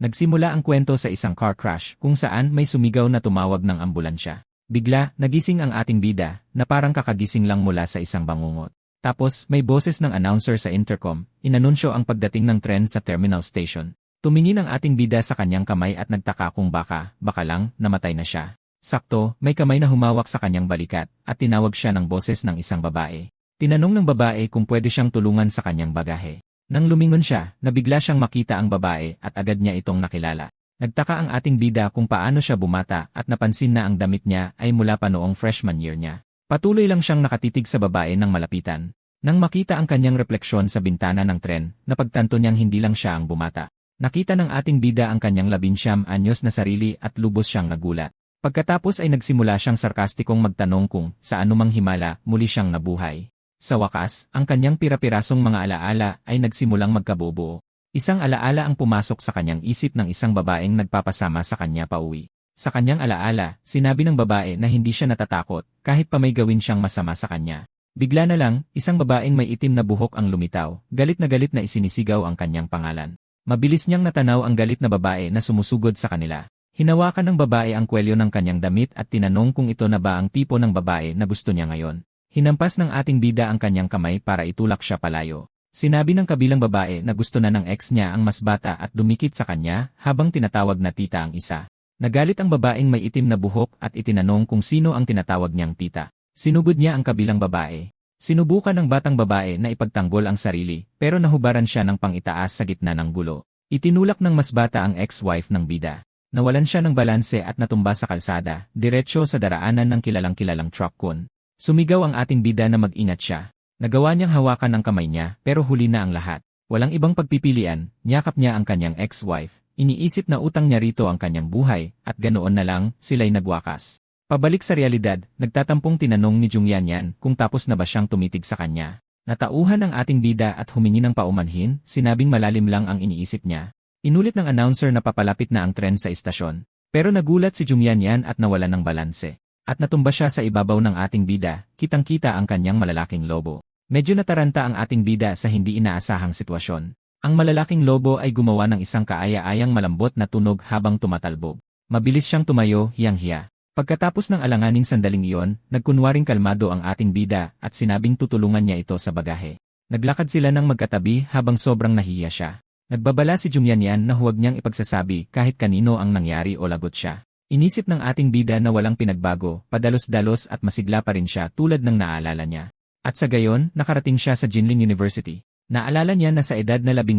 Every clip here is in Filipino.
Nagsimula ang kwento sa isang car crash kung saan may sumigaw na tumawag ng ambulansya. Bigla, nagising ang ating bida na parang kakagising lang mula sa isang bangungot. Tapos, may boses ng announcer sa intercom, inanunsyo ang pagdating ng tren sa terminal station. Tumingin ang ating bida sa kanyang kamay at nagtaka kung baka lang, namatay na siya. Sakto, may kamay na humawak sa kanyang balikat at tinawag siya ng boses ng isang babae. Tinanong ng babae kung pwede siyang tulungan sa kanyang bagahe. Nang lumingon siya, nabigla siyang makita ang babae at agad niya itong nakilala. Nagtaka ang ating bida kung paano siya bumata at napansin na ang damit niya ay mula pa noong freshman year niya. Patuloy lang siyang nakatitig sa babae ng malapitan. Nang makita ang kanyang refleksyon sa bintana ng tren, napagtanto niyang hindi lang siya ang bumata. Nakita ng ating bida ang kanyang 19 anyos na sarili at lubos siyang nagulat. Pagkatapos ay nagsimula siyang sarkastikong magtanong kung sa anumang himala muli siyang nabuhay. Sa wakas, ang kanyang pira-pirasong mga alaala ay nagsimulang magkabubuo. Isang alaala ang pumasok sa kanyang isip ng isang babaeng nagpapasama sa kanya pauwi. Sa kanyang alaala, sinabi ng babae na hindi siya natatakot kahit pa may gawin siyang masama sa kanya. Bigla na lang, isang babaeng may itim na buhok ang lumitaw, galit na isinisigaw ang kanyang pangalan. Mabilis niyang natanaw ang galit na babae na sumusugod sa kanila. Hinawakan ng babae ang kwelyo ng kanyang damit at tinanong kung ito na ba ang tipo ng babae na gusto niya ngayon. Hinampas ng ating bida ang kanyang kamay para itulak siya palayo. Sinabi ng kabilang babae na gusto na ng ex niya ang mas bata at dumikit sa kanya habang tinatawag na tita ang isa. Nagalit ang babaeng may itim na buhok at itinanong kung sino ang tinatawag niyang tita. Sinugod niya ang kabilang babae. Sinubukan ng batang babae na ipagtanggol ang sarili pero nahubaran siya ng pangitaas sa gitna ng gulo. Itinulak ng mas bata ang ex-wife ng bida. Nawalan siya ng balanse at natumba sa kalsada, diretsyo sa daraanan ng kilalang-kilalang truck con. Sumigaw ang ating bida na mag-ingat siya. Nagawa niyang hawakan ang kamay niya pero huli na ang lahat. Walang ibang pagpipilian, niyakap niya ang kanyang ex-wife. Iniisip na utang niya rito ang kanyang buhay at ganoon na lang sila'y nagwakas. Pabalik sa realidad, nagtatampong tinanong ni Jungyanyan kung tapos na ba siyang tumitig sa kanya. Natauhan ang ating bida at humingi ng paumanhin, sinabing malalim lang ang iniisip niya. Inulit ng announcer na papalapit na ang tren sa istasyon. Pero nagulat si Jungyanyan at nawalan ng balanse. At natumba siya sa ibabaw ng ating bida, kitang-kita ang kanyang malalaking lobo. Medyo nataranta ang ating bida sa hindi inaasahang sitwasyon. Ang malalaking lobo ay gumawa ng isang kaaya-ayang malambot na tunog habang tumatalbog. Mabilis siyang tumayo, hiyang-hiya. Pagkatapos ng alanganing sandaling iyon, nagkunwaring kalmado ang ating bida at sinabing tutulungan niya ito sa bagahe. Naglakad sila ng magkatabi habang sobrang nahiya siya. Nagbabala si Jungyanyan na huwag niyang ipagsasabi kahit kanino ang nangyari o lagot siya. Inisip ng ating bida na walang pinagbago, padalos-dalos at masigla pa rin siya tulad ng naalala niya. At sa gayon, nakarating siya sa Jinling University. Naalala niya na sa edad na 18,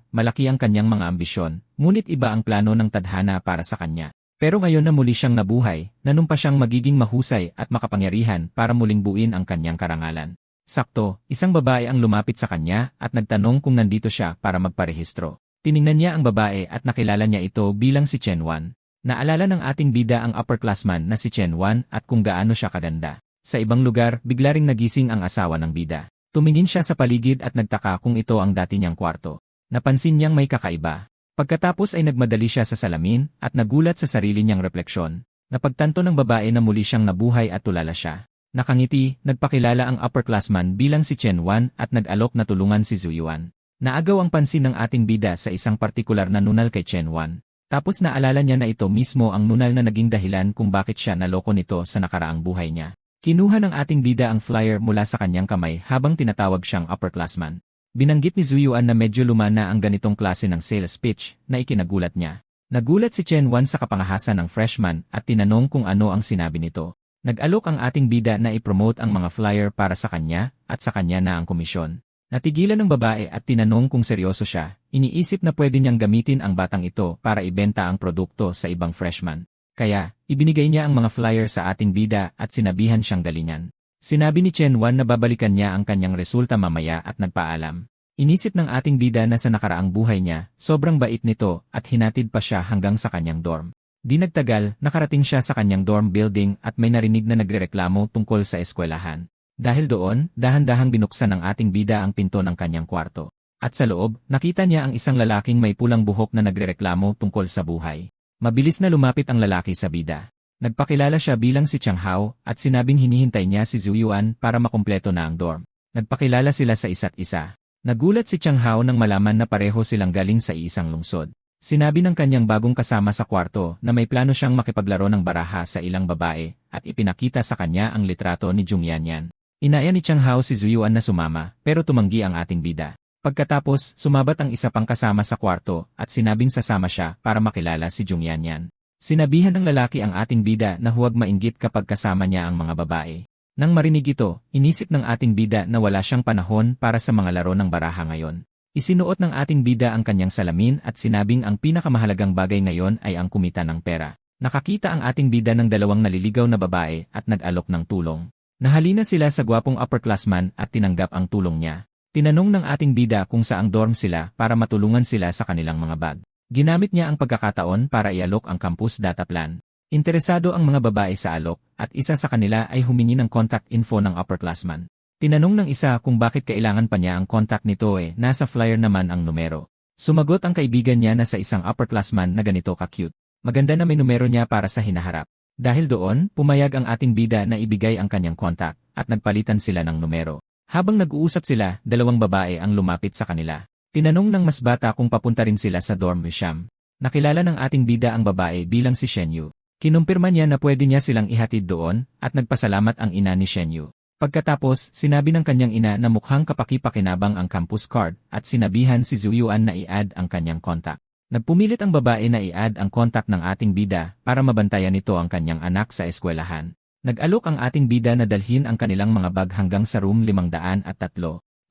malaki ang kanyang mga ambisyon, ngunit iba ang plano ng tadhana para sa kanya. Pero ngayon na muli siyang nabuhay, nanumpa siyang magiging mahusay at makapangyarihan para muling buuin ang kanyang karangalan. Sakto, isang babae ang lumapit sa kanya at nagtanong kung nandito siya para magparehistro. Tiningnan niya ang babae at nakilala niya ito bilang si Chen Wan. Naalala ng ating bida ang upperclassman na si Chen Wan at kung gaano siya kaganda. Sa ibang lugar, bigla ring nagising ang asawa ng bida. Tumingin siya sa paligid at nagtaka kung ito ang dati niyang kwarto. Napansin niyang may kakaiba. Pagkatapos ay nagmadali siya sa salamin at nagulat sa sarili niyang refleksyon. Napagtanto ng babae na muli siyang nabuhay at tulala siya. Nakangiti, nagpakilala ang upperclassman bilang si Chen Wan at nag-alok na tulungan si Zhu Yuan. Naagaw ang pansin ng ating bida sa isang partikular na nunal kay Chen Wan. Tapos naalala niya na ito mismo ang nunal na naging dahilan kung bakit siya naloko nito sa nakaraang buhay niya. Kinuha ng ating bida ang flyer mula sa kanyang kamay habang tinatawag siyang upperclassman. Binanggit ni Zhu Yuan na medyo luma na ang ganitong klase ng sales pitch na ikinagulat niya. Nagulat si Chen Wan sa kapangahasan ng freshman at tinanong kung ano ang sinabi nito. Nag-alok ang ating bida na i-promote ang mga flyer para sa kanya at sa kanya na ang komisyon. Natigilan ng babae at tinanong kung seryoso siya. Iniisip na pwede niyang gamitin ang batang ito para ibenta ang produkto sa ibang freshman. Kaya, ibinigay niya ang mga flyer sa ating bida at sinabihan siyang galingan. Sinabi ni Chen Wan na babalikan niya ang kanyang resulta mamaya at nagpaalam. Inisip ng ating bida na sa nakaraang buhay niya, sobrang bait nito at hinatid pa siya hanggang sa kanyang dorm. Di nagtagal, nakarating siya sa kanyang dorm building at may narinig na nagrereklamo tungkol sa eskwelahan. Dahil doon, dahan-dahang binuksan ng ating bida ang pinto ng kanyang kwarto. At sa loob, nakita niya ang isang lalaking may pulang buhok na nagrereklamo tungkol sa buhay. Mabilis na lumapit ang lalaki sa bida. Nagpakilala siya bilang si Chang Hao at sinabing hinihintay niya si Zhu Yuan para makumpleto na ang dorm. Nagpakilala sila sa isa't isa. Nagulat si Chang Hao nang malaman na pareho silang galing sa iisang lungsod. Sinabi ng kanyang bagong kasama sa kwarto na may plano siyang makipaglaro ng baraha sa ilang babae at ipinakita sa kanya ang litrato ni Jung Yanyan. Inaya ni Chang Hao si Zuyuan na sumama pero tumanggi ang ating bida. Pagkatapos, sumabat ang isa pang kasama sa kwarto at sinabing sasama siya para makilala si Jung Yanyan. Sinabihan ng lalaki ang ating bida na huwag mainggit kapag kasama niya ang mga babae. Nang marinig ito, inisip ng ating bida na wala siyang panahon para sa mga laro ng baraha ngayon. Isinuot ng ating bida ang kanyang salamin at sinabing ang pinakamahalagang bagay ngayon ay ang kumita ng pera. Nakakita ang ating bida ng dalawang naliligaw na babae at nag-alok ng tulong. Nahalina sila sa gwapong upperclassman at tinanggap ang tulong niya. Tinanong ng ating bida kung saang dorm sila para matulungan sila sa kanilang mga bag. Ginamit niya ang pagkakataon para ialok ang campus data plan. Interesado ang mga babae sa alok at isa sa kanila ay humingi ng contact info ng upperclassman. Tinanong ng isa kung bakit kailangan pa niya ang contact nito nasa flyer naman ang numero. Sumagot ang kaibigan niya na sa isang upperclassman na ganito ka-cute. Maganda na may numero niya para sa hinaharap. Dahil doon, pumayag ang ating bida na ibigay ang kanyang contact at nagpalitan sila ng numero. Habang nag-uusap sila, dalawang babae ang lumapit sa kanila. Tinanong ng mas bata kung papunta rin sila sa dorm ni Sham. Nakilala ng ating bida ang babae bilang si Shenyu. Kinumpirma niya na pwede niya silang ihatid doon at nagpasalamat ang ina ni Shenyu. Pagkatapos, sinabi ng kanyang ina na mukhang kapaki-pakinabang ang campus card at sinabihan si Zuyuan na i-add ang kanyang contact. Nagpumilit ang babae na i-add ang contact ng ating bida para mabantayan nito ang kanyang anak sa eskwelahan. Nag-alok ang ating bida na dalhin ang kanilang mga bag hanggang sa room 503.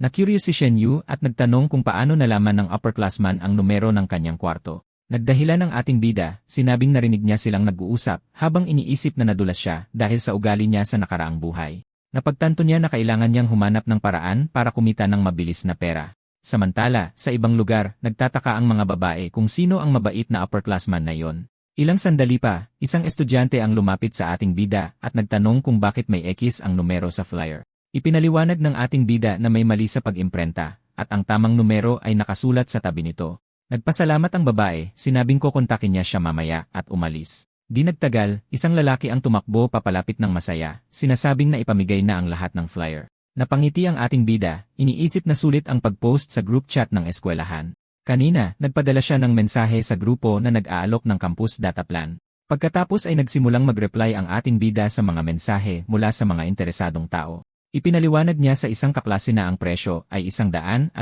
Na-curious si Shenyu at nagtanong kung paano nalaman ng upperclassman ang numero ng kanyang kwarto. Nagdahilan ng ating bida, sinabing narinig niya silang nag-uusap habang iniisip na nadulas siya dahil sa ugali niya sa nakaraang buhay. Napagtanto niya na kailangan niyang humanap ng paraan para kumita ng mabilis na pera. Samantala, sa ibang lugar, nagtataka ang mga babae kung sino ang mabait na upperclassman na iyon. Ilang sandali pa, isang estudyante ang lumapit sa ating bida at nagtanong kung bakit may X ang numero sa flyer. Ipinaliwanag ng ating bida na may mali sa pag-imprenta at ang tamang numero ay nakasulat sa tabi nito. Nagpasalamat ang babae, sinabing kokontakin niya siya mamaya at umalis. Di nagtagal, isang lalaki ang tumakbo papalapit ng masaya, sinasabing na ipamigay na ang lahat ng flyer. Napangiti ang ating bida, iniisip na sulit ang pag-post sa group chat ng eskwelahan. Kanina, nagpadala siya ng mensahe sa grupo na nag-aalok ng campus data plan. Pagkatapos ay nagsimulang mag-reply ang ating bida sa mga mensahe mula sa mga interesadong tao. Ipinaliwanag niya sa isang kaklase na ang presyo ay $130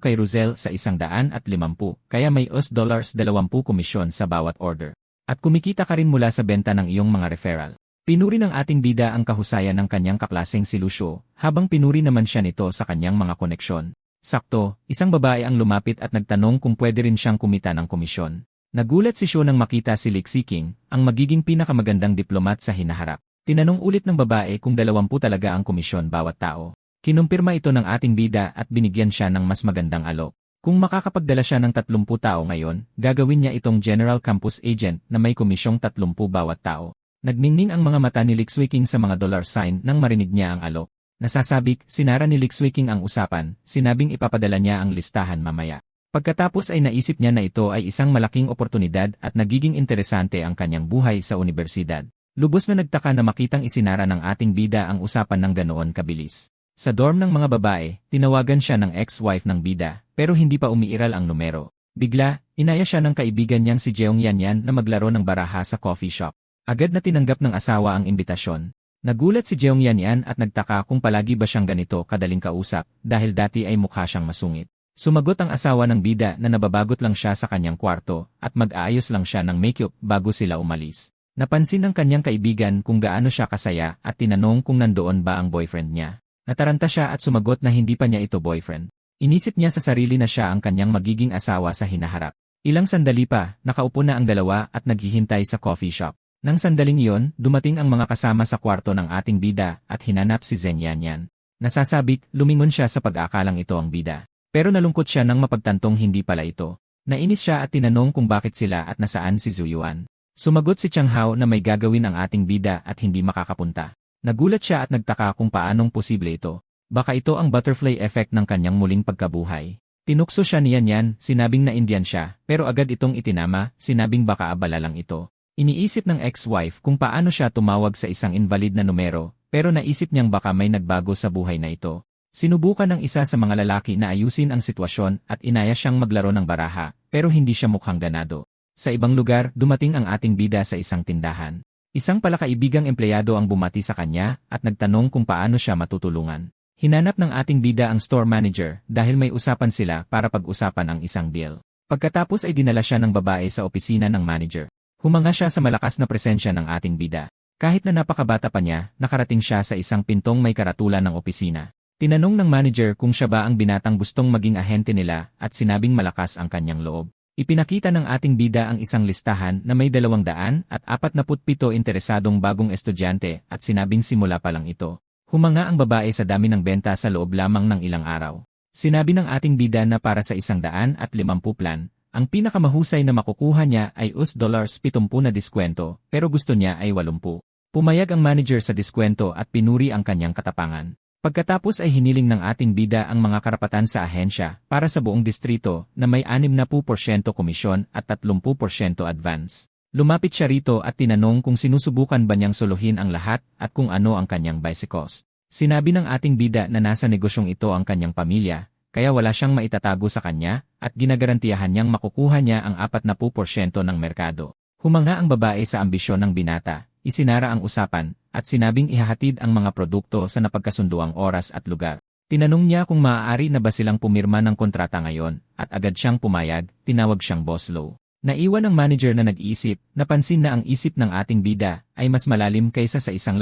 kay Ruzel sa $150, kaya may $20 komisyon sa bawat order. At kumikita ka rin mula sa benta ng iyong mga referral. Pinuri ng ating bida ang kahusayan ng kanyang kaklaseng si Lucio, habang pinuri naman siya nito sa kanyang mga koneksyon. Sakto, isang babae ang lumapit at nagtanong kung pwede rin siyang kumita ng komisyon. Nagulat si Sho nang makita si Lixi King, ang magiging pinakamagandang diplomat sa hinaharap. Tinanong ulit ng babae kung 20 talaga ang komisyon bawat tao. Kinumpirma ito ng ating bida at binigyan siya ng mas magandang alok. Kung makakapagdala siya ng 30 tao ngayon, gagawin niya itong General Campus Agent na may komisyong 30 bawat tao. Nagningning ang mga mata ni Lixi King sa mga dollar sign nang marinig niya ang alok. Nasasabik, sinara ni Lixi King ang usapan, sinabing ipapadala niya ang listahan mamaya. Pagkatapos ay naisip niya na ito ay isang malaking oportunidad at nagiging interesante ang kanyang buhay sa universidad. Lubos na nagtaka na makitang isinara ng ating bida ang usapan ng ganoon kabilis. Sa dorm ng mga babae, tinawagan siya ng ex-wife ng bida, pero hindi pa umiiral ang numero. Bigla, inaya siya ng kaibigan niyang si Jeong Yanyan na maglaro ng baraha sa coffee shop. Agad na tinanggap ng asawa ang imbitasyon. Nagulat si Jeong Yanyan at nagtaka kung palagi ba siyang ganito kadaling kausap, dahil dati ay mukha siyang masungit. Sumagot ang asawa ng bida na nababagot lang siya sa kanyang kwarto at mag-aayos lang siya ng makeup bago sila umalis. Napansin ng kanyang kaibigan kung gaano siya kasaya at tinanong kung nandoon ba ang boyfriend niya. Nataranta siya at sumagot na hindi pa niya ito boyfriend. Inisip niya sa sarili na siya ang kanyang magiging asawa sa hinaharap. Ilang sandali pa, nakaupo na ang dalawa at naghihintay sa coffee shop. Nang sandaling iyon, dumating ang mga kasama sa kwarto ng ating bida at hinanap si Zeng Yanyan. Nasasabik, lumingon siya sa pag-akalang ito ang bida. Pero nalungkot siya nang mapagtantong hindi pala ito. Nainis siya at tinanong kung bakit sila at nasaan si Zuyuan. Sumagot si Chang Hao na may gagawin ang ating bida at hindi makakapunta. Nagulat siya at nagtaka kung paanong posible ito. Baka ito ang butterfly effect ng kanyang muling pagkabuhay. Tinukso siya ni Yanyan, sinabing na Indian siya, pero agad itong itinama, sinabing baka abala lang ito. Iniisip ng ex-wife kung paano siya tumawag sa isang invalid na numero, pero naisip niyang baka may nagbago sa buhay na ito. Sinubukan ng isa sa mga lalaki na ayusin ang sitwasyon at inaya siyang maglaro ng baraha, pero hindi siya mukhang ganado. Sa ibang lugar, dumating ang ating bida sa isang tindahan. Isang palakaibigang empleyado ang bumati sa kanya at nagtanong kung paano siya matutulungan. Hinanap ng ating bida ang store manager dahil may usapan sila para pag-usapan ang isang deal. Pagkatapos ay dinala siya ng babae sa opisina ng manager. Humanga siya sa malakas na presensya ng ating bida. Kahit na napakabata pa niya, nakarating siya sa isang pintong may karatulan ng opisina. Tinanong ng manager kung siya ba ang binatang gustong maging ahente nila at sinabing malakas ang kanyang loob. Ipinakita ng ating bida ang isang listahan na may 247 interesadong bagong estudyante at sinabing simula pa lang ito. Humanga ang babae sa dami ng benta sa loob lamang ng ilang araw. Sinabi ng ating bida na para sa 150 plan, ang pinakamahusay na makukuha niya ay $70 na diskwento pero gusto niya ay 80. Pumayag ang manager sa diskwento at pinuri ang kanyang katapangan. Pagkatapos ay hiniling ng ating bida ang mga karapatan sa ahensya para sa buong distrito na may 60% komisyon at 30% advance. Lumapit siya rito at tinanong kung sinusubukan ba niyang soluhin ang lahat at kung ano ang kanyang basic cost. Sinabi ng ating bida na nasa negosyong ito ang kanyang pamilya, kaya wala siyang maitatago sa kanya at ginagarantiyahan niyang makukuha niya ang 40% ng merkado. Humanga ang babae sa ambisyon ng binata, isinara ang usapan, at sinabing ihahatid ang mga produkto sa napagkasunduang oras at lugar. Tinanong niya kung maaari na ba silang pumirma ng kontrata ngayon, at agad siyang pumayag, tinawag siyang Boss Low. Naiwan ng manager na nag-iisip, napansin na ang isip ng ating bida ay mas malalim kaysa sa 18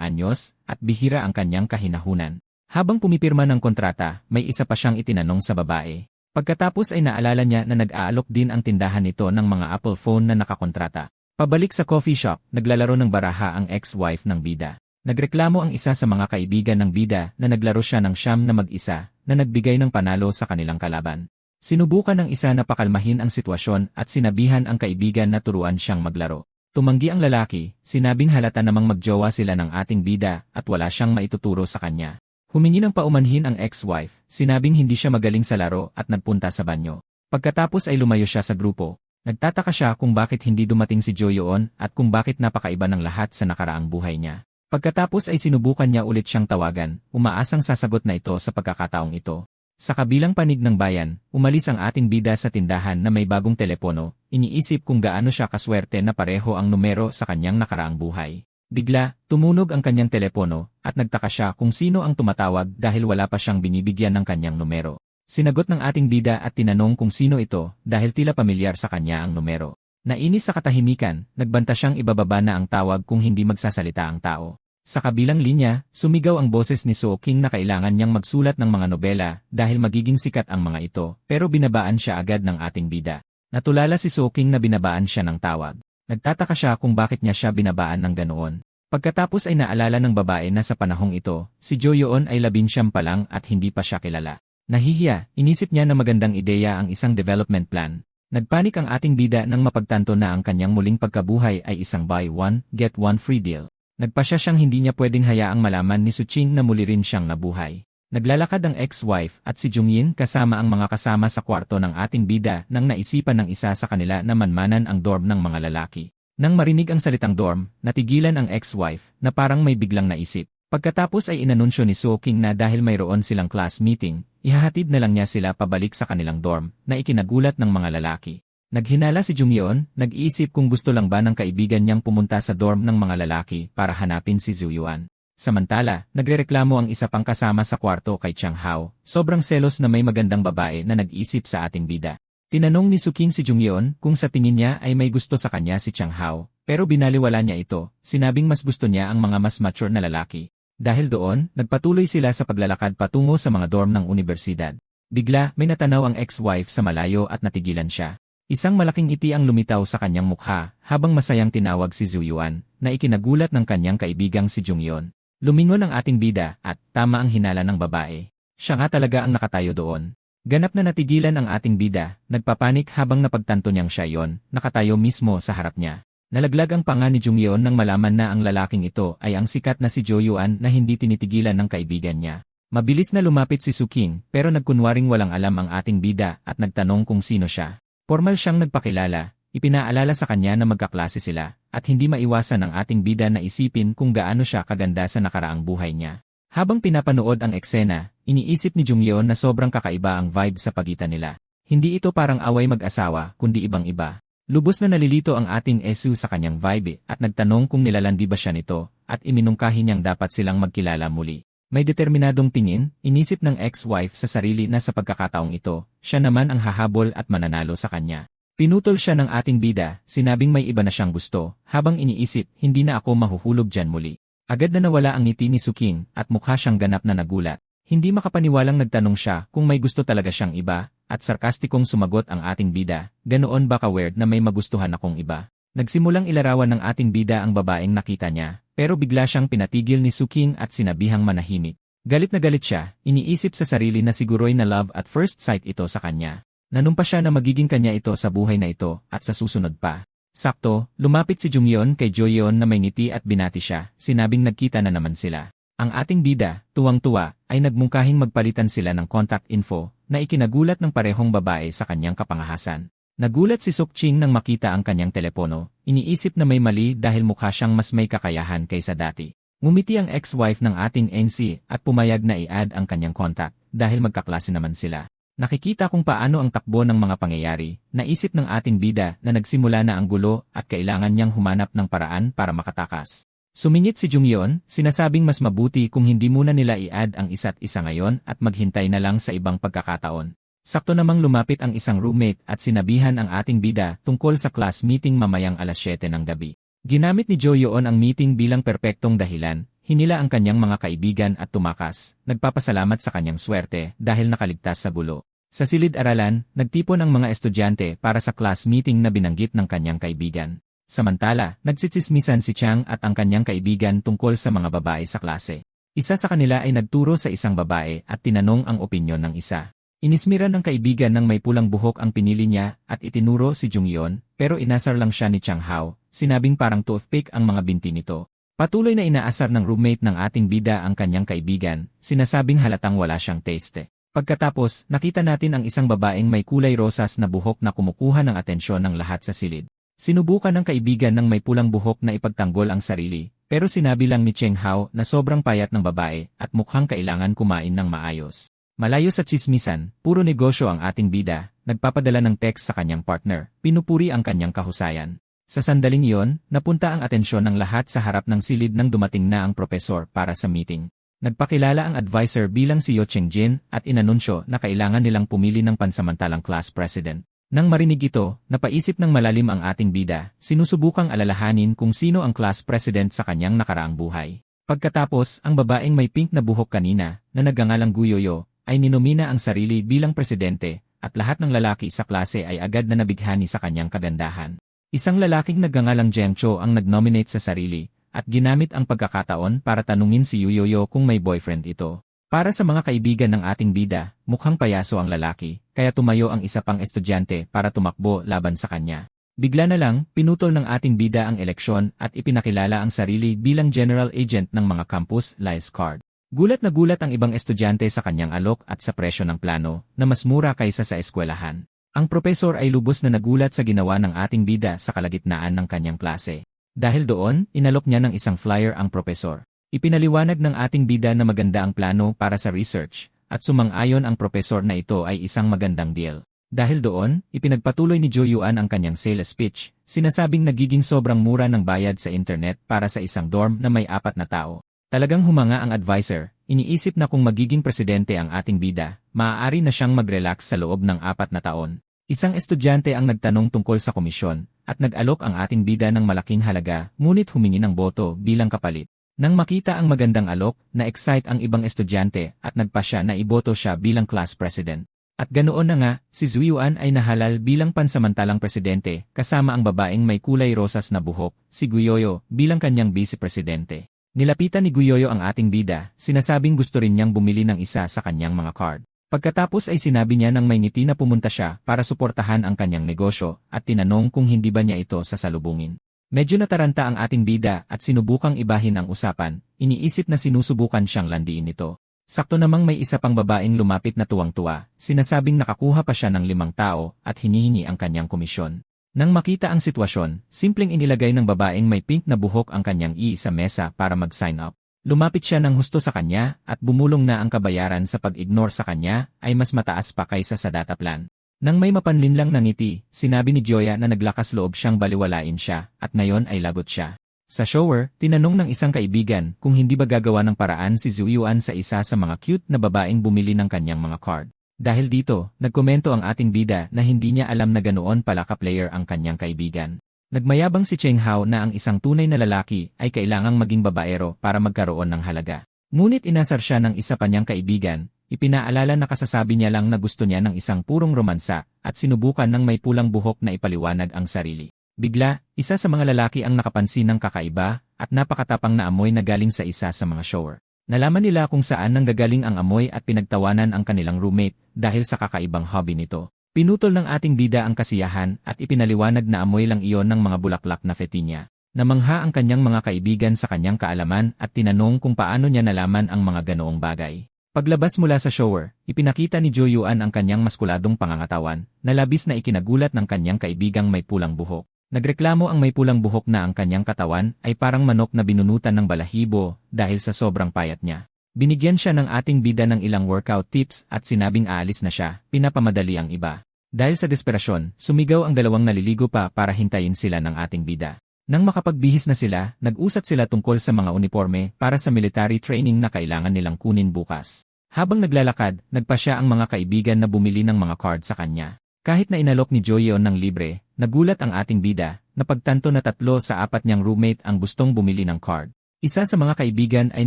anyos, at bihira ang kanyang kahinahunan. Habang pumipirma ng kontrata, may isa pa siyang itinanong sa babae. Pagkatapos ay naalala niya na nag-aalok din ang tindahan nito ng mga Apple phone na nakakontrata. Pabalik sa coffee shop, naglalaro ng baraha ang ex-wife ng bida. Nagreklamo ang isa sa mga kaibigan ng bida na naglaro siya ng siyam na mag-isa na nagbigay ng panalo sa kanilang kalaban. Sinubukan ng isa na pakalmahin ang sitwasyon at sinabihan ang kaibigan na turuan siyang maglaro. Tumanggi ang lalaki, sinabing halata namang magjowa sila ng ating bida at wala siyang maituturo sa kanya. Humingi ng paumanhin ang ex-wife, sinabing hindi siya magaling sa laro at nagpunta sa banyo. Pagkatapos ay lumayo siya sa grupo. Nagtataka siya kung bakit hindi dumating si Joe yoon at kung bakit napakaiba ng lahat sa nakaraang buhay niya. Pagkatapos ay sinubukan niya ulit siyang tawagan, umaasang sasagot na ito sa pagkakataong ito. Sa kabilang panig ng bayan, umalis ang ating bida sa tindahan na may bagong telepono, iniisip kung gaano siya kaswerte na pareho ang numero sa kanyang nakaraang buhay. Bigla, tumunog ang kanyang telepono at nagtaka siya kung sino ang tumatawag dahil wala pa siyang binibigyan ng kanyang numero. Sinagot ng ating bida at tinanong kung sino ito dahil tila pamilyar sa kanya ang numero. Nainis sa katahimikan, nagbanta siyang ibababa na ang tawag kung hindi magsasalita ang tao. Sa kabilang linya, sumigaw ang boses ni So King na kailangan niyang magsulat ng mga nobela dahil magiging sikat ang mga ito, pero binabaan siya agad ng ating bida. Natulala si So King na binabaan siya ng tawag. Nagtataka siya kung bakit niya siya binabaan ng ganoon. Pagkatapos ay naalala ng babae na sa panahong ito, si Joe yoon ay 19 pa lang at hindi pa siya kilala. Nahihiya, inisip niya na magandang ideya ang isang development plan. Nagpanik ang ating bida nang mapagtanto na ang kanyang muling pagkabuhay ay isang buy one, get one free deal. Nagpasya siyang hindi niya pwedeng hayaang malaman ni Suching na muli rin siyang nabuhay. Naglalakad ang ex-wife at si Jungyin kasama ang mga kasama sa kwarto ng ating bida nang naisipan ng isa sa kanila na manmanan ang dorm ng mga lalaki. Nang marinig ang salitang dorm, natigilan ang ex-wife na parang may biglang naisip. Pagkatapos ay inanunsyo ni So King na dahil mayroon silang class meeting, ihahatid na lang niya sila pabalik sa kanilang dorm na ikinagulat ng mga lalaki. Naghinala si Jungyeon, nag-iisip kung gusto lang ba ng kaibigan niyang pumunta sa dorm ng mga lalaki para hanapin si Zuyuan. Samantala, nagrereklamo ang isa pang kasama sa kwarto kay Chang Hao, sobrang selos na may magandang babae na nag-isip sa ating bida. Tinanong ni Suking si Jungyeon kung sa tingin niya ay may gusto sa kanya si Chang Hao, pero binaliwala niya ito, sinabing mas gusto niya ang mga mas mature na lalaki. Dahil doon, nagpatuloy sila sa paglalakad patungo sa mga dorm ng unibersidad. Bigla, may natanaw ang ex-wife sa malayo at natigilan siya. Isang malaking ngiti ang lumitaw sa kanyang mukha habang masayang tinawag si Zuyuan na ikinagulat ng kanyang kaibigang si Jungyeon. Lumingon ang ating bida at tama ang hinala ng babae. Siya nga talaga ang nakatayo doon. Ganap na natigilan ang ating bida, nagpapanik habang napagtanto niyang siya yon, nakatayo mismo sa harap niya. Nalaglag ang panga ni Jungyeon nang malaman na ang lalaking ito ay ang sikat na si Jo Yuan na hindi tinitigilan ng kaibigan niya. Mabilis na lumapit si Suking pero nagkunwaring walang alam ang ating bida at nagtanong kung sino siya. Formal siyang nagpakilala, ipinaalala sa kanya na magkaklase sila at hindi maiwasan ng ating bida na isipin kung gaano siya kaganda sa nakaraang buhay niya. Habang pinapanood ang eksena, iniisip ni Jungyeon na sobrang kakaiba ang vibe sa pagitan nila. Hindi ito parang away mag-asawa, kundi ibang-iba. Lubos na nalilito ang ating Esu sa kanyang vibe at nagtanong kung nilalandi ba siya nito at iminungkahi niyang dapat silang magkilala muli. May determinadong tingin, inisip ng ex-wife sa sarili na sa pagkakataong ito, siya naman ang hahabol at mananalo sa kanya. Pinutol siya ng ating bida, sinabing may iba na siyang gusto, habang iniisip, hindi na ako mahuhulog dyan muli. Agad na nawala ang ngiti ni Suking at mukha siyang ganap na nagulat. Hindi makapaniwalang nagtanong siya kung may gusto talaga siyang iba, at sarkastikong sumagot ang ating bida, ganoon ba ka-weird na may magustuhan akong iba. Nagsimulang ilarawan ng ating bida ang babaeng nakita niya, pero bigla siyang pinatigil ni Suking at sinabihang manahimik. Galit na galit siya, iniisip sa sarili na siguro'y na love at first sight ito sa kanya. Nanumpa siya na magiging kanya ito sa buhay na ito at sa susunod pa. Sakto, lumapit si Jungyeon kay Joyeon na may ngiti at binati siya, sinabing nagkita na naman sila. Ang ating bida, tuwang-tuwa, ay nagmungkahing magpalitan sila ng contact info na ikinagulat ng parehong babae sa kanyang kapangahasan. Nagulat si Sukching nang makita ang kanyang telepono, iniisip na may mali dahil mukha siyang mas may kakayahan kaysa dati. Ngumiti ang ex-wife ng ating NC at pumayag na i-add ang kanyang contact dahil magkaklase naman sila. Nakikita kung paano ang takbo ng mga pangyayari, naisip ng ating bida na nagsimula na ang gulo at kailangan niyang humanap ng paraan para makatakas. Sumingit si Jungyeon, sinasabing mas mabuti kung hindi muna nila i-add ang isa't isa ngayon at maghintay na lang sa ibang pagkakataon. Sakto namang lumapit ang isang roommate at sinabihan ang ating bida tungkol sa class meeting mamayang alas 7 ng gabi. Ginamit ni Joyeon ang meeting bilang perpektong dahilan, hinila ang kanyang mga kaibigan at tumakas, nagpapasalamat sa kanyang swerte dahil nakaligtas sa gulo. Sa silid-aralan, nagtipon ang mga estudyante para sa class meeting na binanggit ng kanyang kaibigan. Samantala, nagsitsismisan si Chang at ang kanyang kaibigan tungkol sa mga babae sa klase. Isa sa kanila ay nagturo sa isang babae at tinanong ang opinyon ng isa. Inismiran ng kaibigan ng may pulang buhok ang pinili niya at itinuro si Jungyeon, pero inasar lang siya ni Chang Hao, sinabing parang toothpick ang mga binti nito. Patuloy na inaasar ng roommate ng ating bida ang kanyang kaibigan, sinasabing halatang wala siyang taste. Pagkatapos, nakita natin ang isang babaeng may kulay rosas na buhok na kumukuha ng atensyon ng lahat sa silid. Sinubukan ng kaibigan ng may pulang buhok na ipagtanggol ang sarili, pero sinabi lang ni Cheng Hao na sobrang payat ng babae at mukhang kailangan kumain ng maayos. Malayo sa tsismisan, puro negosyo ang ating bida, nagpapadala ng text sa kanyang partner, pinupuri ang kanyang kahusayan. Sa sandaling iyon, napunta ang atensyon ng lahat sa harap ng silid nang dumating na ang propesor para sa meeting. Nagpakilala ang advisor bilang si Yo Cheng-jin at inanunsyo na kailangan nilang pumili ng pansamantalang class president. Nang marinig ito, napaisip ng malalim ang ating bida, sinusubukang alalahanin kung sino ang class president sa kanyang nakaraang buhay. Pagkatapos, ang babaeng may pink na buhok kanina, na nagngangalang Guyoyo, ay ninomina ang sarili bilang presidente, at lahat ng lalaki sa klase ay agad na nabighani sa kanyang kagandahan. Isang lalaking nagngangalang Jeng Cho ang nag-nominate sa sarili, at ginamit ang pagkakataon para tanungin si Yuyoyo kung may boyfriend ito. Para sa mga kaibigan ng ating bida, mukhang payaso ang lalaki, kaya tumayo ang isa pang estudyante para tumakbo laban sa kanya. Bigla na lang, pinutol ng ating bida ang eleksyon at ipinakilala ang sarili bilang general agent ng mga campus lies card. Gulat na gulat ang ibang estudyante sa kanyang alok at sa presyo ng plano, na mas mura kaysa sa eskwelahan. Ang propesor ay lubos na nagulat sa ginawa ng ating bida sa kalagitnaan ng kanyang klase. Dahil doon, inalok niya ng isang flyer ang propesor. Ipinaliwanag ng ating bida na maganda ang plano para sa research, at sumang-ayon ang propesor na ito ay isang magandang deal. Dahil doon, ipinagpatuloy ni Jo Yuan ang kanyang sales speech, sinasabing nagiging sobrang mura ng bayad sa internet para sa isang dorm na may 4 na tao. Talagang humanga ang advisor, iniisip na kung magiging presidente ang ating bida, maaari na siyang mag-relax sa loob ng 4 na taon. Isang estudyante ang nagtanong tungkol sa komisyon, at nag-alok ang ating bida ng malaking halaga, ngunit humingi ng boto bilang kapalit. Nang makita ang magandang alok, na-excite ang ibang estudyante at nagpasya na iboto siya bilang class president. At ganoon na nga, si Zuyuan ay nahalal bilang pansamantalang presidente, kasama ang babaeng may kulay rosas na buhok, si Guyoyo, bilang kanyang vice-presidente. Nilapitan ni Guyoyo ang ating bida, sinasabing gusto rin niyang bumili ng isa sa kanyang mga card. Pagkatapos ay sinabi niya ng may ngiti na pumunta siya para suportahan ang kanyang negosyo at tinanong kung hindi ba niya ito sasalubungin. Medyo nataranta ang ating bida at sinubukang ibahin ang usapan, iniisip na sinusubukan siyang landiin ito. Sakto namang may isa pang babaeng lumapit na tuwang-tuwa, sinasabing nakakuha pa siya ng 5 tao at hinihingi ang kanyang komisyon. Nang makita ang sitwasyon, simpleng inilagay ng babaeng may pink na buhok ang kanyang sa mesa para mag-sign up. Lumapit siya ng husto sa kanya at bumulong na ang kabayaran sa pag-ignore sa kanya ay mas mataas pa kaysa sa data plan. Nang may mapanlinlang na ngiti, sinabi ni Joya na naglakas loob siyang baliwalain siya, at ngayon ay lagot siya. Sa shower, tinanong ng isang kaibigan kung hindi ba gagawa ng paraan si Zhu Yuan sa isa sa mga cute na babaeng bumili ng kanyang mga card. Dahil dito, nagkomento ang ating bida na hindi niya alam na ganoon pala ka-player ang kanyang kaibigan. Nagmayabang si Cheng Hao na ang isang tunay na lalaki ay kailangang maging babaero para magkaroon ng halaga. Ngunit inasar siya ng isa pa niyang kaibigan, ipinaalala na kasasabi niya lang na gusto niya ng isang purong romansa at sinubukan ng may pulang buhok na ipaliwanag ang sarili. Bigla, isa sa mga lalaki ang nakapansin ng kakaiba at napakatapang na amoy na galing sa isa sa mga shower. Nalaman nila kung saan nanggagaling ang amoy at pinagtawanan ang kanilang roommate dahil sa kakaibang hobby nito. Pinutol ng ating bida ang kasiyahan at ipinaliwanag na amoy lang iyon ng mga bulaklak na fetinya. Namangha ang kanyang mga kaibigan sa kanyang kaalaman at tinanong kung paano niya nalaman ang mga ganoong bagay. Paglabas mula sa shower, ipinakita ni Zhu Yuan ang kanyang maskuladong pangangatawan na labis na ikinagulat ng kanyang kaibigang may pulang buhok. Nagreklamo ang may pulang buhok na ang kanyang katawan ay parang manok na binunutan ng balahibo dahil sa sobrang payat niya. Binigyan siya ng ating bida ng ilang workout tips at sinabing aalis na siya, pinapamadali ang iba. Dahil sa desperasyon, sumigaw ang dalawang naliligo pa para hintayin sila ng ating bida. Nang makapagbihis na sila, nag-usap sila tungkol sa mga uniforme para sa military training na kailangan nilang kunin bukas. Habang naglalakad, nagpasya ang mga kaibigan na bumili ng mga card sa kanya. Kahit na inalok ni Joyeon ng libre, nagulat ang ating bida na pagtanto na 3 sa 4 niyang roommate ang gustong bumili ng card. Isa sa mga kaibigan ay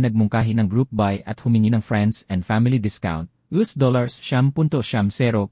nagmungkahi ng group buy at humingi ng friends and family discount, $10.0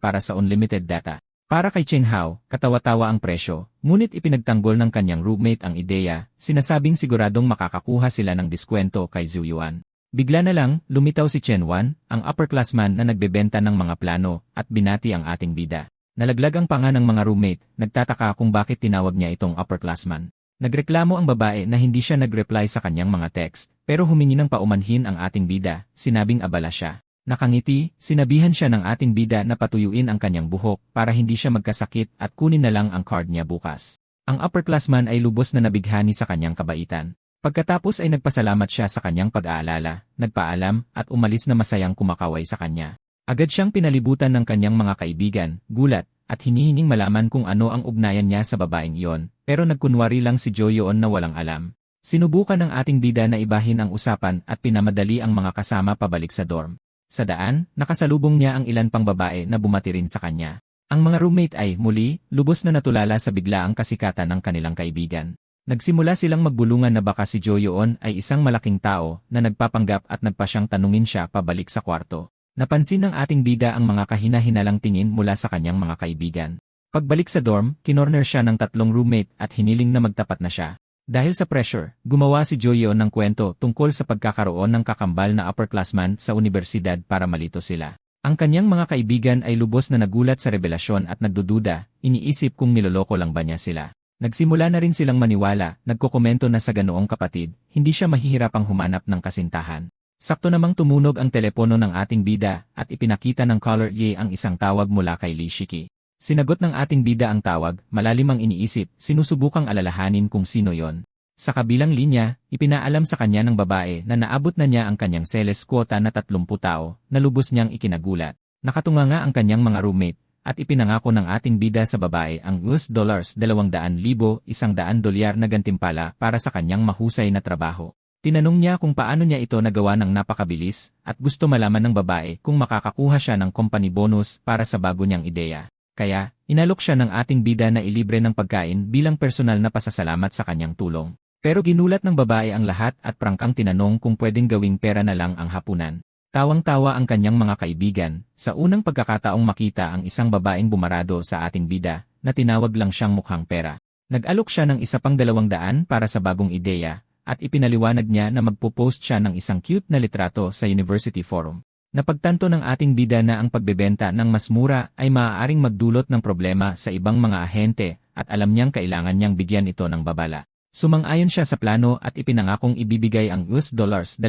para sa unlimited data. Para kay Cheng Hao, katawa-tawa ang presyo, ngunit ipinagtanggol ng kanyang roommate ang ideya, sinasabing siguradong makakakuha sila ng diskwento kay Zhu Yuan. Bigla na lang, lumitaw si Chen Wan, ang upperclassman na nagbebenta ng mga plano, at binati ang ating bida. Nalaglag ang panga ng mga roommate, nagtataka kung bakit tinawag niya itong upperclassman. Nagreklamo ang babae na hindi siya nagreply sa kanyang mga text, pero humingi ng paumanhin ang ating bida, sinabing abala siya. Nakangiti, sinabihan siya ng ating bida na patuyuin ang kanyang buhok para hindi siya magkasakit at kunin na lang ang card niya bukas. Ang upperclassman ay lubos na nabighani sa kanyang kabaitan. Pagkatapos ay nagpasalamat siya sa kanyang pag-aalala, nagpaalam at umalis na masayang kumakaway sa kanya. Agad siyang pinalibutan ng kanyang mga kaibigan, gulat, at hinihinging malaman kung ano ang ugnayan niya sa babaeng iyon, pero nagkunwari lang si Joyeon na walang alam. Sinubukan ng ating bida na ibahin ang usapan at pinamadali ang mga kasama pabalik sa dorm. Sa daan, nakasalubong niya ang ilan pang babae na bumati rin sa kanya. Ang mga roommate ay, muli, lubos na natulala sa biglaang kasikatan ng kanilang kaibigan. Nagsimula silang magbulungan na baka si Joyeon ay isang malaking tao na nagpapanggap at nagpa siyang tanungin siya pabalik sa kwarto. Napansin ng ating bida ang mga kahina-hinalang tingin mula sa kanyang mga kaibigan. Pagbalik sa dorm, kinorner siya ng 3 roommate at hiniling na magtapat na siya. Dahil sa pressure, gumawa si Joyeon ng kwento tungkol sa pagkakaroon ng kakambal na upperclassman sa universidad para malito sila. Ang kanyang mga kaibigan ay lubos na nagulat sa revelasyon at nagdududa, iniisip kung niloloko lang ba niya sila. Nagsimula na rin silang maniwala, nagkokomento na sa ganoong kapatid, hindi siya mahihirapang humanap ng kasintahan. Sakto namang tumunog ang telepono ng ating bida at ipinakita ng caller Ye ang isang tawag mula kay Lee Shiki. Sinagot ng ating bida ang tawag, malalim ang iniisip, sinusubukang alalahanin kung sino yon. Sa kabilang linya, ipinaalam sa kanya ng babae na naabot na niya ang kanyang sales quota na 30 tao, na lubos niyang ikinagulat. Nakatunganga ang kanyang mga roommate, at ipinangako ng ating bida sa babae ang $200,000, $100 na gantimpala para sa kanyang mahusay na trabaho. Tinanong niya kung paano niya ito nagawa ng napakabilis, at gusto malaman ng babae kung makakakuha siya ng company bonus para sa bago niyang ideya. Kaya, inalok siya ng ating bida na ilibre ng pagkain bilang personal na pasasalamat sa kanyang tulong. Pero ginulat ng babae ang lahat at prangkang tinanong kung pwedeng gawing pera na lang ang hapunan. Tawang-tawa ang kanyang mga kaibigan, sa unang pagkakataong makita ang isang babaeng bumarado sa ating bida, na tinawag lang siyang mukhang pera. Nag-alok siya ng isa pang 200 para sa bagong ideya, at ipinaliwanag niya na magpo-post siya ng isang cute na litrato sa University Forum. Napagtanto ng ating bida na ang pagbebenta ng mas mura ay maaaring magdulot ng problema sa ibang mga ahente at alam niyang kailangan niyang bigyan ito ng babala. Sumang-ayon siya sa plano at ipinangakong ibibigay ang $200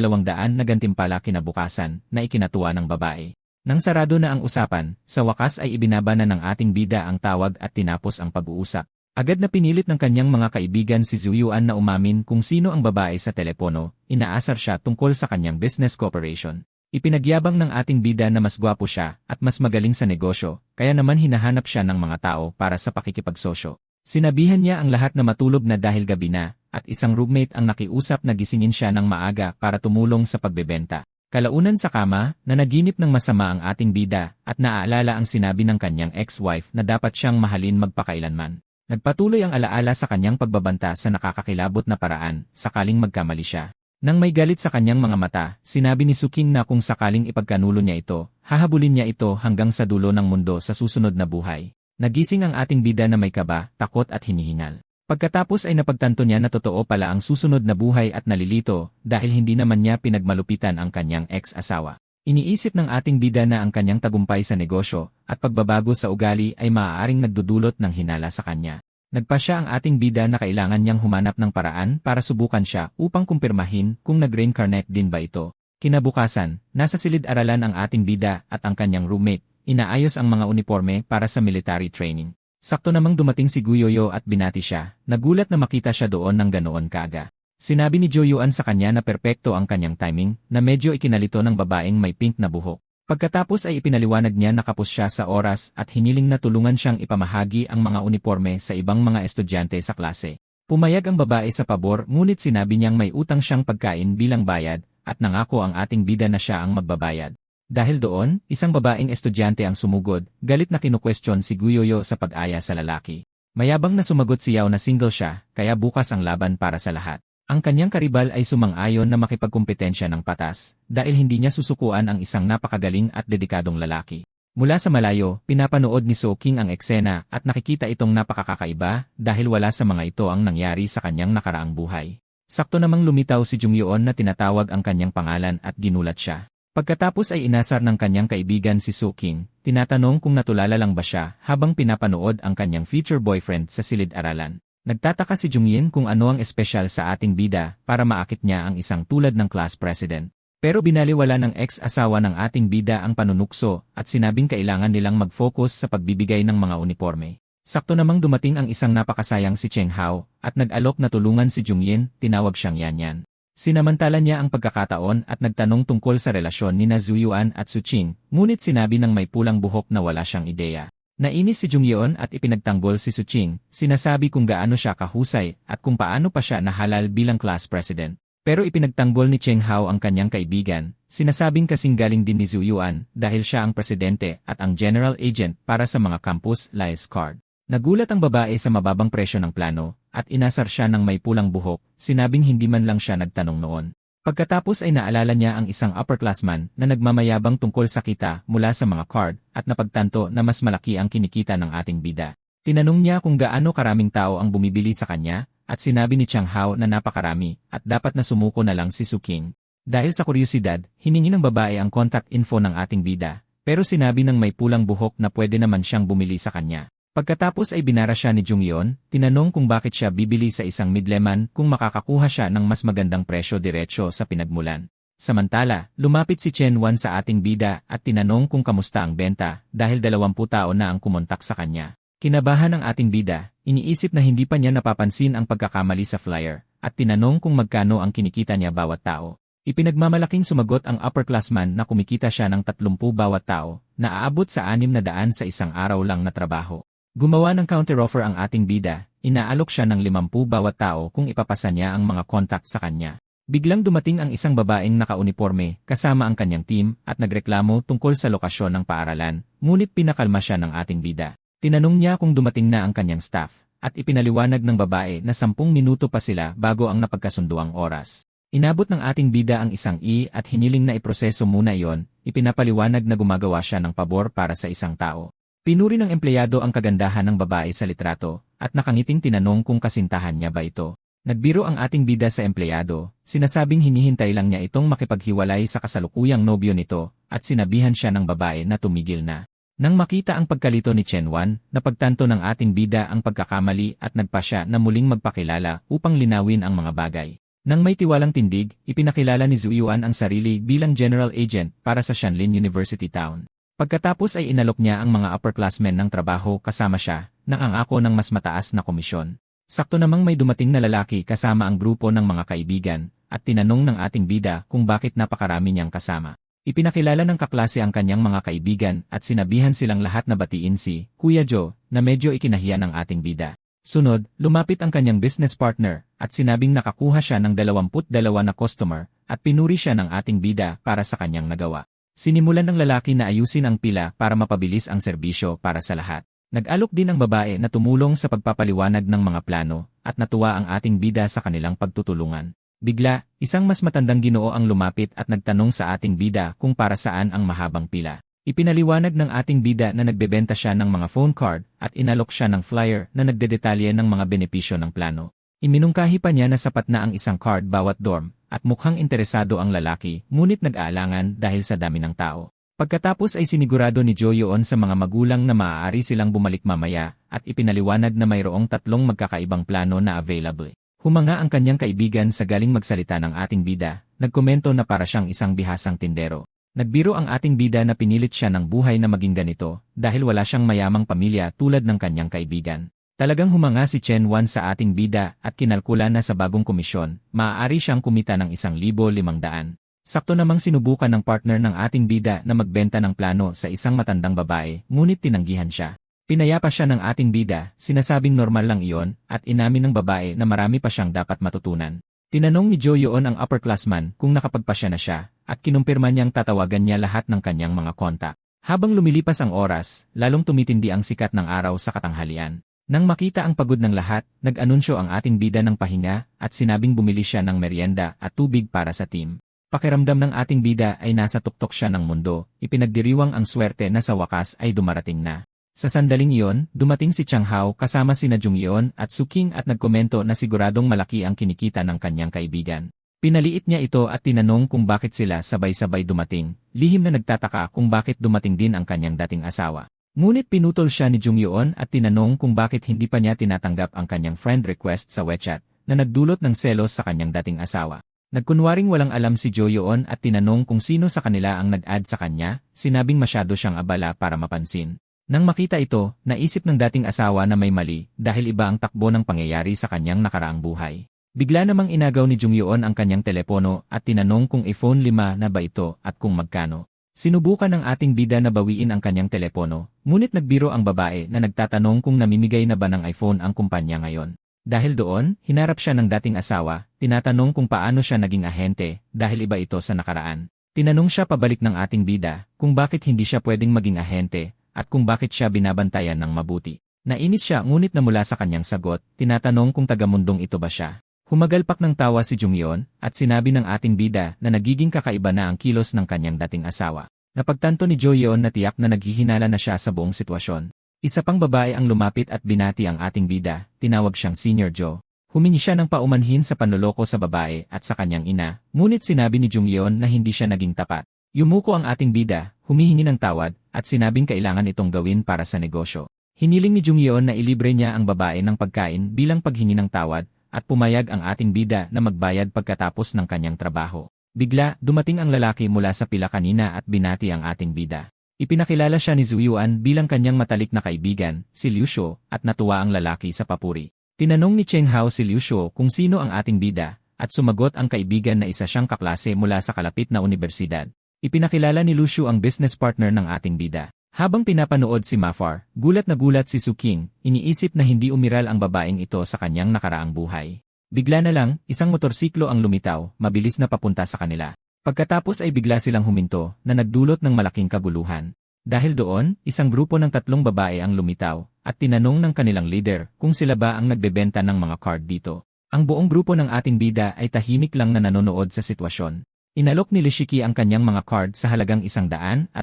na gantimpala kinabukasan na ikinatuwa ng babae. Nang sarado na ang usapan, sa wakas ay ibinaba na ng ating bida ang tawag at tinapos ang pag-uusap. Agad na pinilit ng kanyang mga kaibigan si Zhu Yuan na umamin kung sino ang babae sa telepono, inaasar siya tungkol sa kanyang business cooperation. Ipinagyabang ng ating bida na mas gwapo siya at mas magaling sa negosyo, kaya naman hinahanap siya ng mga tao para sa pakikipagsosyo. Sinabihan niya ang lahat na matulog na dahil gabi na, at isang roommate ang nakiusap na gisingin siya ng maaga para tumulong sa pagbebenta. Kalaunan sa kama, nanaginip ng masama ang ating bida at naaalala ang sinabi ng kanyang ex-wife na dapat siyang mahalin magpakailanman. Nagpatuloy ang alaala sa kanyang pagbabanta sa nakakakilabot na paraan, sakaling magkamali siya. Nang may galit sa kanyang mga mata, sinabi ni Suking na kung sakaling ipagkanulo niya ito, hahabulin niya ito hanggang sa dulo ng mundo sa susunod na buhay. Nagising ang ating bida na may kaba, takot at hinihingal. Pagkatapos ay napagtanto niya na totoo pala ang susunod na buhay at nalilito dahil hindi naman niya pinagmalupitan ang kanyang ex-asawa. Iniisip ng ating bida na ang kanyang tagumpay sa negosyo at pagbabago sa ugali ay maaaring nagdudulot ng hinala sa kanya. Nagpasya ang ating bida na kailangan niyang humanap ng paraan para subukan siya upang kumpirmahin kung nag-reincarnate din ba ito. Kinabukasan, nasa silid-aralan ang ating bida at ang kanyang roommate, inaayos ang mga uniforme para sa military training. Sakto namang dumating si Guyoyo at binati siya, nagulat na makita siya doon ng ganoon kaaga. Sinabi ni Joyuan sa kanya na perpekto ang kanyang timing, na medyo ikinalito ng babaeng may pink na buhok. Pagkatapos ay ipinaliwanag niya na kapos siya sa oras at hiniling na tulungan siyang ipamahagi ang mga uniforme sa ibang mga estudyante sa klase. Pumayag ang babae sa pabor ngunit sinabi niyang may utang siyang pagkain bilang bayad at nangako ang ating bida na siya ang magbabayad. Dahil doon, isang babaeng estudyante ang sumugod, galit na kinukwestiyon si Guyoyo sa pag-aya sa lalaki. Mayabang na sumagot siyaw na single siya, kaya bukas ang laban para sa lahat. Ang kanyang karibal ay sumang-ayon na makipagkumpetensya ng patas, dahil hindi niya susukuan ang isang napakagaling at dedikadong lalaki. Mula sa malayo, pinapanood ni So King ang eksena at nakikita itong napakakaiba dahil wala sa mga ito ang nangyari sa kanyang nakaraang buhay. Sakto namang lumitaw si Jungyeon na tinatawag ang kanyang pangalan at ginulat siya. Pagkatapos ay inasar ng kanyang kaibigan si So King, tinatanong kung natulala lang ba siya habang pinapanood ang kanyang future boyfriend sa silid-aralan. Nagtataka si Jungyin kung ano ang espesyal sa ating bida para maakit niya ang isang tulad ng class president. Pero binaliwala ng ex-asawa ng ating bida ang panunukso at sinabing kailangan nilang mag-focus sa pagbibigay ng mga uniforme. Sakto namang dumating ang isang napakasayang si Cheng Hao at nag-alok na tulungan si Jungyin, tinawag siyang Yanyan. Sinamantala niya ang pagkakataon at nagtanong tungkol sa relasyon ni Zuyuan at Suching, ngunit sinabi ng may pulang buhok na wala siyang ideya. Nainis si Jungyeon at ipinagtanggol si Suching, sinasabi kung gaano siya kahusay at kung paano pa siya nahalal bilang class president. Pero ipinagtanggol ni Cheng Hao ang kanyang kaibigan, sinasabing kasing galing din ni Zuyuan dahil siya ang presidente at ang general agent para sa mga campus lies card. Nagulat ang babae sa mababang presyo ng plano, at inasar siya ng may pulang buhok, sinabing hindi man lang siya nagtanong noon. Pagkatapos ay naalala niya ang isang upperclassman na nagmamayabang tungkol sa kita mula sa mga card at napagtanto na mas malaki ang kinikita ng ating bida. Tinanong niya kung gaano karaming tao ang bumibili sa kanya, at sinabi ni Chang Hao na napakarami at dapat na sumuko na lang si Suking. Dahil sa kuryosidad, hiningi ng babae ang contact info ng ating bida, pero sinabi ng may pulang buhok na pwede naman siyang bumili sa kanya. Pagkatapos ay binara siya ni Jungyeon, tinanong kung bakit siya bibili sa isang midleman kung makakakuha siya ng mas magandang presyo diretsyo sa pinagmulan. Samantala, lumapit si Chen Wan sa ating bida at tinanong kung kamusta ang benta dahil 20 tao na ang kumontak sa kanya. Kinabahan ng ating bida, iniisip na hindi pa niya napapansin ang pagkakamali sa flyer at tinanong kung magkano ang kinikita niya bawat tao. Ipinagmamalaking sumagot ang upperclassman na kumikita siya ng 30 bawat tao na aabot sa 600 sa isang araw lang na trabaho. Gumawa ng counteroffer ang ating bida, inaalok siya ng 50 bawat tao kung ipapasa niya ang mga contact sa kanya. Biglang dumating ang isang babaeng nakauniforme kasama ang kanyang team at nagreklamo tungkol sa lokasyon ng paaralan, ngunit pinakalma siya ng ating bida. Tinanong niya kung dumating na ang kanyang staff, at ipinaliwanag ng babae na 10 minuto pa sila bago ang napagkasunduang oras. Inabot ng ating bida ang isang at hiniling na iproseso muna iyon, ipinapaliwanag na gumagawa siya ng pabor para sa isang tao. Pinuri ng empleyado ang kagandahan ng babae sa litrato, at nakangiting tinanong kung kasintahan niya ba ito. Nagbiro ang ating bida sa empleyado, sinasabing hinihintay lang niya itong makipaghiwalay sa kasalukuyang nobyo nito, at sinabihan siya ng babae na tumigil na. Nang makita ang pagkalito ni Chen Wan, napagtanto ng ating bida ang pagkakamali at nagpasya na muling magpakilala upang linawin ang mga bagay. Nang may tiwalang tindig, ipinakilala ni Zuyuan ang sarili bilang general agent para sa Shanlin University Town. Pagkatapos ay inalok niya ang mga upperclassmen ng trabaho kasama siya, nang angako ng mas mataas na komisyon. Sakto namang may dumating na lalaki kasama ang grupo ng mga kaibigan, at tinanong ng ating bida kung bakit napakarami niyang kasama. Ipinakilala ng kaklase ang kanyang mga kaibigan at sinabihan silang lahat na batiin si Kuya Joe na medyo ikinahiya ng ating bida. Sunod, lumapit ang kanyang business partner at sinabing nakakuha siya ng 22 na customer at pinuri siya ng ating bida para sa kanyang nagawa. Sinimulan ng lalaki na ayusin ang pila para mapabilis ang serbisyo para sa lahat. Nag-alok din ang babae na tumulong sa pagpapaliwanag ng mga plano at natuwa ang ating bida sa kanilang pagtutulungan. Bigla, isang mas matandang ginoo ang lumapit at nagtanong sa ating bida kung para saan ang mahabang pila. Ipinaliwanag ng ating bida na nagbebenta siya ng mga phone card at inalok siya ng flyer na nagdedetalye ng mga benepisyo ng plano. Iminungkahi pa niya na sapat na ang isang card bawat dorm at mukhang interesado ang lalaki ngunit nag-aalangan dahil sa dami ng tao. Pagkatapos ay sinigurado ni Joe yun sa mga magulang na maaari silang bumalik mamaya at ipinaliwanag na mayroong 3 magkakaibang plano na available. Humanga ang kanyang kaibigan sa galing magsalita ng ating bida, nagkomento na para siyang isang bihasang tindero. Nagbiro ang ating bida na pinilit siya ng buhay na maging ganito dahil wala siyang mayamang pamilya tulad ng kanyang kaibigan. Talagang humanga si Chen Wan sa ating bida at kinalkula na sa bagong komisyon, maaari siyang kumita ng 1,500. Sakto namang sinubukan ng partner ng ating bida na magbenta ng plano sa isang matandang babae, ngunit tinanggihan siya. Pinayapa siya ng ating bida, sinasabing normal lang iyon, at inamin ng babae na marami pa siyang dapat matutunan. Tinanong ni Joe yun ang upperclassman kung nakapagpasya na siya, at kinumpirma niyang tatawagan niya lahat ng kanyang mga kontak. Habang lumilipas ang oras, lalong tumitindi ang sikat ng araw sa katanghalian. Nang makita ang pagod ng lahat, nag-anunsyo ang ating bida ng pahinga, at sinabing bumili siya ng merienda at tubig para sa team. Pakiramdam ng ating bida ay nasa tuktok siya ng mundo, ipinagdiriwang ang swerte na sa wakas ay dumarating na. Sa sandaling iyon, dumating si Chang Hao kasama sina Jung Yeon at Su King at nagkomento na siguradong malaki ang kinikita ng kanyang kaibigan. Pinaliit niya ito at tinanong kung bakit sila sabay-sabay dumating, lihim na nagtataka kung bakit dumating din ang kanyang dating asawa. Ngunit pinutol siya ni Jung Yeon at tinanong kung bakit hindi pa niya tinatanggap ang kanyang friend request sa WeChat na nagdulot ng selos sa kanyang dating asawa. Nagkunwaring walang alam si Jo Yeon at tinanong kung sino sa kanila ang nag-add sa kanya, sinabing masyado siyang abala para mapansin. Nang makita ito, naisip ng dating asawa na may mali dahil iba ang takbo ng pangyayari sa kanyang nakaraang buhay. Bigla namang inagaw ni Jung Yeon ang kanyang telepono at tinanong kung iPhone 5 na ba ito at kung magkano. Sinubukan ng ating bida na bawiin ang kanyang telepono, ngunit nagbiro ang babae na nagtatanong kung namimigay na ba ng iPhone ang kumpanya ngayon. Dahil doon, hinarap siya ng dating asawa, tinatanong kung paano siya naging ahente dahil iba ito sa nakaraan. Tinanong siya pabalik ng ating bida kung bakit hindi siya pwedeng maging ahente at kung bakit siya binabantayan ng mabuti. Nainis siya ngunit namula sa kanyang sagot, tinatanong kung taga-mundong ito ba siya. Humagalpak ng tawa si Jung Yeon at sinabi ng ating bida na nagiging kakaiba na ang kilos ng kanyang dating asawa. Napagtanto ni Jo Yeon na tiyak na naghihinala na siya sa buong sitwasyon. Isa pang babae ang lumapit at binati ang ating bida, tinawag siyang Senior Joe. Humingi siya ng paumanhin sa panloloko sa babae at sa kanyang ina, ngunit sinabi ni Jung Yeon na hindi siya naging tapat. Yumuko ang ating bida, humihingi ng tawad, at sinabing kailangan itong gawin para sa negosyo. Hiniling ni Jung Yeon na ilibre niya ang babae ng pagkain bilang paghingi ng tawad, at pumayag ang ating bida na magbayad pagkatapos ng kanyang trabaho. Bigla, dumating ang lalaki mula sa pila kanina at binati ang ating bida. Ipinakilala siya ni Zhu Yuan bilang kanyang matalik na kaibigan, si Liu Shuo, at natuwa ang lalaki sa papuri. Tinanong ni Cheng Hao si Liu Shuo kung sino ang ating bida, at sumagot ang kaibigan na isa siyang kaklase mula sa kalapit na universidad. Ipinakilala ni Liu Shuo ang business partner ng ating bida. Habang pinapanood si Mafar, gulat na gulat si Su King, iniisip na hindi umiral ang babaeng ito sa kanyang nakaraang buhay. Bigla na lang, isang motorsiklo ang lumitaw, mabilis na papunta sa kanila. Pagkatapos ay bigla silang huminto, na nagdulot ng malaking kaguluhan. Dahil doon, isang grupo ng 3 babae ang lumitaw, at tinanong ng kanilang leader kung sila ba ang nagbebenta ng mga card dito. Ang buong grupo ng ating bida ay tahimik lang na nanonood sa sitwasyon. Inalok ni Lishiki ang kanyang mga card sa halagang 145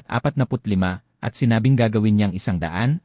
at sinabing gagawin niyang 140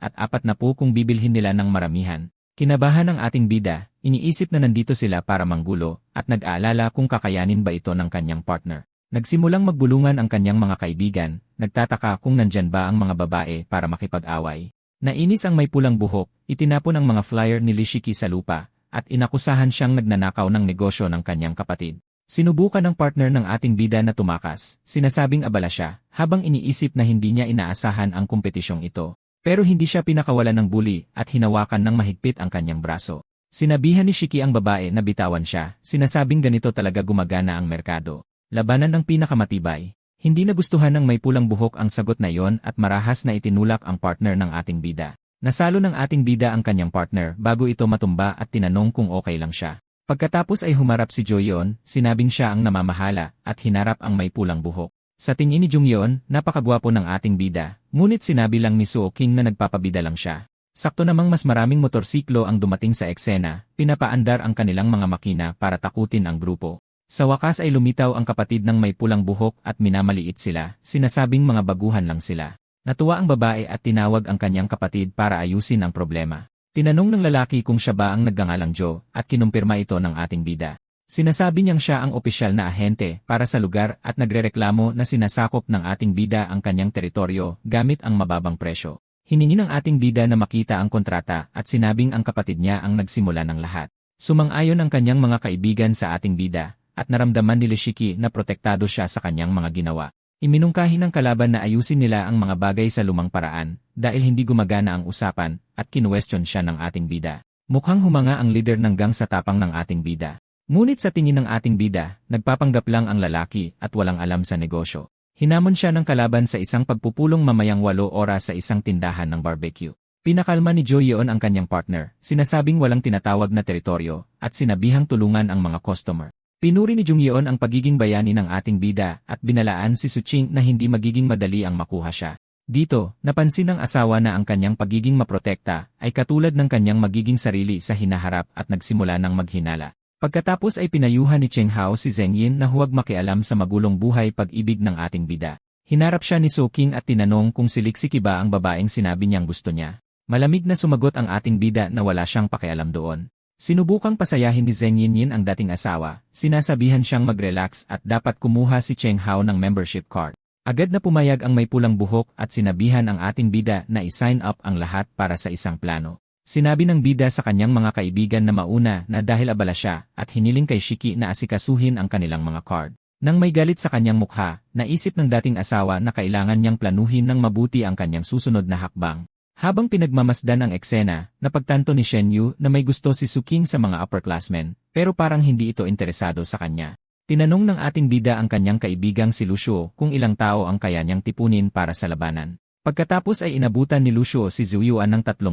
kung bibilhin nila ng maramihan. Kinabahan ng ating bida, iniisip na nandito sila para manggulo at nag-aalala kung kakayanin ba ito ng kanyang partner. Nagsimulang magbulungan ang kanyang mga kaibigan, nagtataka kung nandyan ba ang mga babae para makipag-away. Nainis ang may pulang buhok, itinapon ang mga flyer ni Lishiki sa lupa at inakusahan siyang nagnanakaw ng negosyo ng kanyang kapatid. Sinubukan ng partner ng ating bida na tumakas, sinasabing abala siya, habang iniisip na hindi niya inaasahan ang kompetisyong ito. Pero hindi siya pinakawalan ng bully at hinawakan ng mahigpit ang kanyang braso. Sinabihan ni Shiki ang babae na bitawan siya, sinasabing ganito talaga gumagana ang merkado. Labanan ng pinakamatibay. Hindi nagustuhan ng may pulang buhok ang sagot na iyon at marahas na itinulak ang partner ng ating bida. Nasalo ng ating bida ang kanyang partner bago ito matumba at tinanong kung okay lang siya. Pagkatapos ay humarap si Joyeon, sinabing siya ang namamahala at hinarap ang may pulang buhok. Sa tingin ni Jungyeon, napakagwapo ng ating bida, ngunit sinabi lang ni Soo King na nagpapabida lang siya. Sakto namang mas maraming motorsiklo ang dumating sa eksena, pinapaandar ang kanilang mga makina para takutin ang grupo. Sa wakas ay lumitaw ang kapatid ng may pulang buhok at minamaliit sila, sinasabing mga baguhan lang sila. Natuwa ang babae at tinawag ang kanyang kapatid para ayusin ang problema. Tinanong ng lalaki kung siya ba ang nagngangalang Joe at kinumpirma ito ng ating bida. Sinasabi niyang siya ang opisyal na ahente para sa lugar at nagrereklamo na sinasakop ng ating bida ang kanyang teritoryo gamit ang mababang presyo. Hiningi ng ating bida na makita ang kontrata at sinabing ang kapatid niya ang nagsimula ng lahat. Sumang-ayon ang kanyang mga kaibigan sa ating bida at naramdaman ni Lishiki na protektado siya sa kanyang mga ginawa. Iminungkahi ng kalaban na ayusin nila ang mga bagay sa lumang paraan dahil hindi gumagana ang usapan at kinuwestiyon siya ng ating bida. Mukhang humanga ang leader ng gang sa tapang ng ating bida. Ngunit sa tingin ng ating bida, nagpapanggap lang ang lalaki at walang alam sa negosyo. Hinamon siya ng kalaban sa isang pagpupulong mamayang 8 oras sa isang tindahan ng barbecue. Pinakalma ni Joyeon ang kanyang partner, sinasabing walang tinatawag na teritoryo, at sinabihang tulungan ang mga customer. Pinuri ni Jungyeon ang pagiging bayani ng ating bida at binalaan si Suching na hindi magiging madali ang makuha siya. Dito, napansin ng asawa na ang kanyang pagiging maprotekta ay katulad ng kanyang magiging sarili sa hinaharap at nagsimula ng maghinala. Pagkatapos ay pinayuhan ni Cheng Hao si Zheng Yin na huwag makialam sa magulong buhay pag-ibig ng ating bida. Hinarap siya ni Soo King at tinanong kung siliksiki ba ang babaeng sinabi niyang gusto niya. Malamig na sumagot ang ating bida na wala siyang pakialam doon. Sinubukang pasayahin ni Zheng Yin ang dating asawa, sinasabihan siyang mag-relax at dapat kumuha si Cheng Hao ng membership card. Agad na pumayag ang may pulang buhok at sinabihan ang ating bida na i-sign up ang lahat para sa isang plano. Sinabi ng bida sa kanyang mga kaibigan na mauna na dahil abala siya at hiniling kay Shiki na asikasuhin ang kanilang mga card. Nang may galit sa kanyang mukha, naisip ng dating asawa na kailangan niyang planuhin ng mabuti ang kanyang susunod na hakbang. Habang pinagmamasdan ang eksena, napagtanto ni Shen Yu na may gusto si Soo King sa mga upperclassmen, pero parang hindi ito interesado sa kanya. Tinanong ng ating bida ang kanyang kaibigang si Lucio kung ilang tao ang kaya niyang tipunin para sa labanan. Pagkatapos ay inabutan ni Lucio si Zuyuan ng 3,000,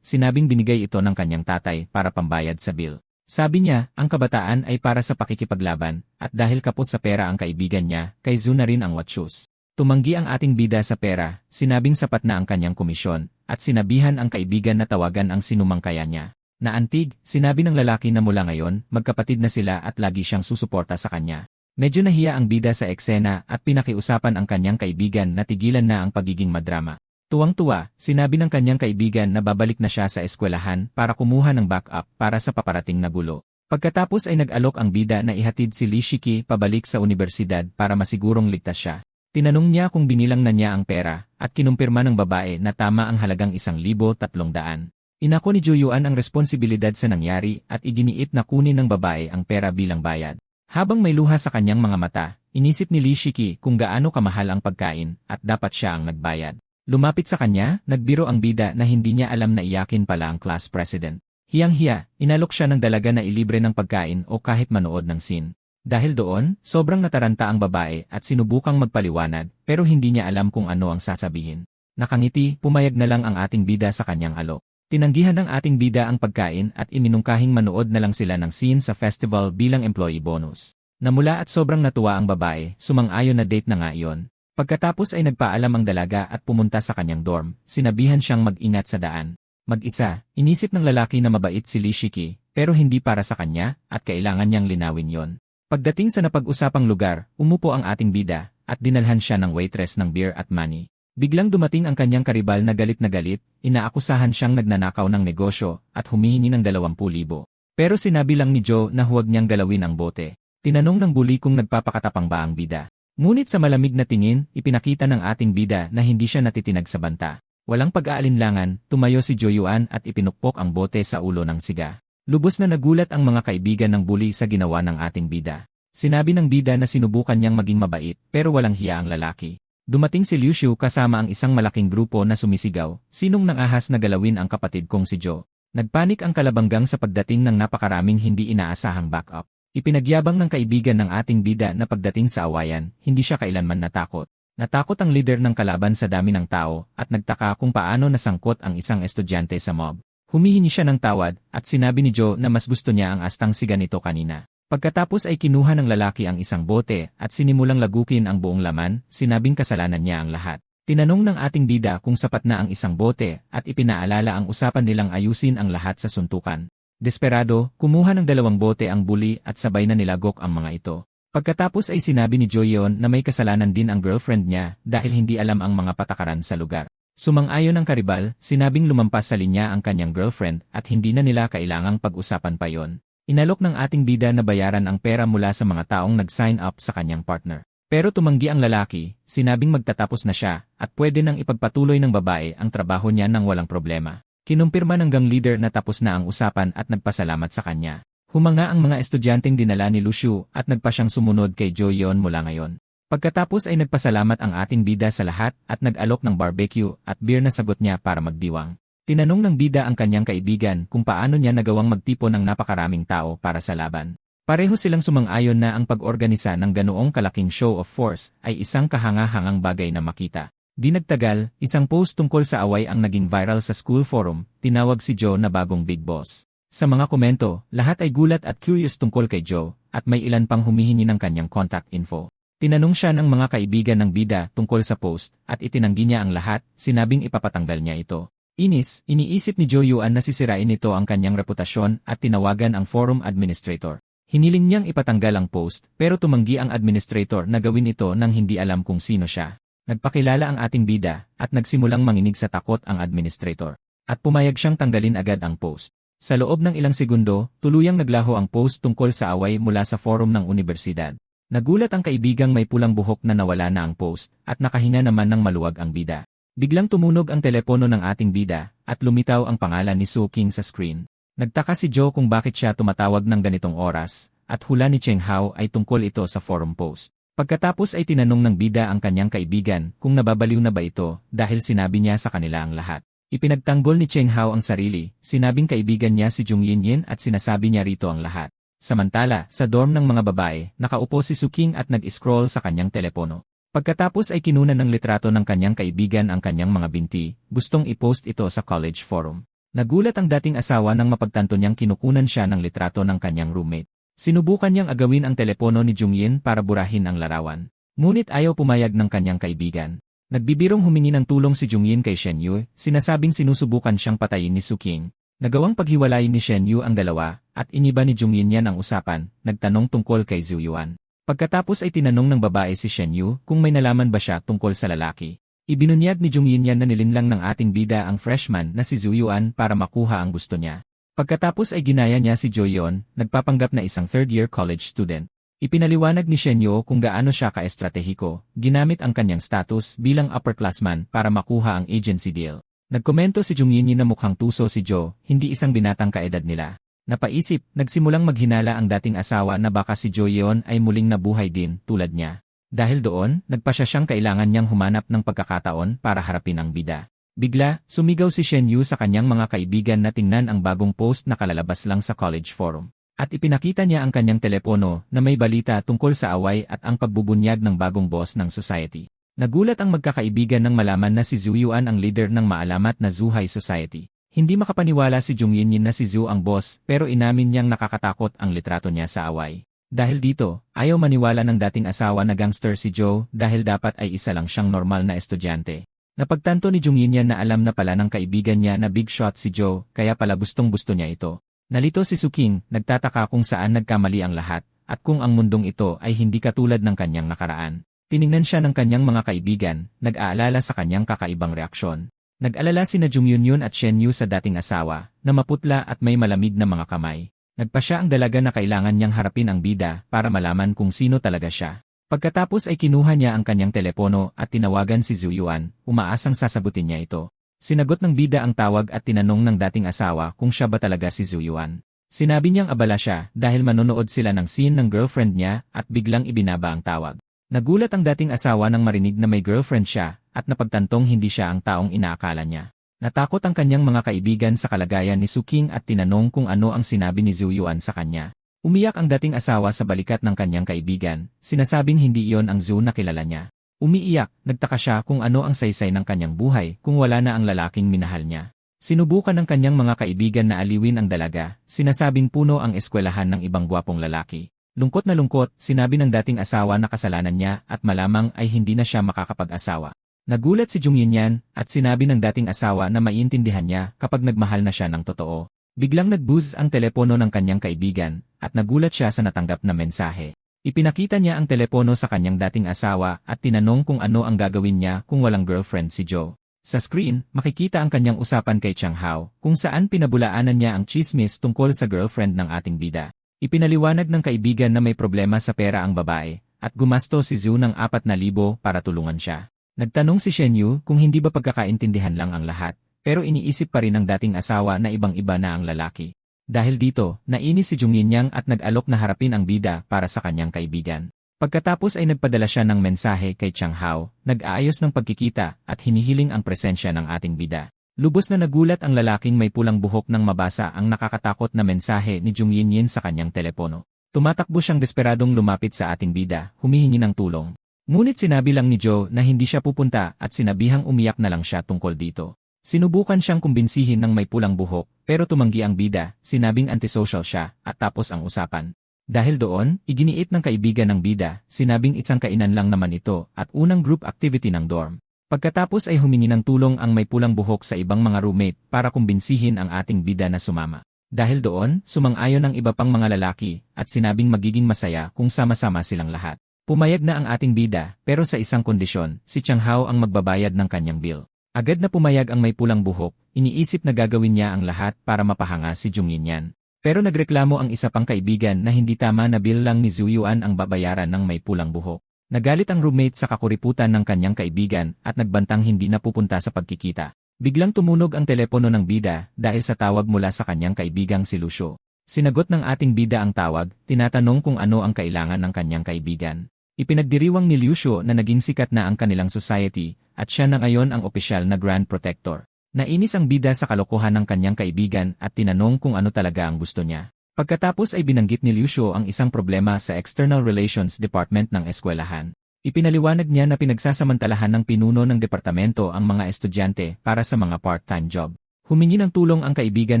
sinabing binigay ito ng kanyang tatay para pambayad sa bill. Sabi niya, ang kabataan ay para sa pakikipaglaban, at dahil kapos sa pera ang kaibigan niya, kay Zu na rin ang watchus. Tumanggi ang ating bida sa pera, sinabing sapat na ang kanyang komisyon, at sinabihan ang kaibigan na tawagan ang sinumang kaya niya. Naantig, sinabi ng lalaki na mula ngayon, magkapatid na sila at lagi siyang susuporta sa kanya. Medyo nahiya ang bida sa eksena at pinakiusapan ang kanyang kaibigan na tigilan na ang pagiging madrama. Tuwang-tuwa, sinabi ng kanyang kaibigan na babalik na siya sa eskwelahan para kumuha ng backup para sa paparating na gulo. Pagkatapos ay nag-alok ang bida na ihatid si Lishiki pabalik sa universidad para masigurong ligtas siya. Tinanong niya kung binilang na niya ang pera at kinumpirma ng babae na tama ang halagang 1,300. Inako ni Joyuan ang responsibilidad sa nangyari at iginiit na kunin ng babae ang pera bilang bayad. Habang may luha sa kanyang mga mata, inisip ni Lishiki kung gaano kamahal ang pagkain at dapat siya ang nagbayad. Lumapit sa kanya, nagbiro ang bida na hindi niya alam na iyakin pala ang class president. Hiyang-hiya, inalok siya ng dalaga na ilibre ng pagkain o kahit manood ng scene. Dahil doon, sobrang nataranta ang babae at sinubukang magpaliwanag pero hindi niya alam kung ano ang sasabihin. Nakangiti, pumayag na lang ang ating bida sa kanyang alok. Tinanggihan ng ating bida ang pagkain at iminungkahing manood na lang sila ng scene sa festival bilang employee bonus. Namula at sobrang natuwa ang babae, sumang-ayon na date na nga iyon. Pagkatapos ay nagpaalam ang dalaga at pumunta sa kanyang dorm, sinabihan siyang mag-ingat sa daan. Mag-isa, inisip ng lalaki na mabait si Lishiki, pero hindi para sa kanya at kailangan niyang linawin yon. Pagdating sa napag-usapang lugar, umupo ang ating bida at dinalhan siya ng waitress ng beer at money. Biglang dumating ang kanyang karibal na galit, inaakusahan siyang nagnanakaw ng negosyo at humihingi ng 20,000. Pero sinabi lang ni Joe na huwag niyang galawin ang bote. Tinanong ng bully kung nagpapakatapang ba ang bida. Ngunit sa malamig na tingin, ipinakita ng ating bida na hindi siya natitinag sa banta. Walang pag-aalinlangan, tumayo si Joyuan at ipinukpok ang bote sa ulo ng siga. Lubos na nagulat ang mga kaibigan ng bully sa ginawa ng ating bida. Sinabi ng bida na sinubukan niyang maging mabait pero walang hiya ang lalaki. Dumating si Liu Xiu kasama ang isang malaking grupo na sumisigaw, sinong nangahas na galawin ang kapatid kong si Joe. Nagpanik ang kalabanggang sa pagdating ng napakaraming hindi inaasahang backup. Ipinagyabang ng kaibigan ng ating bida na pagdating sa awayan, hindi siya kailanman natakot. Natakot ang leader ng kalaban sa dami ng tao at nagtaka kung paano nasangkot ang isang estudyante sa mob. Humihingi siya ng tawad at sinabi ni Joe na mas gusto niya ang astang siga nito kanina. Pagkatapos ay kinuha ng lalaki ang isang bote at sinimulang lagukin ang buong laman, sinabing kasalanan niya ang lahat. Tinanong ng ating bida kung sapat na ang isang bote at ipinaalala ang usapan nilang ayusin ang lahat sa suntukan. Desperado, kumuha ng 2 bote ang bully at sabay na nilagok ang mga ito. Pagkatapos ay sinabi ni Joyeon na may kasalanan din ang girlfriend niya dahil hindi alam ang mga patakaran sa lugar. Sumang-ayon ang karibal, sinabing lumampas sa linya ang kanyang girlfriend at hindi na nila kailangang pag-usapan pa yon. Inalok ng ating bida na bayaran ang pera mula sa mga taong nag-sign up sa kanyang partner. Pero tumanggi ang lalaki, sinabing magtatapos na siya at pwede nang ipagpatuloy ng babae ang trabaho niya nang walang problema. Kinumpirma ng gang leader na tapos na ang usapan at nagpasalamat sa kanya. Humanga ang mga estudyanteng dinala ni Lucio at nagpa siyang sumunod kay Joyeon mula ngayon. Pagkatapos ay nagpasalamat ang ating bida sa lahat at nag-alok ng barbecue at beer na sagot niya para magdiwang. Tinanong ng bida ang kanyang kaibigan kung paano niya nagawang magtipon ng napakaraming tao para sa laban. Pareho silang sumang-ayon na ang pag-organisa ng ganoong kalaking show of force ay isang kahanga-hangang bagay na makita. Di nagtagal, isang post tungkol sa away ang naging viral sa school forum, tinawag si Joe na bagong big boss. Sa mga komento, lahat ay gulat at curious tungkol kay Joe, at may ilan pang humihingi ng kanyang contact info. Tinanong siya ng mga kaibigan ng bida tungkol sa post, at itinanggi niya ang lahat, sinabing ipapatanggal niya ito. Inis, iniisip ni Joe Yuan na sisirain nito ang kanyang reputasyon at tinawagan ang forum administrator. Hiniling niyang ipatanggal ang post, pero tumanggi ang administrator na gawin ito nang hindi alam kung sino siya. Nagpakilala ang ating bida at nagsimulang manginig sa takot ang administrator. At pumayag siyang tanggalin agad ang post. Sa loob ng ilang segundo, tuluyang naglaho ang post tungkol sa away mula sa forum ng universidad. Nagulat ang kaibigang may pulang buhok na nawala na ang post at nakahinga naman ng maluwag ang bida. Biglang tumunog ang telepono ng ating bida at lumitaw ang pangalan ni Soo King sa screen. Nagtaka si Joe kung bakit siya tumatawag ng ganitong oras at hula ni Cheng Hao ay tungkol ito sa forum post. Pagkatapos ay tinanong ng bida ang kanyang kaibigan kung nababaliw na ba ito dahil sinabi niya sa kanila ang lahat. Ipinagtanggol ni Cheng Hao ang sarili, sinabing kaibigan niya si Jung Yin at sinasabi niya rito ang lahat. Samantala, sa dorm ng mga babae, nakaupo si Soo King at nag-scroll sa kanyang telepono. Pagkatapos ay kinunan ng litrato ng kanyang kaibigan ang kanyang mga binti, gustong i-post ito sa college forum. Nagulat ang dating asawa nang mapagtanto niyang kinukunan siya ng litrato ng kanyang roommate. Sinubukan niyang agawin ang telepono ni Jung Yin para burahin ang larawan. Ngunit ayaw pumayag ng kanyang kaibigan. Nagbibirong humingi ng tulong si Jung Yin kay Shen Yu, sinasabing sinusubukan siyang patayin ni Soo King. Nagawang paghiwalayin ni Shen Yu ang dalawa, at iniba ni Jung Yin yan ang usapan, nagtanong tungkol kay Zhu Yuan. Pagkatapos ay tinanong ng babae si Shen Yu kung may nalaman ba siya tungkol sa lalaki. Ibinunyag ni Jung Yin yan na nilinlang ng ating bida ang freshman na si Zhu Yuan para makuha ang gusto niya. Pagkatapos ay ginaya niya si Joyeon, nagpapanggap na isang third-year college student. Ipinaliwanag ni Shen Yu kung gaano siya ka-estratehiko, ginamit ang kanyang status bilang upperclassman para makuha ang agency deal. Nagkomento si Jung Yin na mukhang tuso si Jo, hindi isang binatang kaedad nila. Napaisip, nagsimulang maghinala ang dating asawa na baka si Joyeon ay muling nabuhay din tulad niya. Dahil doon, nagpasya siyang kailangan niyang humanap ng pagkakataon para harapin ang bida. Bigla, sumigaw si Shen Yu sa kanyang mga kaibigan na tingnan ang bagong post na kalalabas lang sa college forum. At ipinakita niya ang kanyang telepono na may balita tungkol sa away at ang pagbubunyag ng bagong boss ng society. Nagulat ang magkakaibigan nang malaman na si Zhu Yuan ang leader ng maalamat na Zhuhai Society. Hindi makapaniwala si Jung Yin na si Zhu ang boss pero inamin niyang nakakatakot ang litrato niya sa away. Dahil dito, ayaw maniwala ng dating asawa na gangster si Joe dahil dapat ay isa lang siyang normal na estudyante. Napagtanto ni Jung Yin na alam na pala ng kaibigan niya na big shot si Joe kaya pala gustong-gusto niya ito. Nalito si Soo King, nagtataka kung saan nagkamali ang lahat at kung ang mundong ito ay hindi katulad ng kanyang nakaraan. Tiningnan siya ng kanyang mga kaibigan, nag-aalala sa kanyang kakaibang reaksyon. Nag-alala sina Jung Yun at Shen Yu sa dating asawa, na maputla at may malamig na mga kamay. Nagpa siya ang dalaga na kailangan niyang harapin ang bida para malaman kung sino talaga siya. Pagkatapos ay kinuha niya ang kanyang telepono at tinawagan si Zhu Yuan, umaasang sasagutin niya ito. Sinagot ng bida ang tawag at tinanong ng dating asawa kung siya ba talaga si Zhu Yuan. Sinabi niyang abala siya dahil manonood sila ng scene ng girlfriend niya at biglang ibinaba ang tawag. Nagulat ang dating asawa nang marinig na may girlfriend siya at napagtantong hindi siya ang taong inaakala niya. Natakot ang kanyang mga kaibigan sa kalagayan ni Soo King at tinanong kung ano ang sinabi ni Zhu Yuan sa kanya. Umiyak ang dating asawa sa balikat ng kanyang kaibigan, sinasabing hindi iyon ang Zhu na kilala niya. Umiiyak, nagtaka siya kung ano ang saysay ng kanyang buhay kung wala na ang lalaking minahal niya. Sinubukan ng kanyang mga kaibigan na aliwin ang dalaga, sinasabing puno ang eskwelahan ng ibang gwapong lalaki. Lungkot na lungkot, sinabi ng dating asawa na kasalanan niya at malamang ay hindi na siya makakapag-asawa. Nagulat si Jung Yinyan at sinabi ng dating asawa na maiintindihan niya kapag nagmahal na siya ng totoo. Biglang nag-buzz ang telepono ng kanyang kaibigan at nagulat siya sa natanggap na mensahe. Ipinakita niya ang telepono sa kanyang dating asawa at tinanong kung ano ang gagawin niya kung walang girlfriend si Joe. Sa screen, makikita ang kanyang usapan kay Chang Hao kung saan pinabulaanan niya ang chismis tungkol sa girlfriend ng ating bida. Ipinaliwanag ng kaibigan na may problema sa pera ang babae at gumasto si Zhu ng 4,000 para tulungan siya. Nagtanong si Shen Yu kung hindi ba pagkakaintindihan lang ang lahat. Pero iniisip pa rin ng dating asawa na ibang-iba na ang lalaki. Dahil dito, nainis si Jung Yinyan at nag-alok na harapin ang bida para sa kanyang kaibigan. Pagkatapos ay nagpadala siya ng mensahe kay Chang Hao, nag-aayos ng pagkikita at hinihiling ang presensya ng ating bida. Lubos na nagulat ang lalaking may pulang buhok nang mabasa ang nakakatakot na mensahe ni Jung Yinyan sa kanyang telepono. Tumatakbo siyang desperadong lumapit sa ating bida, humihingi ng tulong. Ngunit sinabi lang ni Joe na hindi siya pupunta at sinabihang umiyak na lang siya tungkol dito. Sinubukan siyang kumbinsihin ng may pulang buhok, pero tumanggi ang bida, sinabing antisocial siya, at tapos ang usapan. Dahil doon, iginiit ng kaibigan ng bida, sinabing isang kainan lang naman ito, at unang group activity ng dorm. Pagkatapos ay humingi ng tulong ang may pulang buhok sa ibang mga roommate para kumbinsihin ang ating bida na sumama. Dahil doon, sumang-ayon ang iba pang mga lalaki, at sinabing magiging masaya kung sama-sama silang lahat. Pumayag na ang ating bida, pero sa isang kondisyon, si Chang Hao ang magbabayad ng kanyang bill. Agad na pumayag ang may pulang buhok, iniisip na gagawin niya ang lahat para mapahanga si Jung Yinyan. Pero nagreklamo ang isa pang kaibigan na hindi tama na bill lang ni Zhu Yuan ang babayaran ng may pulang buhok. Nagalit ang roommate sa kakuriputan ng kanyang kaibigan at nagbantang hindi na pupunta sa pagkikita. Biglang tumunog ang telepono ng bida dahil sa tawag mula sa kanyang kaibigang si Lucio. Sinagot ng ating bida ang tawag, tinatanong kung ano ang kailangan ng kanyang kaibigan. Ipinagdiriwang ni Lucio na naging sikat na ang kanilang society at siya na ngayon ang opisyal na Grand Protector. Nainis ang bida sa kalokohan ng kanyang kaibigan at tinanong kung ano talaga ang gusto niya. Pagkatapos ay binanggit ni Lucio ang isang problema sa External Relations Department ng eskwelahan. Ipinaliwanag niya na pinagsasamantalahan ng pinuno ng departamento ang mga estudyante para sa mga part-time job. Humingi ng tulong ang kaibigan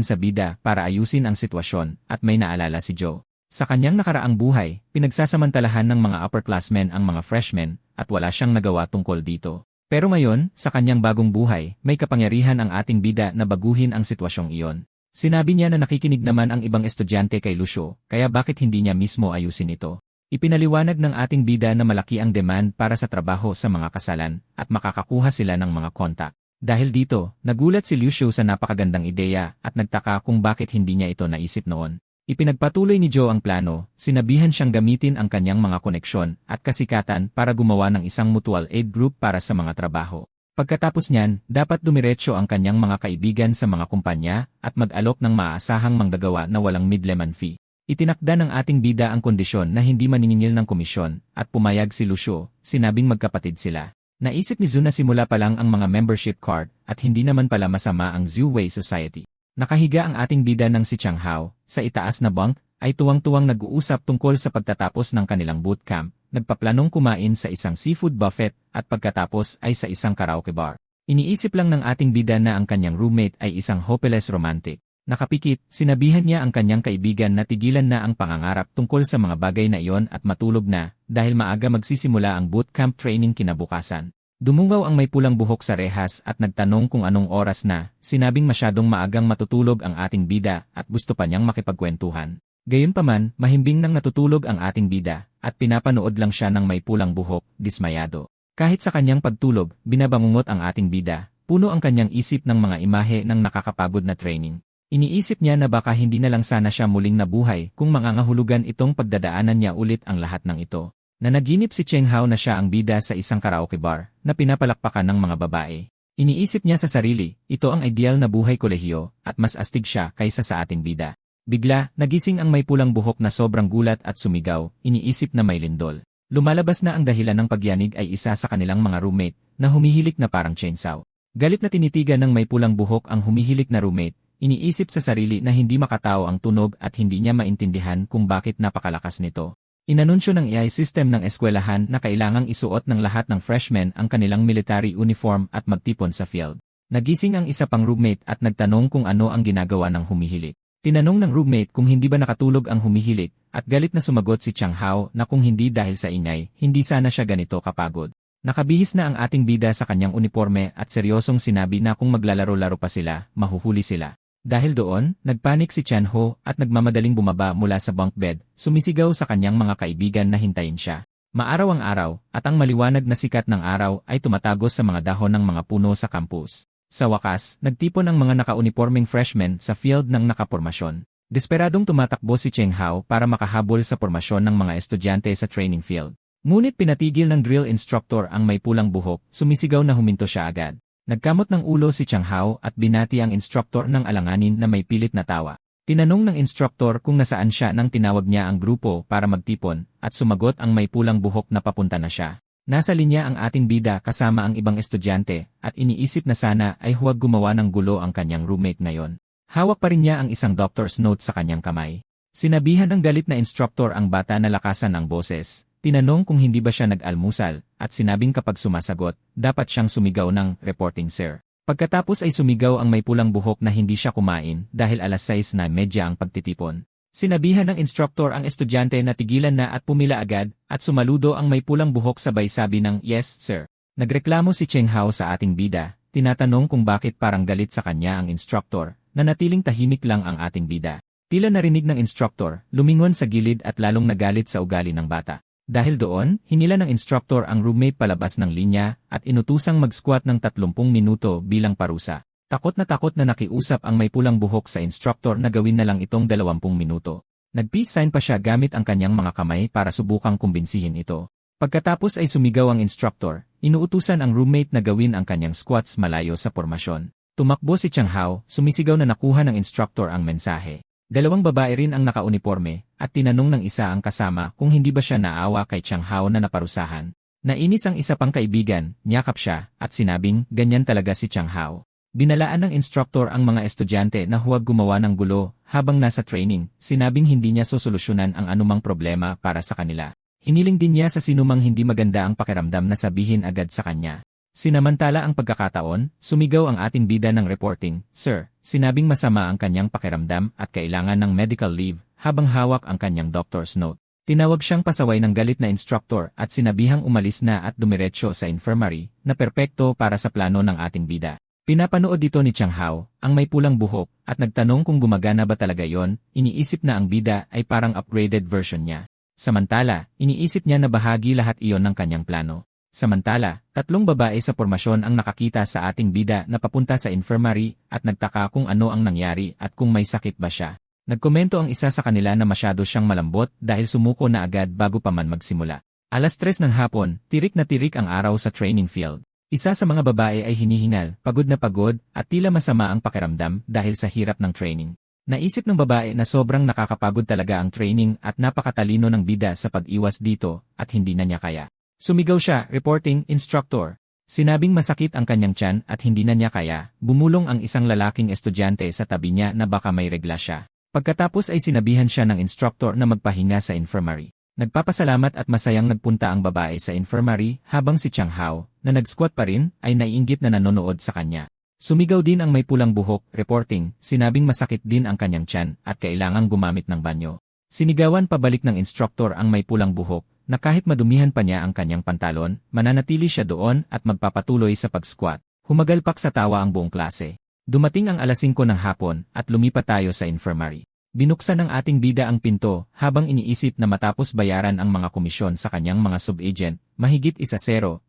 sa bida para ayusin ang sitwasyon at may naalala si Joe. Sa kanyang nakaraang buhay, pinagsasamantalahan ng mga upperclassmen ang mga freshmen at wala siyang nagawa tungkol dito. Pero ngayon, sa kanyang bagong buhay, may kapangyarihan ang ating bida na baguhin ang sitwasyong iyon. Sinabi niya na nakikinig naman ang ibang estudyante kay Lucio, kaya bakit hindi niya mismo ayusin ito? Ipinaliwanag ng ating bida na malaki ang demand para sa trabaho sa mga kasalan at makakakuha sila ng mga kontak. Dahil dito, nagulat si Lucio sa napakagandang ideya at nagtaka kung bakit hindi niya ito naisip noon. Ipinagpatuloy ni Joe ang plano, sinabihan siyang gamitin ang kanyang mga koneksyon at kasikatan para gumawa ng isang mutual aid group para sa mga trabaho. Pagkatapos niyan, dapat dumiretso ang kanyang mga kaibigan sa mga kumpanya at mag-alok ng maaasahang manggagawa na walang middleman fee. Itinakda ng ating bida ang kondisyon na hindi maniningil ng komisyon at pumayag si Lucio, sinabing magkapatid sila. Naisip ni Zhu na simula pa lang ang mga membership card at hindi naman pala masama ang Zhu Wei Society. Nakahiga ang ating bida ng si Chang Hao, sa itaas na bunk, ay tuwang-tuwang nag-uusap tungkol sa pagtatapos ng kanilang bootcamp, nagpaplanong kumain sa isang seafood buffet at pagkatapos ay sa isang karaoke bar. Iniisip lang ng ating bida na ang kanyang roommate ay isang hopeless romantic. Nakapikit, sinabihan niya ang kanyang kaibigan na tigilan na ang pangangarap tungkol sa mga bagay na iyon at matulog na, dahil maaga magsisimula ang bootcamp training kinabukasan. Dumungaw ang may pulang buhok sa rehas at nagtanong kung anong oras na, sinabing masyadong maagang matutulog ang ating bida at gusto pa niyang makipagkwentuhan. Gayunpaman, mahimbing nang natutulog ang ating bida at pinapanood lang siya ng may pulang buhok, dismayado. Kahit sa kanyang pagtulog, binabangungot ang ating bida, puno ang kanyang isip ng mga imahe ng nakakapagod na training. Iniisip niya na baka hindi na lang sana siya muling nabuhay kung mangangahulugan itong pagdadaanan niya ulit ang lahat ng ito. Nanaginip si Cheng Hao na siya ang bida sa isang karaoke bar na pinapalakpakan ng mga babae. Iniisip niya sa sarili, ito ang ideal na buhay kolehiyo at mas astig siya kaysa sa ating bida. Bigla, nagising ang may pulang buhok na sobrang gulat at sumigaw, iniisip na may lindol. Lumalabas na ang dahilan ng pagyanig ay isa sa kanilang mga roommate na humihilik na parang chainsaw. Galit na tinitigan ng may pulang buhok ang humihilik na roommate, Iniisip sa sarili na hindi makatao ang tunog at hindi niya maintindihan kung bakit napakalakas nito. Inanunsyo ng AI system ng eskwelahan na kailangang isuot ng lahat ng freshmen ang kanilang military uniform at magtipon sa field. Nagising ang isa pang roommate at nagtanong kung ano ang ginagawa ng humihilik. Tinanong ng roommate kung hindi ba nakatulog ang humihilik at galit na sumagot si Chang Hao na kung hindi dahil sa ingay, hindi sana siya ganito kapagod. Nakabihis na ang ating bida sa kanyang uniforme at seryosong sinabi na kung maglalaro-laro pa sila, mahuhuli sila. Dahil doon, nagpanik si Chan Ho at nagmamadaling bumaba mula sa bunk bed, sumisigaw sa kanyang mga kaibigan na hintayin siya. Maaraw ang araw, at ang maliwanag na sikat ng araw ay tumatagos sa mga dahon ng mga puno sa campus. Sa wakas, nagtipon ang mga naka-uniforming freshmen sa field ng nakapormasyon. Desperadong tumatakbo si Cheng Hao para makahabol sa pormasyon ng mga estudyante sa training field. Ngunit pinatigil ng drill instructor ang may pulang buhok, sumisigaw na huminto siya agad. Nagkamot ng ulo si Chang Hao at binati ang instructor ng alanganin na may pilit na tawa. Tinanong ng instructor kung nasaan siya nang tinawag niya ang grupo para magtipon, at sumagot ang may pulang buhok na papunta na siya. Nasa linya ang ating bida kasama ang ibang estudyante, at iniisip na sana ay huwag gumawa ng gulo ang kanyang roommate ngayon. Hawak pa rin niya ang isang doctor's note sa kanyang kamay. Sinabihan ng galit na instructor ang bata na lakasan ang boses. Tinanong kung hindi ba siya nag-almusal, at sinabing kapag sumasagot, dapat siyang sumigaw ng reporting sir. Pagkatapos ay sumigaw ang may pulang buhok na hindi siya kumain dahil 6:30 ang pagtitipon. Sinabihan ng instructor ang estudyante na tigilan na at pumila agad, at sumaludo ang may pulang buhok sabay sabi ng yes sir. Nagreklamo si Cheng Hao sa ating bida, tinatanong kung bakit parang galit sa kanya ang instructor, na natiling tahimik lang ang ating bida. Tila narinig ng instructor, lumingon sa gilid at lalong nagalit sa ugali ng bata. Dahil doon, hinila ng instructor ang roommate palabas ng linya at inutusang mag-squat ng 30 minuto bilang parusa. Takot na nakiusap ang may pulang buhok sa instructor na gawin na lang itong 20 minuto. Nag-peace sign pa siya gamit ang kanyang mga kamay para subukang kumbinsihin ito. Pagkatapos ay sumigaw ang instructor, inuutusan ang roommate na gawin ang kanyang squats malayo sa pormasyon. Tumakbo si Chang Hao, sumisigaw na nakuha ng instructor ang mensahe. 2 babae rin ang naka-uniforme, at tinanong ng isa ang kasama kung hindi ba siya naawa kay Chang Hao na naparusahan. Nainis ang isa pang kaibigan, niyakap siya, at sinabing, ganyan talaga si Chang Hao. Binalaan ng instructor ang mga estudyante na huwag gumawa ng gulo habang nasa training, sinabing hindi niya sosolusyonan ang anumang problema para sa kanila. Hiniling din niya sa sinumang hindi maganda ang pakiramdam na sabihin agad sa kanya. Sinamantala ang pagkakataon, sumigaw ang ating bida ng reporting, sir, sinabing masama ang kanyang pakiramdam at kailangan ng medical leave habang hawak ang kanyang doctor's note. Tinawag siyang pasaway ng galit na instructor at sinabihang umalis na at dumiretso sa infirmary na perpekto para sa plano ng ating bida. Pinapanood dito ni Chang Hao, ang may pulang buhok, at nagtanong kung gumagana ba talaga yon. Iniisip na ang bida ay parang upgraded version niya. Samantala, iniisip niya na bahagi lahat iyon ng kanyang plano. Samantala, 3 babae sa pormasyon ang nakakita sa ating bida na papunta sa infirmary at nagtaka kung ano ang nangyari at kung may sakit ba siya. Nagkomento ang isa sa kanila na masyado siyang malambot dahil sumuko na agad bago pa man magsimula. 3:00 ng hapon, tirik na tirik ang araw sa training field. Isa sa mga babae ay hinihingal, pagod na pagod, at tila masama ang pakiramdam dahil sa hirap ng training. Naisip ng babae na sobrang nakakapagod talaga ang training at napakatalino ng bida sa pag-iwas dito at hindi na niya kaya. Sumigaw siya, reporting, instructor. Sinabing masakit ang kanyang tiyan at hindi na niya kaya, bumulong ang isang lalaking estudyante sa tabi niya na baka may regla siya. Pagkatapos ay sinabihan siya ng instructor na magpahinga sa infirmary. Nagpapasalamat at masayang nagpunta ang babae sa infirmary habang si Chang Hao, na nag-squat pa rin, ay naiinggit na nanonood sa kanya. Sumigaw din ang may pulang buhok, reporting, sinabing masakit din ang kanyang tiyan at kailangang gumamit ng banyo. Sinigawan pabalik ng instructor ang may pulang buhok, na kahit madumihan pa niya ang kanyang pantalon, mananatili siya doon at magpapatuloy sa pag-squat. Humagalpak sa tawa ang buong klase. Dumating ang 5:00 ng hapon at lumipat tayo sa infirmary. Binuksan ng ating bida ang pinto habang iniisip na matapos bayaran ang mga komisyon sa kanyang mga sub-agent, mahigit 1,000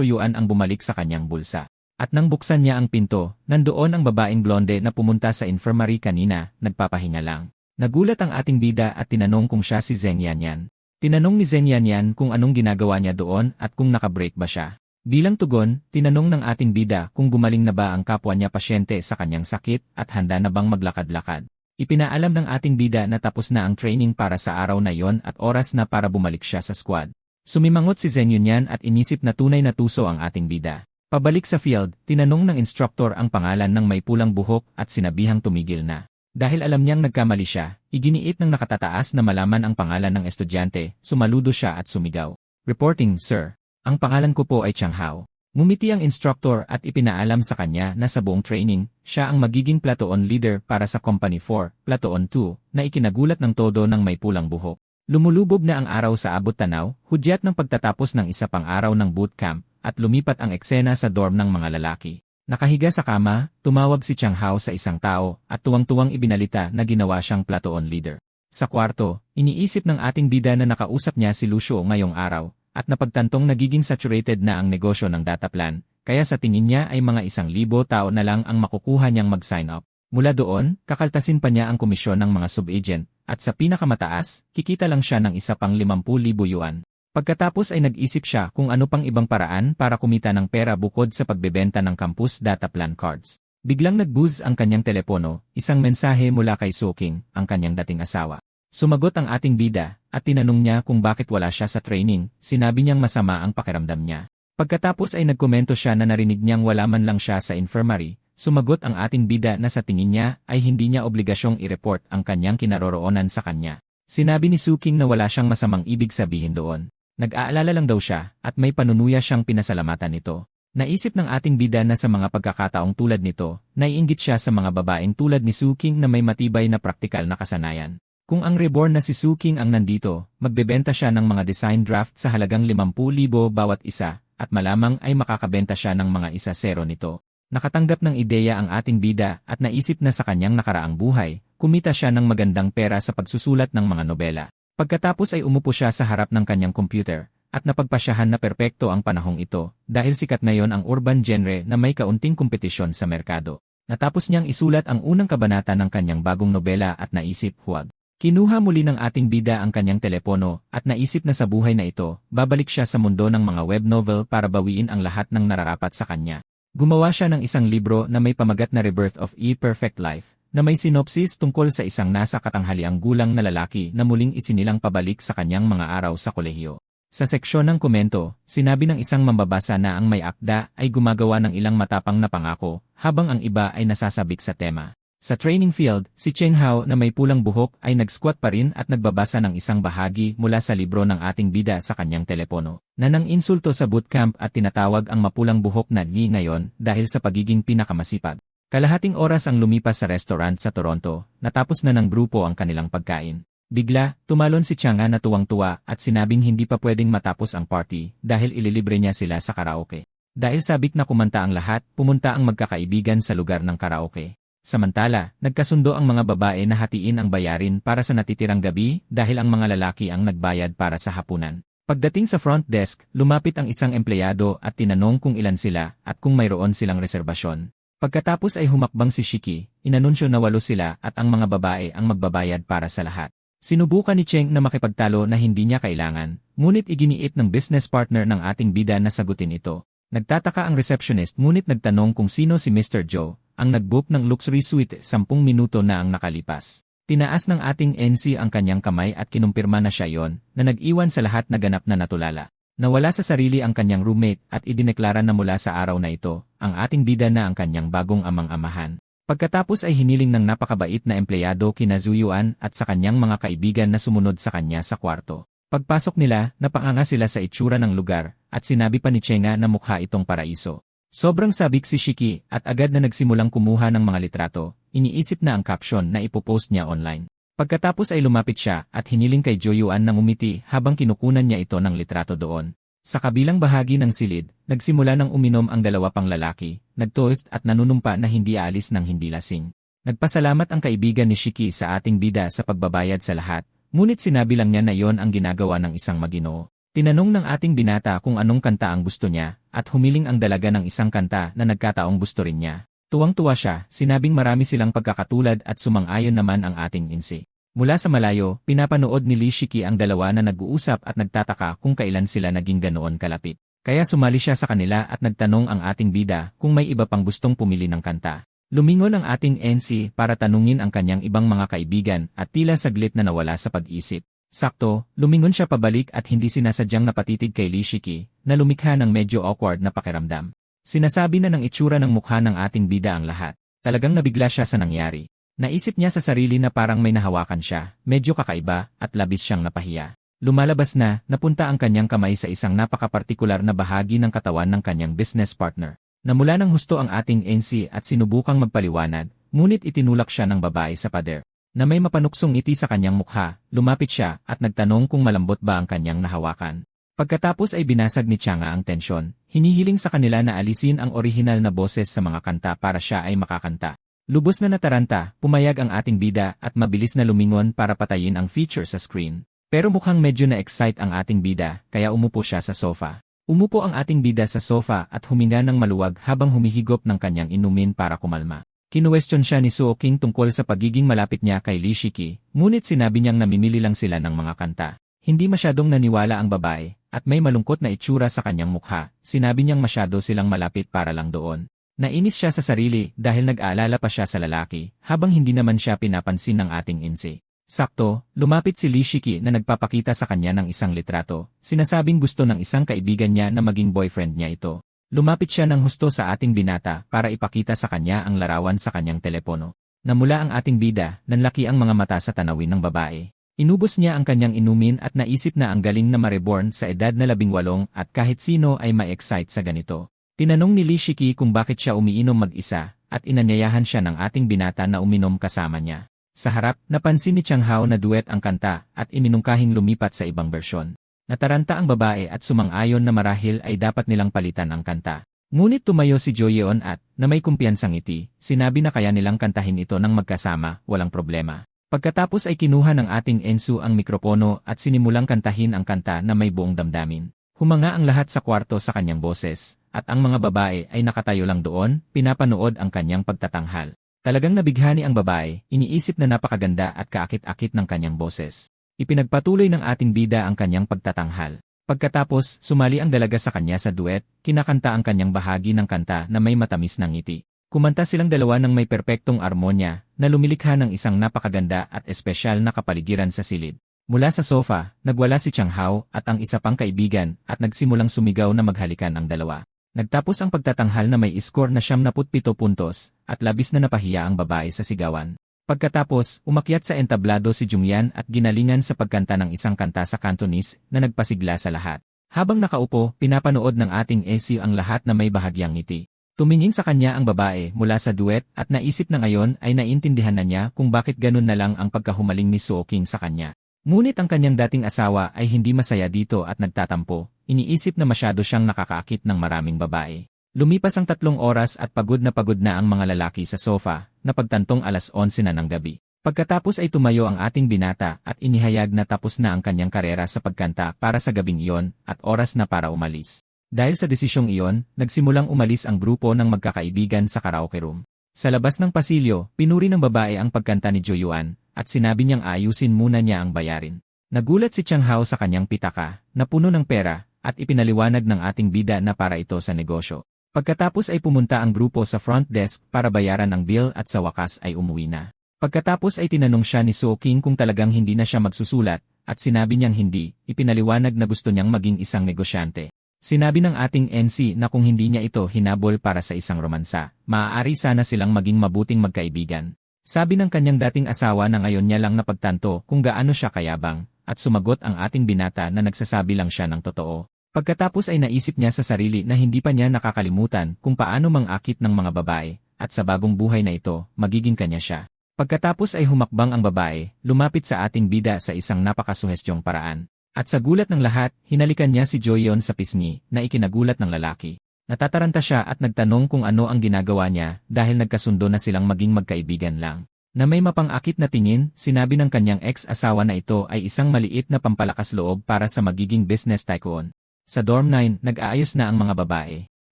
yuan ang bumalik sa kanyang bulsa. At nang buksan niya ang pinto, nandoon ang babaeng blonde na pumunta sa infirmary kanina, nagpapahinga lang. Nagulat ang ating bida at tinanong kung siya si Zeng Yanyan. Tinanong ni Zeng Yanyan kung anong ginagawa niya doon at kung nakabreak ba siya. Bilang tugon, tinanong ng ating bida kung gumaling na ba ang kapwa niya pasyente sa kanyang sakit at handa na bang maglakad-lakad. Ipinaalam ng ating bida na tapos na ang training para sa araw na yon at oras na para bumalik siya sa squad. Sumimangot si Zeng Yunyan at inisip na tunay na tuso ang ating bida. Pabalik sa field, tinanong ng instructor ang pangalan ng may pulang buhok at sinabihang tumigil na. Dahil alam niyang nagkamali siya, iginiit ng nakatataas na malaman ang pangalan ng estudyante, sumaludo siya at sumigaw. Reporting, sir. Ang pangalan ko po ay Chang Hao. Ngumiti ang instructor at ipinaalam sa kanya na sa buong training, siya ang magiging platoon leader para sa Company 4, Platoon 2, na ikinagulat ng todo ng may pulang buhok. Lumulubog na ang araw sa abot tanaw, hudyat ng pagtatapos ng isa pang araw ng bootcamp, at lumipat ang eksena sa dorm ng mga lalaki. Nakahiga sa kama, tumawag si Chang Hao sa isang tao at tuwang-tuwang ibinalita na ginawa siyang platoon leader. Sa kwarto, iniisip ng ating bida na nakausap niya si Lucio ngayong araw at napagtantong nagiging saturated na ang negosyo ng data plan, kaya sa tingin niya ay mga 1,000 tao na lang ang makukuha niyang mag-sign up. Mula doon, kakaltasin pa niya ang komisyon ng mga sub-agent at sa pinakamataas, kikita lang siya ng isa pang 50,000 yuan. Pagkatapos ay nag-isip siya kung ano pang ibang paraan para kumita ng pera bukod sa pagbebenta ng campus data plan cards. Biglang nag-buzz ang kanyang telepono, isang mensahe mula kay Suking, ang kanyang dating asawa. Sumagot ang ating bida, at tinanong niya kung bakit wala siya sa training, sinabi niyang masama ang pakiramdam niya. Pagkatapos ay nagkomento siya na narinig niyang wala man lang siya sa infirmary, sumagot ang ating bida na sa tingin niya ay hindi niya obligasyong i-report ang kanyang kinaroroonan sa kanya. Sinabi ni Suking na wala siyang masamang ibig sabihin doon. Nag-aalala lang daw siya, at may panunuya siyang pinasalamatan nito. Naisip ng ating bida na sa mga pagkakataong tulad nito, naiinggit siya sa mga babaeng tulad ni Suking na may matibay na praktikal na kasanayan. Kung ang reborn na si Suking ang nandito, magbebenta siya ng mga design draft sa halagang 50,000 bawat isa, at malamang ay makakabenta siya ng mga 1-0 nito. Nakatanggap ng ideya ang ating bida at naisip na sa kanyang nakaraang buhay, kumita siya ng magandang pera sa pagsusulat ng mga nobela. Pagkatapos ay umupo siya sa harap ng kanyang computer, at napagpasyahan na perpekto ang panahong ito, dahil sikat ngayon ang urban genre na may kaunting kompetisyon sa merkado. Natapos niyang isulat ang unang kabanata ng kanyang bagong nobela at naisip, huwag. Kinuha muli ng ating bida ang kanyang telepono, at naisip na sa buhay na ito, babalik siya sa mundo ng mga web novel para bawiin ang lahat ng nararapat sa kanya. Gumawa siya ng isang libro na may pamagat na Rebirth of a Perfect Life, na may sinopsis tungkol sa isang nasa katanghaliang gulang na lalaki na muling isinilang pabalik sa kanyang mga araw sa kolehiyo. Sa seksyon ng komento, sinabi ng isang mambabasa na ang may akda ay gumagawa ng ilang matapang na pangako, habang ang iba ay nasasabik sa tema. Sa training field, si Chang Hao na may pulang buhok ay nag-squat pa rin at nagbabasa ng isang bahagi mula sa libro ng ating bida sa kanyang telepono, na nang insulto sa bootcamp at tinatawag ang mapulang buhok na Yi ngayon dahil sa pagiging pinakamasipag. Kalahating oras ang lumipas sa restaurant sa Toronto, natapos na ng grupo ang kanilang pagkain. Bigla, tumalon si Chang'a na tuwang-tuwa at sinabing hindi pa pwedeng matapos ang party dahil ililibre niya sila sa karaoke. Dahil sabik na kumanta ang lahat, pumunta ang magkakaibigan sa lugar ng karaoke. Samantala, nagkasundo ang mga babae na hatiin ang bayarin para sa natitirang gabi dahil ang mga lalaki ang nagbayad para sa hapunan. Pagdating sa front desk, lumapit ang isang empleyado at tinanong kung ilan sila at kung mayroon silang reserbasyon. Pagkatapos ay humakbang si Shiki, inanunsyo na 8 sila at ang mga babae ang magbabayad para sa lahat. Sinubukan ni Cheng na makipagtalo na hindi niya kailangan, ngunit iginiit ng business partner ng ating bida na sagutin ito. Nagtataka ang receptionist ngunit nagtanong kung sino si Mr. Joe, ang nag-book ng luxury suite 10 minuto na ang nakalipas. Tinaas ng ating NC ang kanyang kamay at kinumpirma na siya yon, na nag-iwan sa lahat na ganap na natulala. Nawala sa sarili ang kanyang roommate at idineklara na mula sa araw na ito, ang ating bida na ang kanyang bagong amang-amahan. Pagkatapos ay hiniling ng napakabait na empleyado kina Zuyuan at sa kanyang mga kaibigan na sumunod sa kanya sa kwarto. Pagpasok nila, napanganga sila sa itsura ng lugar, at sinabi pa ni Cheng'a na mukha itong paraiso. Sobrang sabik si Shiki at agad na nagsimulang kumuha ng mga litrato, iniisip na ang caption na ipopost niya online. Pagkatapos ay lumapit siya at hiniling kay Joyuan na ngumiti habang kinukunan niya ito ng litrato doon. Sa kabilang bahagi ng silid, nagsimula ng uminom ang 2 pang lalaki, nagtoast at nanunumpa na hindi aalis ng hindi lasing. Nagpasalamat ang kaibigan ni Shiki sa ating bida sa pagbabayad sa lahat, ngunit sinabi lang niya na iyon ang ginagawa ng isang maginoo. Tinanong ng ating binata kung anong kanta ang gusto niya, at humiling ang dalaga ng isang kanta na nagkataong gusto rin niya. Tuwang-tuwa siya, sinabing marami silang pagkakatulad at sumang-ayon naman ang ating insi. Mula sa malayo, pinapanood ni Lee Shiki ang dalawa na nag-uusap at nagtataka kung kailan sila naging ganoon kalapit. Kaya sumali siya sa kanila at nagtanong ang ating bida kung may iba pang gustong pumili ng kanta. Lumingon ang ating NC para tanungin ang kanyang ibang mga kaibigan at tila saglit na nawala sa pag-isip. Sakto, lumingon siya pabalik at hindi sinasadyang napatitig kay Lee Shiki, na lumikha ng medyo awkward na pakiramdam. Sinasabi na ng itsura ng mukha ng ating bida ang lahat. Talagang nabigla siya sa nangyari. Naisip niya sa sarili na parang may nahawakan siya, medyo kakaiba, at labis siyang napahiya. Lumalabas na, napunta ang kanyang kamay sa isang napakapartikular na bahagi ng katawan ng kanyang business partner. Namula ng husto ang ating NC at sinubukang magpaliwanag, ngunit itinulak siya ng babae sa pader. Na may mapanuksong ngiti sa kanyang mukha, lumapit siya at nagtanong kung malambot ba ang kanyang nahawakan. Pagkatapos ay binasag ni Changa ang tensyon, hinihiling sa kanila na alisin ang orihinal na boses sa mga kanta para siya ay makakanta. Lubos na nataranta, pumayag ang ating bida at mabilis na lumingon para patayin ang feature sa screen. Pero mukhang medyo na-excite ang ating bida, kaya umupo siya sa sofa. Umupo ang ating bida sa sofa at huminga ng maluwag habang humihigop ng kanyang inumin para kumalma. Kinuwestiyon siya ni Suo King tungkol sa pagiging malapit niya kay Lee Shiki, ngunit sinabi niyang namimili lang sila ng mga kanta. Hindi masyadong naniwala ang babae, at may malungkot na itsura sa kanyang mukha. Sinabi niyang masyado silang malapit para lang doon. Nainis siya sa sarili dahil nag-aalala pa siya sa lalaki, habang hindi naman siya pinapansin ng ating insi. Sakto, lumapit si Lee Shiki na nagpapakita sa kanya ng isang litrato. Sinasabing gusto ng isang kaibigan niya na maging boyfriend niya ito. Lumapit siya ng husto sa ating binata para ipakita sa kanya ang larawan sa kanyang telepono. Namula ang ating bida, nanlaki ang mga mata sa tanawin ng babae. Inubos niya ang kanyang inumin at naisip na ang galing na ma-reborn sa edad na 18 at kahit sino ay ma-excite sa ganito. Tinanong ni Lee Shiki kung bakit siya umiinom mag-isa at inanyayahan siya ng ating binata na uminom kasama niya. Sa harap, napansin ni Chang Hao na duet ang kanta at iminungkahing lumipat sa ibang bersyon. Nataranta ang babae at sumang-ayon na marahil ay dapat nilang palitan ang kanta. Ngunit tumayo si Jo Yeon at, na may kumpiyansang ngiti, sinabi na kaya nilang kantahin ito ng magkasama, walang problema. Pagkatapos ay kinuha ng ating Ensu ang mikropono at sinimulang kantahin ang kanta na may buong damdamin. Humanga ang lahat sa kwarto sa kanyang boses, at ang mga babae ay nakatayo lang doon, pinapanood ang kanyang pagtatanghal. Talagang nabighani ang babae, iniisip na napakaganda at kaakit-akit ng kanyang boses. Ipinagpatuloy ng ating bida ang kanyang pagtatanghal. Pagkatapos, sumali ang dalaga sa kanya sa duet, kinakanta ang kanyang bahagi ng kanta na may matamis na ngiti. Kumanta silang dalawa ng may perpektong armonya na lumilikha ng isang napakaganda at espesyal na kapaligiran sa silid. Mula sa sofa, nagwala si Chang Hao at ang isa pang kaibigan at nagsimulang sumigaw na maghalikan ang dalawa. Nagtapos ang pagtatanghal na may score na 77 puntos at labis na napahiya ang babae sa sigawan. Pagkatapos, umakyat sa entablado si Jungyan at ginalingan sa pagkanta ng isang kanta sa Cantonese na nagpasigla sa lahat. Habang nakaupo, pinapanood ng ating SU ang lahat na may bahagyang ngiti. Tumingin sa kanya ang babae mula sa duet at naisip na ngayon ay naintindihan na niya kung bakit ganun na lang ang pagkahumaling ni Suo King sa kanya. Ngunit ang kanyang dating asawa ay hindi masaya dito at nagtatampo, iniisip na masyado siyang nakakaakit ng maraming babae. Lumipas ang 3 oras at pagod na ang mga lalaki sa sofa, na pagtantong 11:00 na ng gabi. Pagkatapos ay tumayo ang ating binata at inihayag na tapos na ang kanyang karera sa pagkanta para sa gabing iyon at oras na para umalis. Dahil sa desisyong iyon, nagsimulang umalis ang grupo ng magkakaibigan sa karaoke room. Sa labas ng pasilyo, pinuri ng babae ang pagkanta ni Jo Yuan at sinabi niyang ayusin muna niya ang bayarin. Nagulat si Chang Hao sa kanyang pitaka, na puno ng pera, at ipinaliwanag ng ating bida na para ito sa negosyo. Pagkatapos ay pumunta ang grupo sa front desk para bayaran ang bill at sa wakas ay umuwi na. Pagkatapos ay tinanong siya ni Suo King kung talagang hindi na siya magsusulat, at sinabi niyang hindi, ipinaliwanag na gusto niyang maging isang negosyante. Sinabi ng ating NC na kung hindi niya ito hinabol para sa isang romansa, maaari sana silang maging mabuting magkaibigan. Sabi ng kanyang dating asawa na ngayon niya lang napagtanto kung gaano siya kayabang, at sumagot ang ating binata na nagsasabi lang siya ng totoo. Pagkatapos ay naisip niya sa sarili na hindi pa niya nakakalimutan kung paano mangakit ng mga babae, at sa bagong buhay na ito, magiging kanya siya. Pagkatapos ay humakbang ang babae, lumapit sa ating bida sa isang napakasuhestyong paraan. At sa gulat ng lahat, hinalikan niya si Jo Yeon sa pisngi, na ikinagulat ng lalaki. Natataranta siya at nagtanong kung ano ang ginagawa niya dahil nagkasundo na silang maging magkaibigan lang. Na may mapang-akit na tingin, sinabi ng kanyang ex-asawa na ito ay isang maliit na pampalakas loob para sa magiging business tycoon. Sa dorm 9, nag-aayos na ang mga babae.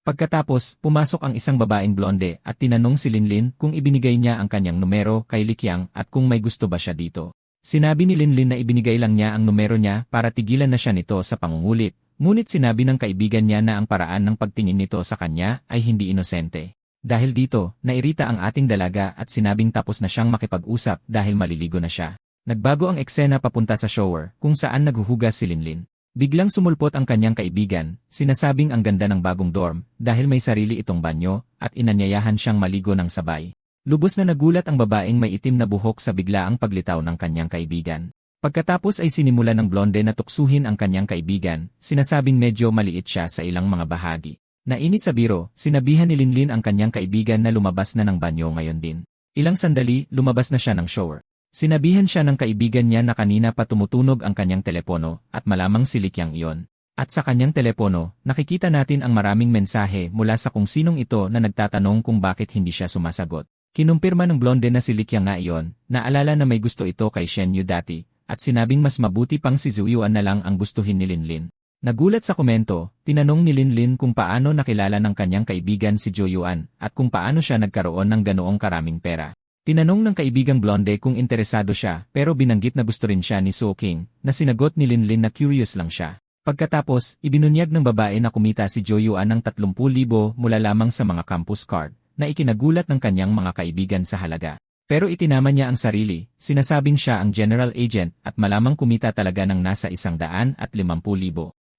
Pagkatapos, pumasok ang isang babaeng blonde at tinanong si Linlin kung ibinigay niya ang kanyang numero kay Likyang at kung may gusto ba siya dito. Sinabi ni Linlin na ibinigay lang niya ang numero niya para tigilan na siya nito sa pangungulit, ngunit sinabi ng kaibigan niya na ang paraan ng pagtingin nito sa kanya ay hindi inosente. Dahil dito, nairita ang ating dalaga at sinabing tapos na siyang makipag-usap dahil maliligo na siya. Nagbago ang eksena papunta sa shower kung saan naghuhugas si Linlin. Biglang sumulpot ang kanyang kaibigan, sinasabing ang ganda ng bagong dorm dahil may sarili itong banyo at inanyayahan siyang maligo ng sabay. Lubos na nagulat ang babaeng may itim na buhok sa biglaang paglitaw ng kanyang kaibigan. Pagkatapos ay sinimula ng blonde na tuksuhin ang kanyang kaibigan, sinasabing medyo maliit siya sa ilang mga bahagi. Nainis sa biro, sinabihan ni Linlin ang kanyang kaibigan na lumabas na ng banyo ngayon din. Ilang sandali, lumabas na siya ng shower. Sinabihan siya ng kaibigan niya na kanina pa tumutunog ang kanyang telepono at malamang si Likyang iyon. At sa kanyang telepono, nakikita natin ang maraming mensahe mula sa kung sinong ito na nagtatanong kung bakit hindi siya sumasagot. Kinumpirma ng blonde na si Likyang nga iyon, naalala na may gusto ito kay Shen Yu dati, at sinabing mas mabuti pang si Zhu Yuan na lang ang gustuhin ni Linlin. Nagulat sa komento, tinanong ni Linlin kung paano nakilala ng kanyang kaibigan si Zhu Yuan at kung paano siya nagkaroon ng ganoong karaming pera. Tinanong ng kaibigang blonde kung interesado siya pero binanggit na gusto rin siya ni So King na sinagot ni Linlin na curious lang siya. Pagkatapos, ibinunyag ng babae na kumita si Zhu Yuan ng 30,000 mula lamang sa mga campus card na ikinagulat ng kanyang mga kaibigan sa halaga. Pero itinama niya ang sarili, sinasabing siya ang general agent at malamang kumita talaga ng nasa 150,000.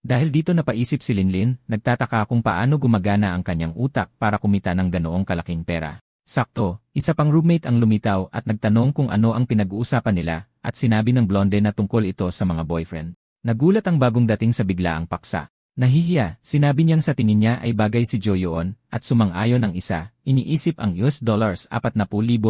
Dahil dito napaisip si Linlin, nagtataka kung paano gumagana ang kanyang utak para kumita ng ganoong kalaking pera. Sakto, isa pang roommate ang lumitaw at nagtanong kung ano ang pinag-uusapan nila at sinabi ng blonde na tungkol ito sa mga boyfriend. Nagulat ang bagong dating sa biglaang paksa. Nahihiya, sinabi niyang sa tingin niya ay bagay si Jo Yoon at sumang-ayon ang isa, iniisip ang $40,000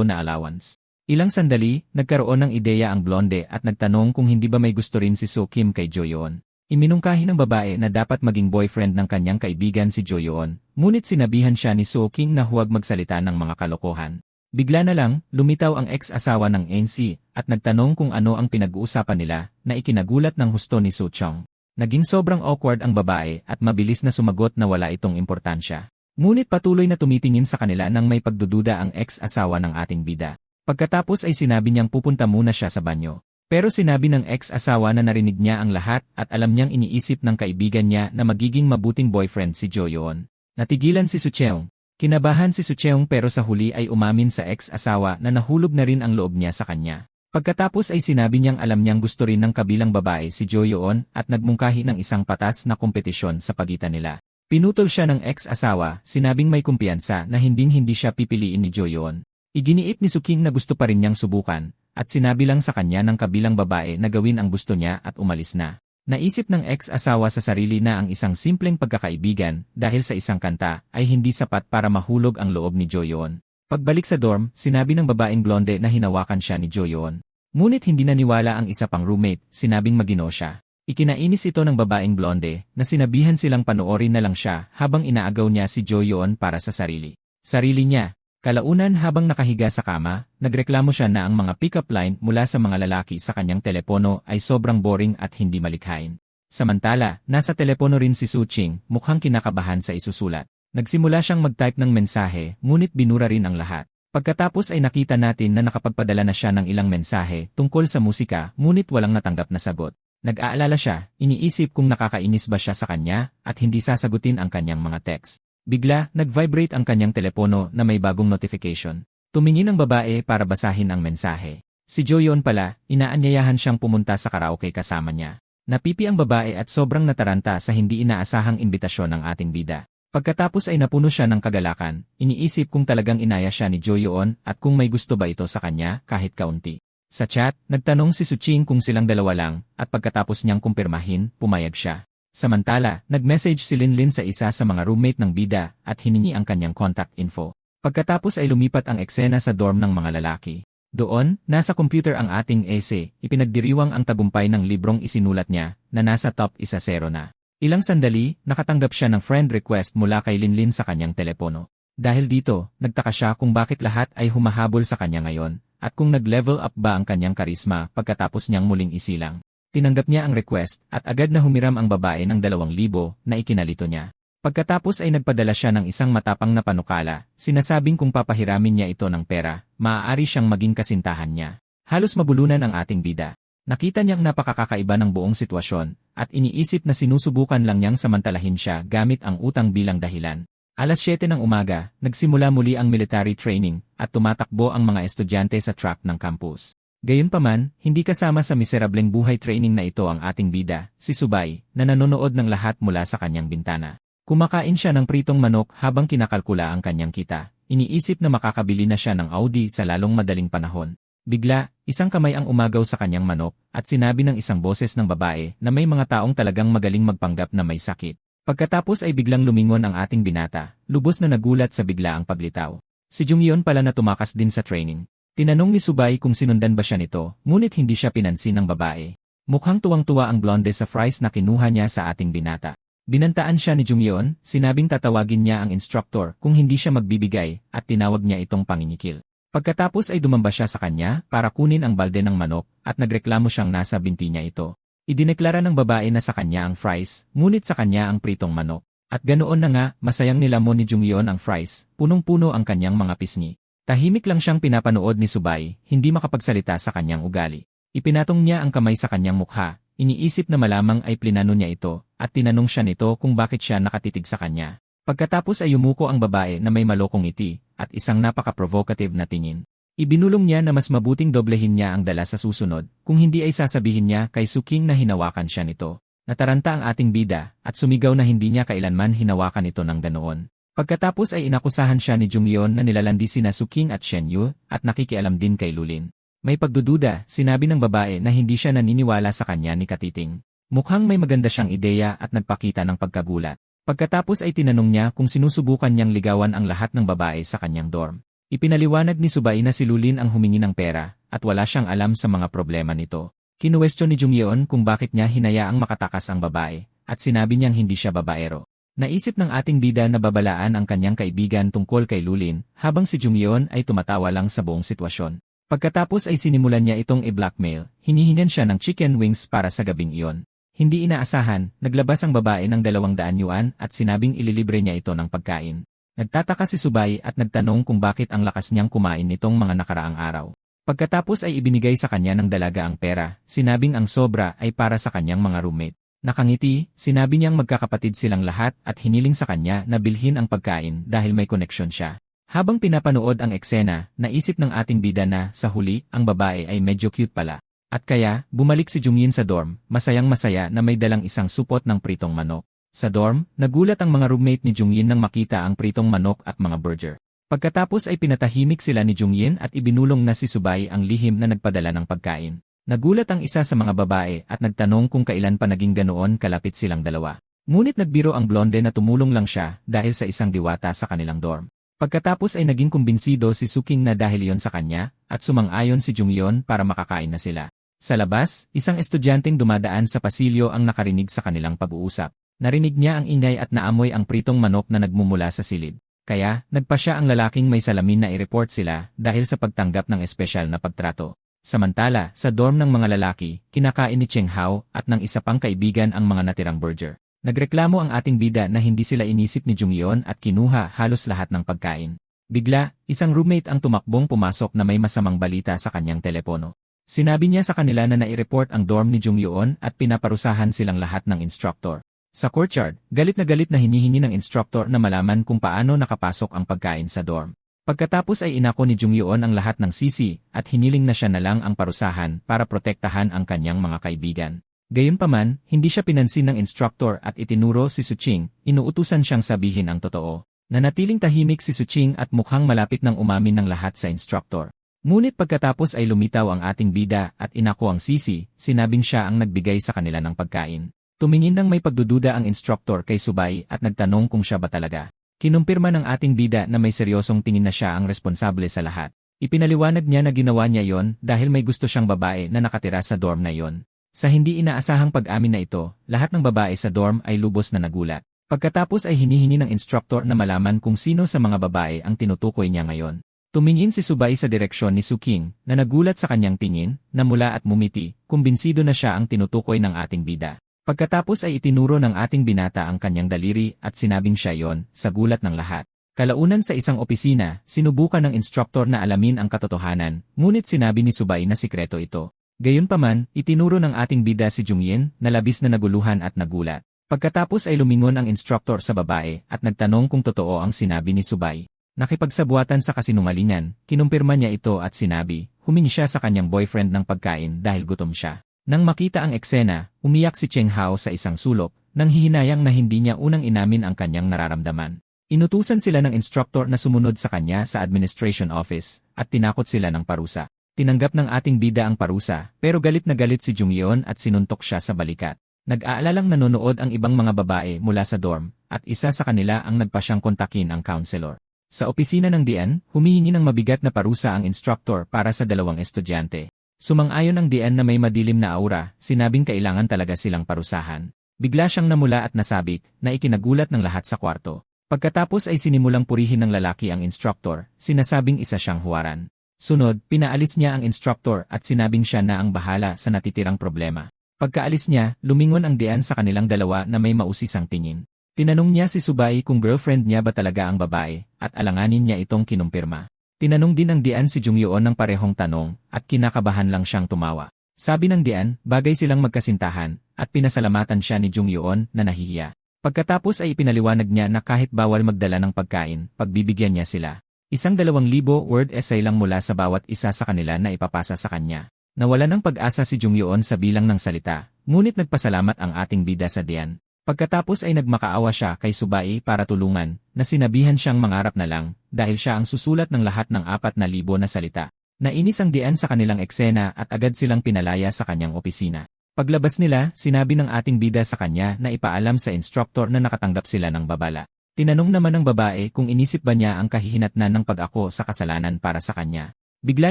na allowance. Ilang sandali, nagkaroon ng ideya ang blonde at nagtanong kung hindi ba may gusto rin si So Kim kay Jo Yoon. Iminungkahi ng babae na dapat maging boyfriend ng kanyang kaibigan si Jo Yoon, ngunit sinabihan siya ni So King na huwag magsalita ng mga kalokohan. Bigla na lang, lumitaw ang ex-asawa ng NC at nagtanong kung ano ang pinag-uusapan nila na ikinagulat ng husto ni So Chong. Naging sobrang awkward ang babae at mabilis na sumagot na wala itong importansya. Ngunit patuloy na tumitingin sa kanila nang may pagdududa ang ex-asawa ng ating bida. Pagkatapos ay sinabi niyang pupunta muna siya sa banyo. Pero sinabi ng ex-asawa na narinig niya ang lahat at alam niyang iniisip ng kaibigan niya na magiging mabuting boyfriend si Jo Yoon. Natigilan si Sucheong. Kinabahan si Sucheong pero sa huli ay umamin sa ex-asawa na nahulog na rin ang loob niya sa kanya. Pagkatapos ay sinabi niyang alam niyang gusto rin ng kabilang babae si Jo Yoon at nagmungkahi ng isang patas na kompetisyon sa pagitan nila. Pinutol siya ng ex-asawa, sinabing may kumpiyansa na hinding-hindi siya pipiliin ni Jo Yoon. Iginiit ni Suking na gusto pa rin niyang subukan. At sinabi lang sa kanya ng kabilang babae na gawin ang gusto niya at umalis na. Naisip ng ex-asawa sa sarili na ang isang simpleng pagkakaibigan dahil sa isang kanta ay hindi sapat para mahulog ang loob ni Jo Yoon. Pagbalik sa dorm, sinabi ng babaeng blonde na hinawakan siya ni Jo Yoon. Ngunit hindi naniwala ang isa pang roommate, sinabing magino siya. Ikinainis ito ng babaeng blonde na sinabihan silang panoorin na lang siya habang inaagaw niya si Jo Yoon para sa sarili. Sarili niya. Kalaunan habang nakahiga sa kama, nagreklamo siya na ang mga pick-up line mula sa mga lalaki sa kanyang telepono ay sobrang boring at hindi malikhain. Samantala, nasa telepono rin si Su Ching, mukhang kinakabahan sa isusulat. Nagsimula siyang mag-type ng mensahe, ngunit binura rin ang lahat. Pagkatapos ay nakita natin na nakapagpadala na siya ng ilang mensahe tungkol sa musika, ngunit walang natanggap na sagot. Nag-aalala siya, iniisip kung nakakainis ba siya sa kanya at hindi sasagutin ang kanyang mga text. Bigla, nag-vibrate ang kanyang telepono na may bagong notification. Tumingin ang babae para basahin ang mensahe. Si Jo Yoon pala, inaanyayahan siyang pumunta sa karaoke kasama niya. Napipi ang babae at sobrang nataranta sa hindi inaasahang imbitasyon ng ating bida. Pagkatapos ay napuno siya ng kagalakan, iniisip kung talagang inaya siya ni Jo Yoon at kung may gusto ba ito sa kanya kahit kaunti. Sa chat, nagtanong si Suching kung silang dalawa lang at pagkatapos niyang kumpirmahin, pumayag siya. Samantala, nag-message si Linlin sa isa sa mga roommate ng bida at hiningi ang kanyang contact info. Pagkatapos ay lumipat ang eksena sa dorm ng mga lalaki. Doon, nasa computer ang ating essay, ipinagdiriwang ang tagumpay ng librong isinulat niya na nasa top 10 na. Ilang sandali, nakatanggap siya ng friend request mula kay Linlin sa kanyang telepono. Dahil dito, nagtaka siya kung bakit lahat ay humahabol sa kanya ngayon at kung nag-level up ba ang kanyang karisma pagkatapos niyang muling isilang. Tinanggap niya ang request at agad na humiram ang babae ng 2,000 na ikinalito niya. Pagkatapos ay nagpadala siya ng isang matapang na panukala, sinasabing kung papahiramin niya ito ng pera, maaari siyang maging kasintahan niya. Halos mabulunan ang ating bida. Nakita niyang napakakaiba ng buong sitwasyon at iniisip na sinusubukan lang niyang samantalahin siya gamit ang utang bilang dahilan. Alas 7 ng umaga, nagsimula muli ang military training at tumatakbo ang mga estudyante sa track ng campus. Gayunpaman, hindi kasama sa miserableng buhay training na ito ang ating bida, si Subay, na nanonood ng lahat mula sa kanyang bintana. Kumakain siya ng pritong manok habang kinakalkula ang kanyang kita. Iniisip na makakabili na siya ng Audi sa lalong madaling panahon. Bigla, isang kamay ang umagaw sa kanyang manok at sinabi ng isang boses ng babae na may mga taong talagang magaling magpanggap na may sakit. Pagkatapos ay biglang lumingon ang ating binata, lubos na nagulat sa biglaang paglitaw. Si Jungyeon pala na tumakas din sa training. Tinanong ni Subay kung sinundan ba siya nito, ngunit hindi siya pinansin ng babae. Mukhang tuwang-tuwa ang blonde sa fries na kinuha niya sa ating binata. Binantaan siya ni Jungyeon, sinabing tatawagin niya ang instructor kung hindi siya magbibigay at tinawag niya itong panginikil. Pagkatapos ay dumamba siya sa kanya para kunin ang balde ng manok at nagreklamo siyang nasa binti niya ito. Idineklara ng babae na sa kanya ang fries, ngunit sa kanya ang pritong manok. At ganoon na nga, masayang nilamon ni Jungyeon ang fries, punong-puno ang kanyang mga pisngi. Tahimik lang siyang pinapanood ni Subay, hindi makapagsalita sa kanyang ugali. Ipinatong niya ang kamay sa kanyang mukha, iniisip na malamang ay plinano niya ito, at tinanong siya nito kung bakit siya nakatitig sa kanya. Pagkatapos ay yumuko ang babae na may malokong ngiti, at isang napaka-provocative na tingin. Ibinulong niya na mas mabuting doblehin niya ang dala sa susunod, kung hindi ay sasabihin niya kay Suking na hinawakan siya nito. Nataranta ang ating bida, at sumigaw na hindi niya kailanman hinawakan ito ng ganoon. Pagkatapos ay inakusahan siya ni Jungyeon na nilalandi sina Suking at Shenyu at nakikialam din kay Lulin. May pagdududa, sinabi ng babae na hindi siya naniniwala sa kanya ni Katiting. Mukhang may maganda siyang ideya at nagpakita ng pagkagulat. Pagkatapos ay tinanong niya kung sinusubukan niyang ligawan ang lahat ng babae sa kanyang dorm. Ipinaliwanag ni Subay na si Lulin ang humingi ng pera at wala siyang alam sa mga problema nito. Kinuwestiyon ni Jungyeon kung bakit niya hinayaang makatakas ang babae at sinabi niyang hindi siya babaero. Naisip ng ating bida na babalaan ang kanyang kaibigan tungkol kay Lulin, habang si Jungyeon ay tumatawa lang sa buong sitwasyon. Pagkatapos ay sinimulan niya itong i-blackmail, hinihingan siya ng chicken wings para sa gabing iyon. Hindi inaasahan, naglabas ang babae ng 200 yuan at sinabing ililibre niya ito ng pagkain. Nagtataka si Subay at nagtanong kung bakit ang lakas niyang kumain nitong mga nakaraang araw. Pagkatapos ay ibinigay sa kanya ng dalaga ang pera, sinabing ang sobra ay para sa kanyang mga roommate. Nakangiti, sinabi niyang magkakapatid silang lahat at hiniling sa kanya na bilhin ang pagkain dahil may koneksyon siya. Habang pinapanood ang eksena, naisip ng ating bida na, sa huli, ang babae ay medyo cute pala. At kaya, bumalik si Jungyin sa dorm, masayang-masaya na may dalang isang supot ng pritong manok. Sa dorm, nagulat ang mga roommate ni Jungyin nang makita ang pritong manok at mga burger. Pagkatapos ay pinatahimik sila ni Jungyin at ibinulong na si Subay ang lihim na nagpadala ng pagkain. Nagulat ang isa sa mga babae at nagtanong kung kailan pa naging ganoon kalapit silang dalawa. Ngunit nagbiro ang blonde na tumulong lang siya dahil sa isang diwata sa kanilang dorm. Pagkatapos ay naging kumbinsido si Suking na dahil iyon sa kanya at sumang-ayon si Jungyeon para makakain na sila. Sa labas, isang estudyanteng dumadaan sa pasilyo ang nakarinig sa kanilang pag-uusap. Narinig niya ang ingay at naamoy ang pritong manok na nagmumula sa silid. Kaya, nagpa siya ang lalaking may salamin na i-report sila dahil sa pagtanggap ng espesyal na pagtrato. Samantala, sa dorm ng mga lalaki, kinakain ni Cheng Hao at ng isa pang kaibigan ang mga natirang burger. Nagreklamo ang ating bida na hindi sila inisip ni Jungyeon at kinuha halos lahat ng pagkain. Bigla, isang roommate ang tumakbong pumasok na may masamang balita sa kanyang telepono. Sinabi niya sa kanila na nai-report ang dorm ni Jungyeon at pinaparusahan silang lahat ng instructor. Sa courtyard, galit na hinihingi ng instructor na malaman kung paano nakapasok ang pagkain sa dorm. Pagkatapos ay inako ni Jungyeon ang lahat ng sisi at hiniling na siya na lang ang parusahan para protektahan ang kanyang mga kaibigan. Gayunpaman, hindi siya pinansin ng instructor at itinuro si Suching, inuutusan siyang sabihin ang totoo. Nanatiling tahimik si Suching at mukhang malapit ng umamin ng lahat sa instructor. Ngunit pagkatapos ay lumitaw ang ating bida at inako ang sisi, sinabing siya ang nagbigay sa kanila ng pagkain. Tumingin ng may pagdududa ang instructor kay Subay at nagtanong kung siya ba talaga. Kinumpirma ng ating bida na may seryosong tingin na siya ang responsable sa lahat. Ipinaliwanag niya na ginawa niya yon dahil may gusto siyang babae na nakatira sa dorm na yon. Sa hindi inaasahang pag-amin na ito, lahat ng babae sa dorm ay lubos na nagulat. Pagkatapos ay hinihingi ng instructor na malaman kung sino sa mga babae ang tinutukoy niya ngayon. Tumingin si Subay sa direksyon ni Suking na nagulat sa kanyang tingin, namula at mumiti, kumbinsido na siya ang tinutukoy ng ating bida. Pagkatapos ay itinuro ng ating binata ang kanyang daliri at sinabing siya yon, sa gulat ng lahat. Kalaunan sa isang opisina, sinubukan ng instructor na alamin ang katotohanan, ngunit sinabi ni Subay na sikreto ito. Gayunpaman, itinuro ng ating bida si Jungyin na labis na naguluhan at nagulat. Pagkatapos ay lumingon ang instructor sa babae at nagtanong kung totoo ang sinabi ni Subay. Nakipagsabuatan sa kasinungalingan, kinumpirma niya ito at sinabi, humingi siya sa kanyang boyfriend ng pagkain dahil gutom siya. Nang makita ang eksena, umiyak si Cheng Hao sa isang sulok, nang hihinayang na hindi niya unang inamin ang kanyang nararamdaman. Inutusan sila ng instructor na sumunod sa kanya sa administration office, at tinakot sila ng parusa. Tinanggap ng ating bida ang parusa, pero galit na galit si Jung Yeon at sinuntok siya sa balikat. Nag-aalalang nanonood ang ibang mga babae mula sa dorm, at isa sa kanila ang nagpasyang kontakin ang counselor. Sa opisina ng DN, humihingi ng mabigat na parusa ang instructor para sa dalawang estudyante. Sumang-ayon ang DN na may madilim na aura, sinabing kailangan talaga silang parusahan. Bigla siyang namula at nasabik, na ikinagulat ng lahat sa kwarto. Pagkatapos ay sinimulang purihin ng lalaki ang instructor, sinasabing isa siyang huwaran. Sunod, pinaalis niya ang instructor at sinabing siya na ang bahala sa natitirang problema. Pagkaalis niya, lumingon ang DN sa kanilang dalawa na may mausisang tingin. Tinanong niya si Subay kung girlfriend niya ba talaga ang babae, at alanganin niya itong kinumpirma. Tinanong din ng Dian si Jung Yeon ng parehong tanong, at kinakabahan lang siyang tumawa. Sabi ng Dian, bagay silang magkasintahan, at pinasalamatan siya ni Jung Yeon na nahihiya. Pagkatapos ay ipinaliwanag niya na kahit bawal magdala ng pagkain, pagbibigyan niya sila. Isang 2,000-word essay lang mula sa bawat isa sa kanila na ipapasa sa kanya. Nawala ng pag-asa si Jung Yeon sa bilang ng salita, ngunit nagpasalamat ang ating bida sa Dian. Pagkatapos ay nagmakaawa siya kay Subay para tulungan, na sinabihan siyang mangarap na lang, dahil siya ang susulat ng lahat ng 4,000 na salita. Nainis ang Dian sa kanilang eksena at agad silang pinalaya sa kanyang opisina. Paglabas nila, sinabi ng ating bida sa kanya na ipaalam sa instructor na nakatanggap sila ng babala. Tinanong naman ng babae kung inisip ba niya ang kahihinatnan ng pag-ako sa kasalanan para sa kanya. Bigla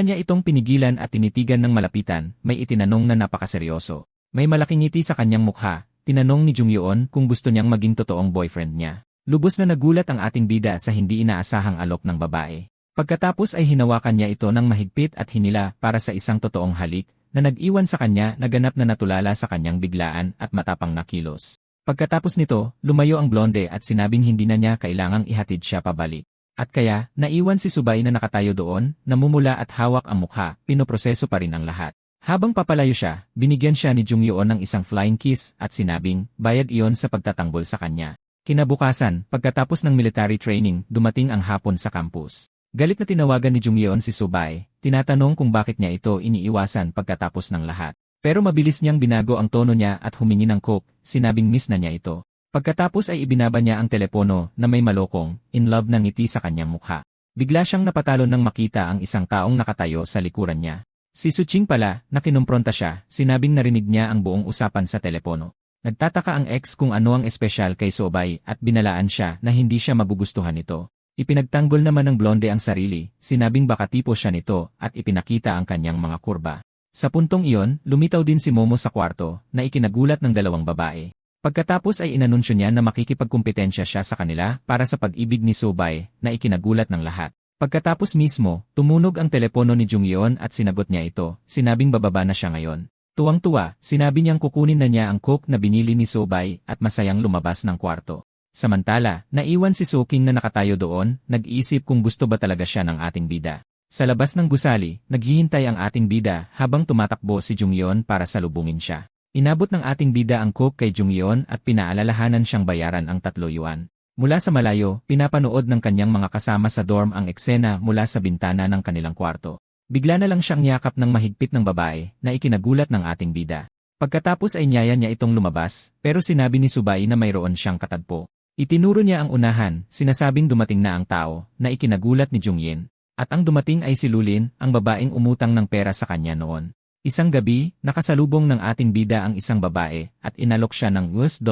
niya itong pinigilan at tinitigan ng malapitan, may itinanong na napakaseryoso. May malaking ngiti sa kanyang mukha. Tinanong ni Jung Yeon kung gusto niyang maging totoong boyfriend niya. Lubos na nagulat ang ating bida sa hindi inaasahang alok ng babae. Pagkatapos ay hinawakan niya ito ng mahigpit at hinila para sa isang totoong halik, na nag-iwan sa kanya na ganap na natulala sa kanyang biglaan at matapang na kilos. Pagkatapos nito, lumayo ang blonde at sinabing hindi na niya kailangang ihatid siya pabalik. At kaya, naiwan si Subay na nakatayo doon, namumula at hawak ang mukha, pinoproseso pa rin ang lahat. Habang papalayo siya, binigyan siya ni Jung Yeon ng isang flying kiss at sinabing, bayad iyon sa pagtatanggol sa kanya. Kinabukasan, pagkatapos ng military training, dumating ang hapon sa campus. Galit na tinawagan ni Jung Yeon si Subay, tinatanong kung bakit niya ito iniiwasan pagkatapos ng lahat. Pero mabilis niyang binago ang tono niya at humingi ng coke, sinabing miss na niya ito. Pagkatapos ay ibinaba niya ang telepono na may malokong, in love na ngiti sa kanyang mukha. Bigla siyang napatalon nang makita ang isang taong nakatayo sa likuran niya. Si Suching pala, na kinumpronta siya, sinabing narinig niya ang buong usapan sa telepono. Nagtataka ang ex kung ano ang espesyal kay Sobay at binalaan siya na hindi siya magugustuhan nito. Ipinagtanggol naman ng blonde ang sarili, sinabing baka tipo siya nito at ipinakita ang kanyang mga kurba. Sa puntong iyon, lumitaw din si Momo sa kwarto na ikinagulat ng dalawang babae. Pagkatapos ay inanunsyo niya na makikipagkumpetensya siya sa kanila para sa pag-ibig ni Sobay na ikinagulat ng lahat. Pagkatapos mismo, tumunog ang telepono ni Jung Yeon at sinagot niya ito, sinabing bababa na siya ngayon. Tuwang-tuwa, sinabi niyang kukunin na niya ang coke na binili ni Sobay at masayang lumabas ng kwarto. Samantala, naiwan si Soking na nakatayo doon, nag-iisip kung gusto ba talaga siya ng ating bida. Sa labas ng gusali, naghihintay ang ating bida habang tumatakbo si Jung Yeon para salubungin siya. Inabot ng ating bida ang coke kay Jung Yeon at pinaalalahanan siyang bayaran ang 3 yuan. Mula sa malayo, pinapanood ng kanyang mga kasama sa dorm ang eksena mula sa bintana ng kanilang kwarto. Bigla na lang siyang yakap ng mahigpit ng babae na ikinagulat ng ating bida. Pagkatapos ay niyaya niya itong lumabas, pero sinabi ni Subay na mayroon siyang katagpo. Itinuro niya ang unahan, sinasabing dumating na ang tao, na ikinagulat ni Jung Yin. At ang dumating ay si Lulin, ang babaeng umutang ng pera sa kanya noon. Isang gabi, nakasalubong ng ating bida ang isang babae at inalok siya ng $2,000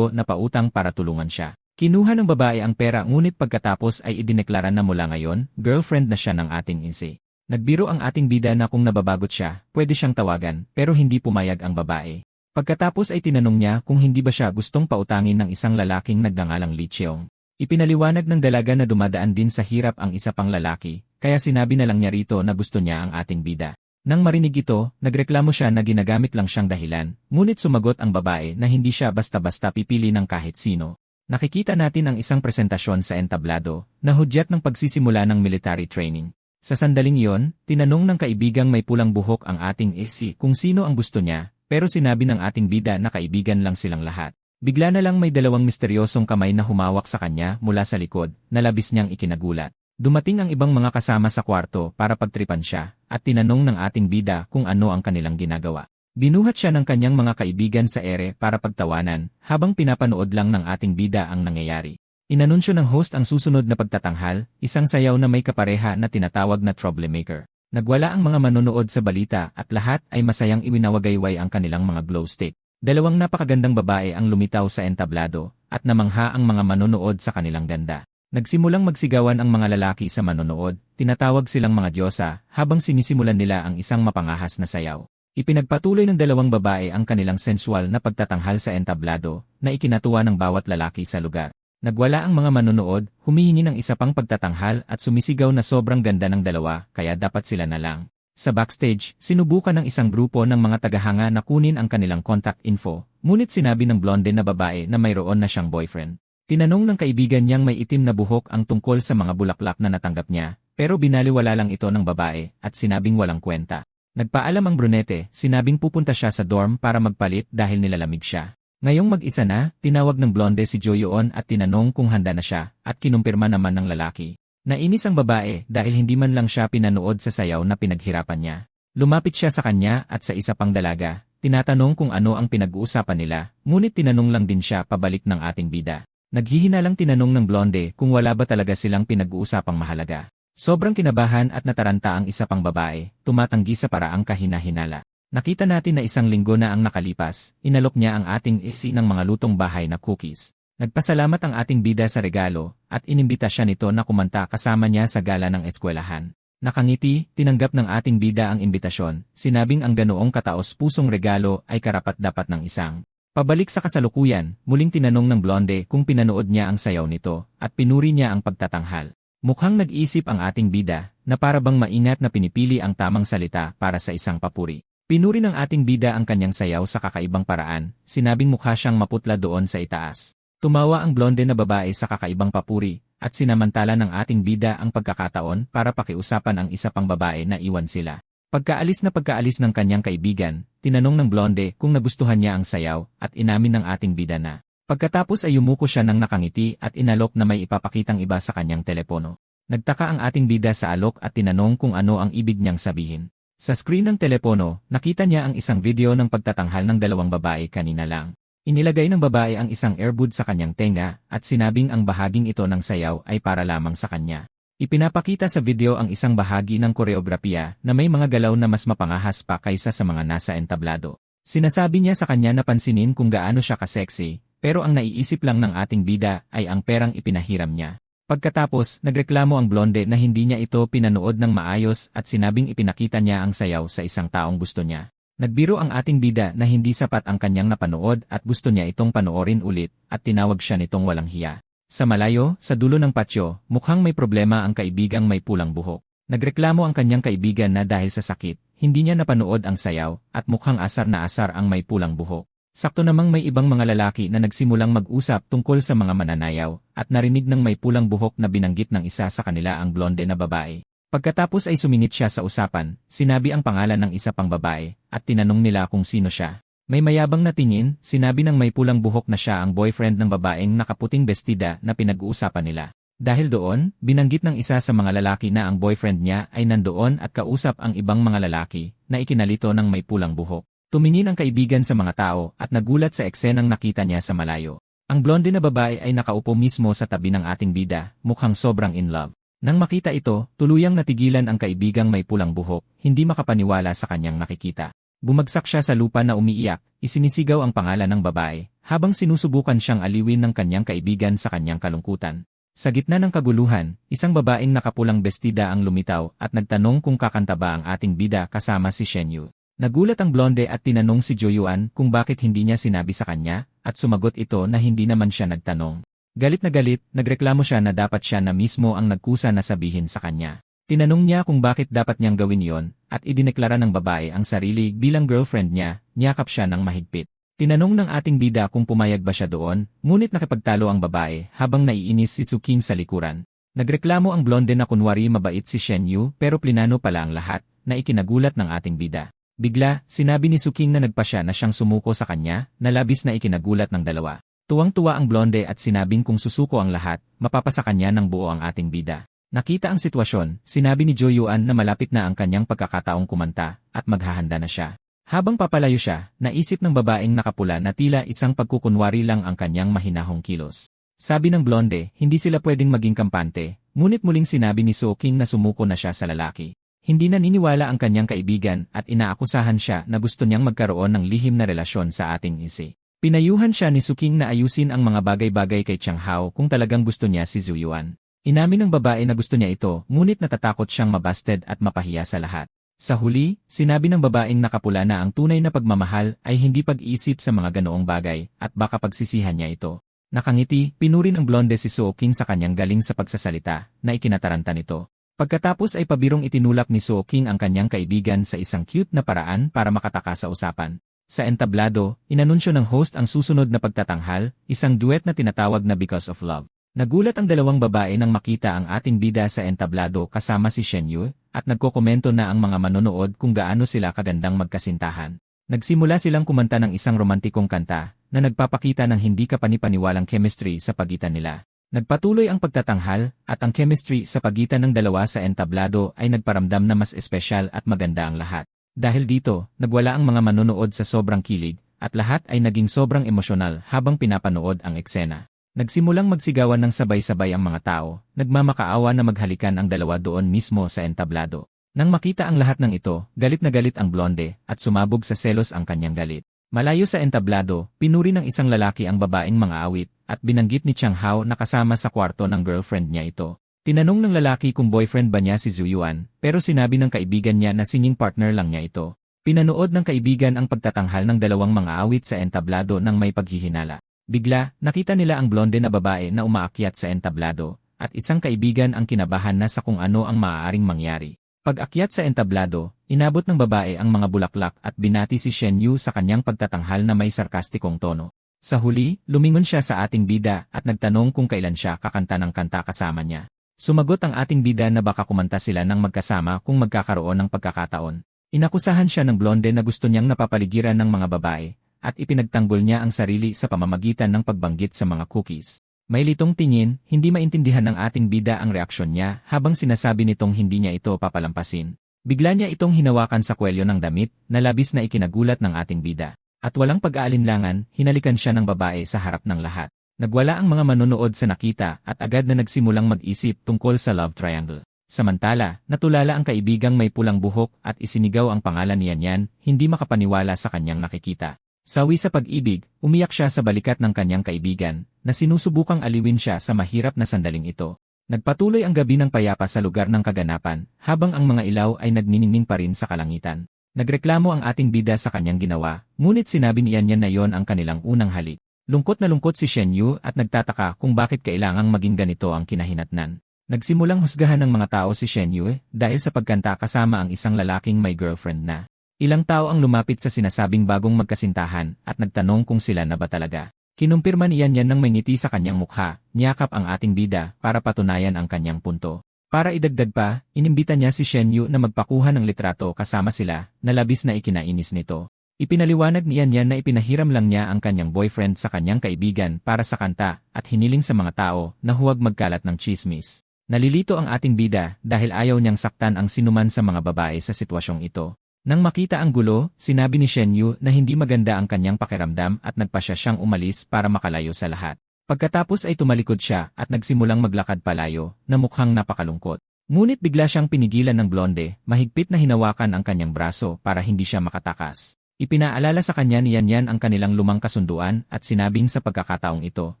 na pautang para tulungan siya. Kinuha ng babae ang pera ngunit pagkatapos ay idineklara na mula ngayon, girlfriend na siya ng ating insi. Nagbiro ang ating bida na kung nababagot siya, pwede siyang tawagan pero hindi pumayag ang babae. Pagkatapos ay tinanong niya kung hindi ba siya gustong pautangin ng isang lalaking nagngangalang Lee Cheong. Ipinaliwanag ng dalaga na dumadaan din sa hirap ang isa pang lalaki, kaya sinabi na lang niya rito na gusto niya ang ating bida. Nang marinig ito, nagreklamo siya na ginagamit lang siyang dahilan, ngunit sumagot ang babae na hindi siya basta-basta pipili ng kahit sino. Nakikita natin ang isang presentasyon sa entablado, na hudyat ng pagsisimula ng military training. Sa sandaling iyon, tinanong ng kaibigang may pulang buhok ang ating AC kung sino ang gusto niya, pero sinabi ng ating bida na kaibigan lang silang lahat. Bigla na lang may dalawang misteryosong kamay na humawak sa kanya mula sa likod, na labis niyang ikinagulat. Dumating ang ibang mga kasama sa kwarto para pagtripan siya, at tinanong ng ating bida kung ano ang kanilang ginagawa. Binuhat siya ng kanyang mga kaibigan sa ere para pagtawanan, habang pinapanood lang ng ating bida ang nangyayari. Inanunsyo ng host ang susunod na pagtatanghal, isang sayaw na may kapareha na tinatawag na troublemaker. Nagwala ang mga manonood sa balita at lahat ay masayang iwinawagayway ang kanilang mga glow stick. Dalawang napakagandang babae ang lumitaw sa entablado, at namangha ang mga manonood sa kanilang ganda. Nagsimulang magsigawan ang mga lalaki sa manonood, tinatawag silang mga diyosa, habang sinisimulan nila ang isang mapangahas na sayaw. Ipinagpatuloy ng dalawang babae ang kanilang sensual na pagtatanghal sa entablado, na ikinatuwa ng bawat lalaki sa lugar. Nagwala ang mga manonood, humihingi ng isa pang pagtatanghal at sumisigaw na sobrang ganda ng dalawa, kaya dapat sila na lang. Sa backstage, sinubukan ng isang grupo ng mga tagahanga na kunin ang kanilang contact info, ngunit sinabi ng blonde na babae na mayroon na siyang boyfriend. Tinanong ng kaibigan niyang may itim na buhok ang tungkol sa mga bulaklak na natanggap niya, pero binaliwala lang ito ng babae at sinabing walang kwenta. Nagpaalam ang brunete, sinabing pupunta siya sa dorm para magpalit dahil nilalamig siya. Ngayong mag-isa na, tinawag ng blonde si Joyoon at tinanong kung handa na siya, at kinumpirma naman ng lalaki. Nainis ang babae dahil hindi man lang siya pinanood sa sayaw na pinaghirapan niya. Lumapit siya sa kanya at sa isa pang dalaga, tinatanong kung ano ang pinag-uusapan nila, ngunit tinanong lang din siya pabalik ng ating bida. Naghihinalang tinanong ng blonde kung wala ba talaga silang pinag-uusapang mahalaga. Sobrang kinabahan at nataranta ang isa pang babae, tumatanggi sa paraang kahina-hinala. Nakita natin na isang linggo na ang nakalipas, inalok niya ang ating isi ng mga lutong bahay na cookies. Nagpasalamat ang ating bida sa regalo, at inimbita siya nito na kumanta kasama niya sa gala ng eskwelahan. Nakangiti, tinanggap ng ating bida ang imbitasyon, sinabing ang ganoong kataos-pusong regalo ay karapat-dapat ng isang. Pabalik sa kasalukuyan, muling tinanong ng blonde kung pinanood niya ang sayaw nito, at pinuri niya ang pagtatanghal. Mukhang nag-isip ang ating bida, na para bang maingat na pinipili ang tamang salita para sa isang papuri. Pinuri ng ating bida ang kanyang sayaw sa kakaibang paraan, sinabing mukha siyang maputla doon sa itaas. Tumawa ang blonde na babae sa kakaibang papuri, at sinamantala ng ating bida ang pagkakataon para pakiusapan ang isa pang babae na iwan sila. Pagkaalis ng kanyang kaibigan, tinanong ng blonde kung nagustuhan niya ang sayaw at inamin ng ating bida na. Pagkatapos ay yumuko siya ng nakangiti at inalok na may ipapakitang iba sa kanyang telepono. Nagtaka ang ating bida sa alok at tinanong kung ano ang ibig niyang sabihin. Sa screen ng telepono, nakita niya ang isang video ng pagtatanghal ng dalawang babae kanina lang. Inilagay ng babae ang isang earbud sa kanyang tenga at sinabing ang bahaging ito ng sayaw ay para lamang sa kanya. Ipinapakita sa video ang isang bahagi ng koreografiya na may mga galaw na mas mapangahas pa kaysa sa mga nasa entablado. Sinasabi niya sa kanya na pansinin kung gaano siya ka-sexy, pero ang naiisip lang ng ating bida ay ang perang ipinahiram niya. Pagkatapos, nagreklamo ang blonde na hindi niya ito pinanood ng maayos at sinabing ipinakita niya ang sayaw sa isang taong gusto niya. Nagbiro ang ating bida na hindi sapat ang kanyang napanood at gusto niya itong panoorin ulit at tinawag siya nitong walang hiya. Sa malayo, sa dulo ng patio, mukhang may problema ang kaibigang may pulang buhok. Nagreklamo ang kanyang kaibigan na dahil sa sakit, hindi niya napanood ang sayaw, at mukhang asar na asar ang may pulang buhok. Sakto namang may ibang mga lalaki na nagsimulang mag-usap tungkol sa mga mananayaw, at narinig ng may pulang buhok na binanggit ng isa sa kanila ang blonde na babae. Pagkatapos ay sumingit siya sa usapan, sinabi ang pangalan ng isa pang babae, at tinanong nila kung sino siya. May mayabang na tingin, sinabi ng may pulang buhok na siya ang boyfriend ng babaeng nakaputing bestida na pinag-uusapan nila. Dahil doon, binanggit ng isa sa mga lalaki na ang boyfriend niya ay nandoon at kausap ang ibang mga lalaki na ikinalito ng may pulang buhok. Tumingin ang kaibigan sa mga tao at nagulat sa eksenang nakita niya sa malayo. Ang blonde na babae ay nakaupo mismo sa tabi ng ating bida, mukhang sobrang in love. Nang makita ito, tuluyang natigilan ang kaibigang may pulang buhok, hindi makapaniwala sa kanyang nakikita. Bumagsak siya sa lupa na umiiyak, isinisigaw ang pangalan ng babae, habang sinusubukan siyang aliwin ng kanyang kaibigan sa kanyang kalungkutan. Sa gitna ng kaguluhan, isang babaeng nakapulang bestida ang lumitaw at nagtanong kung kakanta ba ang ating bida kasama si Shenyu. Nagulat ang blonde at tinanong si Joyuan kung bakit hindi niya sinabi sa kanya, at sumagot ito na hindi naman siya nagtanong. Galit na galit, nagreklamo siya na dapat siya na mismo ang nagkusa na sabihin sa kanya. Tinanong niya kung bakit dapat niyang gawin iyon, at idineklara ng babae ang sarili bilang girlfriend niya, niyakap siya ng mahigpit. Tinanong ng ating bida kung pumayag ba siya doon, ngunit nakipagtalo ang babae habang naiinis si Suking sa likuran. Nagreklamo ang blonde na kunwari mabait si Shenyu pero plinano pala ang lahat, na ikinagulat ng ating bida. Bigla, sinabi ni Suking na nagpasya na siyang sumuko sa kanya, na labis na ikinagulat ng dalawa. Tuwang-tuwa ang blonde at sinabing kung susuko ang lahat, mapapasa kanya ng buo ang ating bida. Nakita ang sitwasyon, sinabi ni Jo Yuan na malapit na ang kanyang pagkakataong kumanta at maghahanda na siya. Habang papalayo siya, naisip ng babaeng nakapula na tila isang pagkukunwari lang ang kanyang mahinahong kilos. Sabi ng blonde, hindi sila pwedeng maging kampante, ngunit muling sinabi ni So King na sumuko na siya sa lalaki. Hindi naniniwala ang kanyang kaibigan at inaakusahan siya na gusto niyang magkaroon ng lihim na relasyon sa ating isi. Pinayuhan siya ni So King na ayusin ang mga bagay-bagay kay Chang Hao kung talagang gusto niya si Zhu Yuan. Inamin ng babae na gusto niya ito, ngunit natatakot siyang mabasted at mapahiya sa lahat. Sa huli, sinabi ng babaeng nakapula na ang tunay na pagmamahal ay hindi pag-iisip sa mga ganoong bagay at baka pagsisihan niya ito. Nakangiti, pinuri ng blonde si So King sa kanyang galing sa pagsasalita na ikinataranta nito. Pagkatapos ay pabirong itinulak ni So King ang kanyang kaibigan sa isang cute na paraan para makataka sa usapan. Sa entablado, inanunsyo ng host ang susunod na pagtatanghal, isang duet na tinatawag na Because of Love. Nagulat ang dalawang babae nang makita ang ating bida sa entablado kasama si Shen Yu, at nagkokomento na ang mga manonood kung gaano sila kagandang magkasintahan. Nagsimula silang kumanta ng isang romantikong kanta na nagpapakita ng hindi kapanipaniwalang chemistry sa pagitan nila. Nagpatuloy ang pagtatanghal at ang chemistry sa pagitan ng dalawa sa entablado ay nagparamdam na mas espesyal at maganda ang lahat. Dahil dito, nagwala ang mga manonood sa sobrang kilig at lahat ay naging sobrang emosyonal habang pinapanood ang eksena. Nagsimulang magsigawan ng sabay-sabay ang mga tao, nagmamakaawa na maghalikan ang dalawa doon mismo sa entablado. Nang makita ang lahat ng ito, galit na galit ang blonde at sumabog sa selos ang kanyang galit. Malayo sa entablado, pinuri ng isang lalaki ang babaeng mga awit at binanggit ni Chang Hao na kasama sa kwarto ng girlfriend niya ito. Tinanong ng lalaki kung boyfriend ba niya si Zhu Yuan, pero sinabi ng kaibigan niya na singing partner lang niya ito. Pinanood ng kaibigan ang pagtatanghal ng dalawang mga awit sa entablado nang may paghihinala. Bigla, nakita nila ang blonde na babae na umaakyat sa entablado, at isang kaibigan ang kinabahan na sa kung ano ang maaaring mangyari. Pag-akyat sa entablado, inabot ng babae ang mga bulaklak at binati si Shen Yu sa kanyang pagtatanghal na may sarkastikong tono. Sa huli, lumingon siya sa ating bida at nagtanong kung kailan siya kakanta ng kanta kasama niya. Sumagot ang ating bida na baka kumanta sila ng magkasama kung magkakaroon ng pagkakataon. Inakusahan siya ng blonde na gusto niyang napapaligiran ng mga babae, at ipinagtanggol niya ang sarili sa pamamagitan ng pagbanggit sa mga cookies. May litong tingin, hindi maintindihan ng ating bida ang reaksyon niya habang sinasabi nitong hindi niya ito papalampasin. Bigla niya itong hinawakan sa kwelyo ng damit na labis na ikinagulat ng ating bida. At walang pag-aalinlangan, hinalikan siya ng babae sa harap ng lahat. Nagwala ang mga manonood sa nakita at agad na nagsimulang mag-isip tungkol sa love triangle. Samantala, natulala ang kaibigang may pulang buhok at isinigaw ang pangalan ni Yan, hindi makapaniwala sa kanyang nakikita. Sawi sa pag-ibig, umiyak siya sa balikat ng kanyang kaibigan, na sinusubukang aliwin siya sa mahirap na sandaling ito. Nagpatuloy ang gabi ng payapa sa lugar ng kaganapan, habang ang mga ilaw ay nagniningning pa rin sa kalangitan. Nagreklamo ang ating bida sa kanyang ginawa, ngunit sinabi ni Yan na yon ang kanilang unang halik. Lungkot na lungkot si Shen Yu at nagtataka kung bakit kailangang maging ganito ang kinahinatnan. Nagsimulang husgahan ng mga tao si Shen Yu dahil sa pagkanta kasama ang isang lalaking may girlfriend na. Ilang tao ang lumapit sa sinasabing bagong magkasintahan at nagtanong kung sila na ba talaga. Kinumpirma ni Yan nang may ngiti sa kanyang mukha, niyakap ang ating bida para patunayan ang kanyang punto. Para idagdag pa, inimbita niya si Shen Yu na magpakuha ng litrato kasama sila, na labis na ikinainis nito. Ipinaliwanag ni Yan na ipinahiram lang niya ang kanyang boyfriend sa kanyang kaibigan para sa kanta at hiniling sa mga tao na huwag magkalat ng chismis. Nalilito ang ating bida dahil ayaw niyang saktan ang sinuman sa mga babae sa sitwasyong ito. Nang makita ang gulo, sinabi ni Shen Yu na hindi maganda ang kanyang pakiramdam at nagpasya siyang umalis para makalayo sa lahat. Pagkatapos ay tumalikod siya at nagsimulang maglakad palayo na mukhang napakalungkot. Ngunit bigla siyang pinigilan ng blonde, mahigpit na hinawakan ang kanyang braso para hindi siya makatakas. Ipinaalala sa kanya ni Yan ang kanilang lumang kasunduan at sinabing sa pagkakataong ito,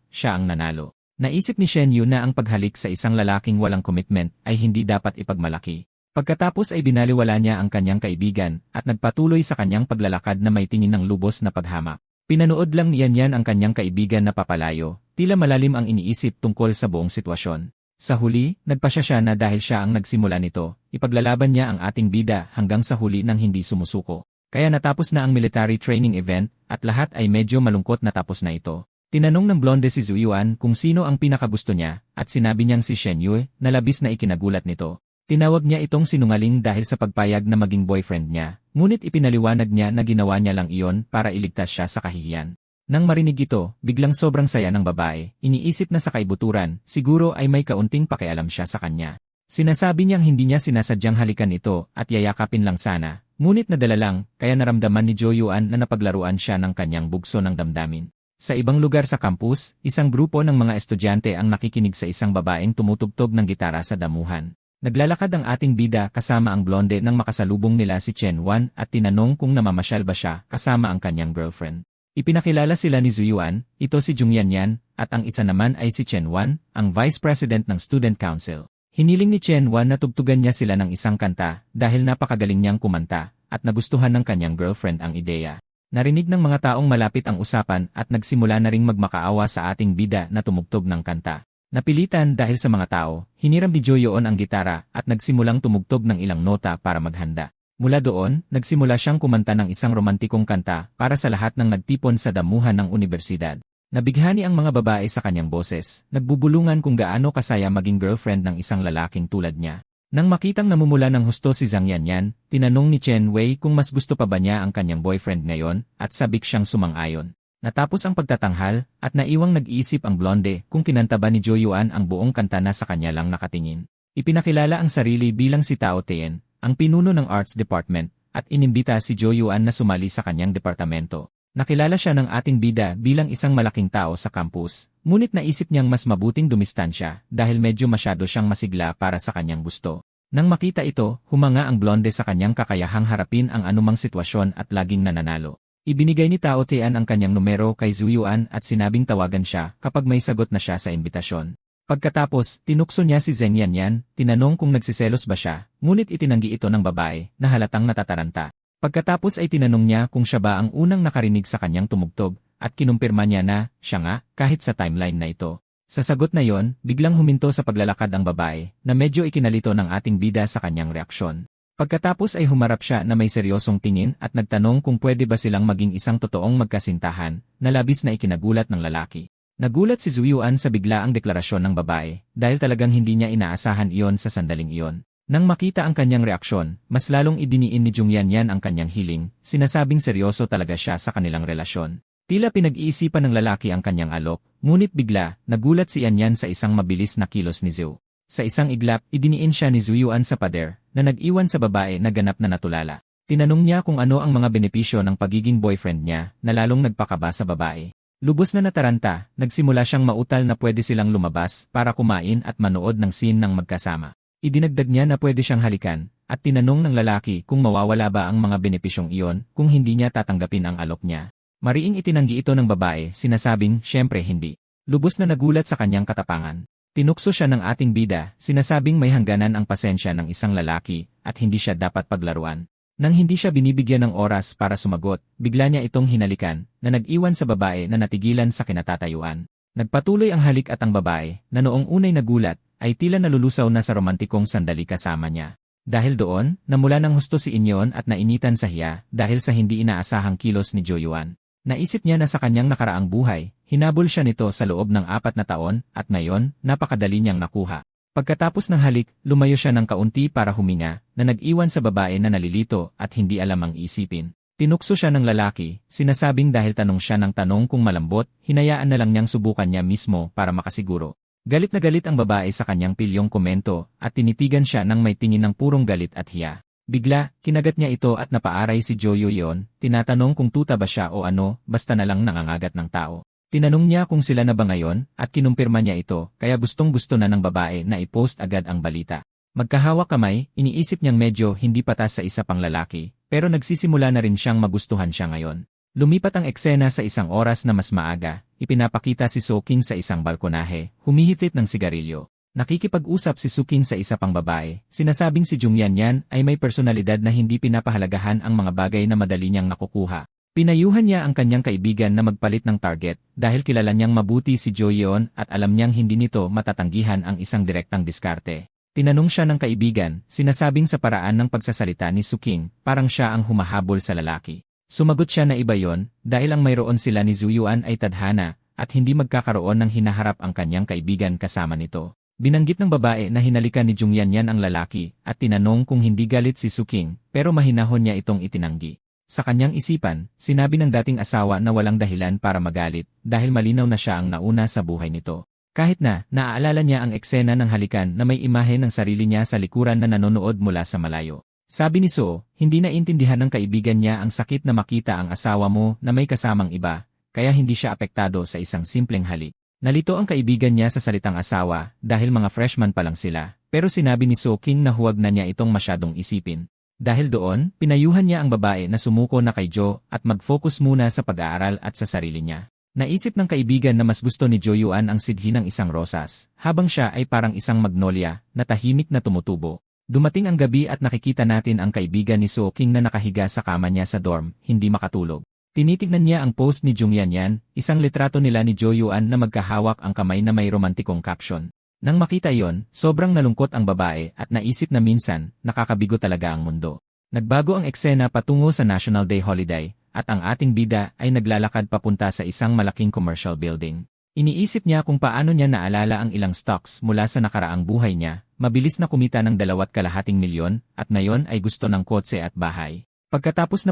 siya ang nanalo. Naisip ni Shen Yu na ang paghalik sa isang lalaking walang commitment ay hindi dapat ipagmalaki. Pagkatapos ay binaliwala niya ang kanyang kaibigan at nagpatuloy sa kanyang paglalakad na may tingin ng lubos na paghamak. Pinanood lang ni Yan ang kanyang kaibigan na papalayo, tila malalim ang iniisip tungkol sa buong sitwasyon. Sa huli, nagpasya siya na dahil siya ang nagsimula nito, ipaglalaban niya ang ating bida hanggang sa huli nang hindi sumusuko. Kaya natapos na ang military training event at lahat ay medyo malungkot na tapos na ito. Tinanong ng blonde si Zhu Yuan kung sino ang pinakagusto niya at sinabi niyang si Shen Yu na labis na ikinagulat nito. Tinawag niya itong sinungaling dahil sa pagpayag na maging boyfriend niya, ngunit ipinaliwanag niya na ginawa niya lang iyon para iligtas siya sa kahihiyan. Nang marinig ito, biglang sobrang saya ng babae, iniisip na sa kaibuturan, siguro ay may kaunting pakialam siya sa kanya. Sinasabi niyang hindi niya sinasadyang halikan ito at yayakapin lang sana, ngunit nadala lang, kaya naramdaman ni Jo Yuan na napaglaruan siya ng kanyang bugso ng damdamin. Sa ibang lugar sa campus, isang grupo ng mga estudyante ang nakikinig sa isang babaeng tumutugtog ng gitara sa damuhan. Naglalakad ang ating bida kasama ang blonde nang makasalubong nila si Chen Wan at tinanong kung namamasyal ba siya kasama ang kanyang girlfriend. Ipinakilala sila ni Zhu Yuan, ito si Jung Yanyan, at ang isa naman ay si Chen Wan, ang Vice President ng Student Council. Hiniling ni Chen Wan na tugtugan niya sila ng isang kanta dahil napakagaling niyang kumanta at nagustuhan ng kanyang girlfriend ang ideya. Narinig ng mga taong malapit ang usapan at nagsimula na ring magmakaawa sa ating bida na tumugtog ng kanta. Napilitan dahil sa mga tao, hiniram ni Jo Yoon ang gitara at nagsimulang tumugtog ng ilang nota para maghanda. Mula doon, nagsimula siyang kumanta ng isang romantikong kanta para sa lahat ng nagtipon sa damuhan ng unibersidad. Nabighani ang mga babae sa kanyang boses, nagbubulungan kung gaano kasaya maging girlfriend ng isang lalaking tulad niya. Nang makitang namumula ng husto si Zhang Yanyan, tinanong ni Chen Wei kung mas gusto pa ba niya ang kanyang boyfriend ngayon at sabik siyang sumang-ayon. Natapos ang pagtatanghal at naiwang nag-iisip ang blonde kung kinanta ba ni Jo Yuan ang buong kanta na sa kanya lang nakatingin. Ipinakilala ang sarili bilang si Tao Tien, ang pinuno ng Arts Department, at inimbita si Jo Yuan na sumali sa kanyang departamento. Nakilala siya ng ating bida bilang isang malaking tao sa campus, ngunit naisip niyang mas mabuting dumistansya dahil medyo masyado siyang masigla para sa kanyang gusto. Nang makita ito, humanga ang blonde sa kanyang kakayahang harapin ang anumang sitwasyon at laging nananalo. Ibinigay ni Tao Tian ang kanyang numero kay Zhu Yuan at sinabing tawagan siya kapag may sagot na siya sa imbitasyon. Pagkatapos, tinukso niya si Zheng Yanyan, tinanong kung nagsiselos ba siya, ngunit itinanggi ito ng babae na halatang natataranta. Pagkatapos ay tinanong niya kung siya ba ang unang nakarinig sa kanyang tumugtog, at kinumpirma niya na, siya nga, kahit sa timeline na ito. Sa sagot na yon, biglang huminto sa paglalakad ang babae, na medyo ikinalito ng ating bida sa kanyang reaksyon. Pagkatapos ay humarap siya na may seryosong tingin at nagtanong kung pwede ba silang maging isang totoong magkasintahan, na labis na ikinagulat ng lalaki. Nagulat si Zhu Yuan sa biglaang deklarasyon ng babae, dahil talagang hindi niya inaasahan iyon sa sandaling iyon. Nang makita ang kanyang reaksyon, mas lalong idiniin ni Jung Yanyan ang kanyang hiling, sinasabing seryoso talaga siya sa kanilang relasyon. Tila pinag-iisipan ng lalaki ang kanyang alok, ngunit bigla, nagulat si Yanyan sa isang mabilis na kilos ni Zhu. Sa isang iglap, idiniin siya ni Zhu Yuan sa pader, na nag-iwan sa babae na ganap na natulala. Tinanong niya kung ano ang mga benepisyo ng pagiging boyfriend niya, na lalong nagpakaba sa babae. Lubos na nataranta, nagsimula siyang mautal na pwede silang lumabas para kumain at manood ng scene ng magkasama. Idinagdag niya na pwede siyang halikan, at tinanong ng lalaki kung mawawala ba ang mga benepisyong iyon kung hindi niya tatanggapin ang alok niya. Mariing itinanggi ito ng babae, sinasabing, syempre hindi. Lubos na nagulat sa kanyang katapangan. Tinukso siya ng ating bida, sinasabing may hangganan ang pasensya ng isang lalaki, at hindi siya dapat paglaruan. Nang hindi siya binibigyan ng oras para sumagot, bigla niya itong hinalikan, na nag-iwan sa babae na natigilan sa kinatatayuan. Nagpatuloy ang halik at ang babae, na noong unay nagulat, ay tila nalulusaw na sa romantikong sandali kasama niya. Dahil doon, namula ng husto si Inyon at nainitan sa hiya dahil sa hindi inaasahang kilos ni Jo Yuan. Naisip niya na sa kanyang nakaraang buhay, hinabol siya nito sa loob ng 4 na taon at ngayon, napakadali niyang nakuha. Pagkatapos ng halik, lumayo siya ng kaunti para huminga, na nag-iwan sa babae na nalilito at hindi alam ang isipin. Tinukso siya ng lalaki, sinasabing dahil tanong siya ng tanong kung malambot, hinayaan na lang niyang subukan niya mismo para makasiguro. Galit na galit ang babae sa kanyang pilyong komento at tinitigan siya ng may tingin ng purong galit at hiya. Bigla, kinagat niya ito at napaaray si Jo Yoon, tinatanong kung tuta ba siya o ano, basta na lang nangangagat ng tao. Tinanong niya kung sila na ba ngayon at kinumpirma niya ito, kaya gustong-gusto na ng babae na i-post agad ang balita. Magkahawak kamay, iniisip niyang medyo hindi patas sa isa pang lalaki, pero nagsisimula na rin siyang magustuhan siya ngayon. Lumipat ang eksena sa isang oras na mas maaga, ipinapakita si Soking sa isang balkonahe, humihitit ng sigarilyo. Nakikipag-usap si Suking sa isa pang babae, sinasabing si Jung Yanyan ay may personalidad na hindi pinapahalagahan ang mga bagay na madali niyang nakukuha. Pinayuhan niya ang kanyang kaibigan na magpalit ng target dahil kilala niyang mabuti si Jo Yeon at alam niyang hindi nito matatanggihan ang isang direktang diskarte. Tinanong siya ng kaibigan, sinasabing sa paraan ng pagsasalita ni Suking, parang siya ang humahabol sa lalaki. Sumagot siya na iba yon, dahil ang mayroon sila ni Zhu Yuan ay tadhana at hindi magkakaroon ng hinaharap ang kanyang kaibigan kasama nito. Binanggit ng babae na hinalikan ni Jung Yanyan ang lalaki at tinanong kung hindi galit si Suking pero mahinahon niya itong itinanggi. Sa kanyang isipan, sinabi ng dating asawa na walang dahilan para magalit dahil malinaw na siya ang nauna sa buhay nito. Kahit na, naaalala niya ang eksena ng halikan na may imahe ng sarili niya sa likuran na nanonood mula sa malayo. Sabi ni So, hindi naintindihan ng kaibigan niya ang sakit na makita ang asawa mo na may kasamang iba, kaya hindi siya apektado sa isang simpleng halik. Nalito ang kaibigan niya sa salitang asawa dahil mga freshman pa lang sila, pero sinabi ni So King na huwag na niya itong masyadong isipin. Dahil doon, pinayuhan niya ang babae na sumuko na kay Joe at mag-focus muna sa pag-aaral at sa sarili niya. Naisip ng kaibigan na mas gusto ni Jo Yuan ang sidhi ng isang rosas, habang siya ay parang isang magnolia na tahimik na tumutubo. Dumating ang gabi at nakikita natin ang kaibigan ni So King na nakahiga sa kama niya sa dorm, hindi makatulog. Tinitignan niya ang post ni Jung Yanyan, isang litrato nila ni Jo Yuan na magkahawak ang kamay na may romantikong caption. Nang makita iyon, sobrang nalungkot ang babae at naisip na minsan, nakakabigo talaga ang mundo. Nagbago ang eksena patungo sa National Day holiday, at ang ating bida ay naglalakad papunta sa isang malaking commercial building. Iniisip niya kung paano niya naalala ang ilang stocks mula sa nakaraang buhay niya, mabilis na kumita ng 2.5 milyon, at ngayon ay gusto ng kotse at bahay. Pagkatapos,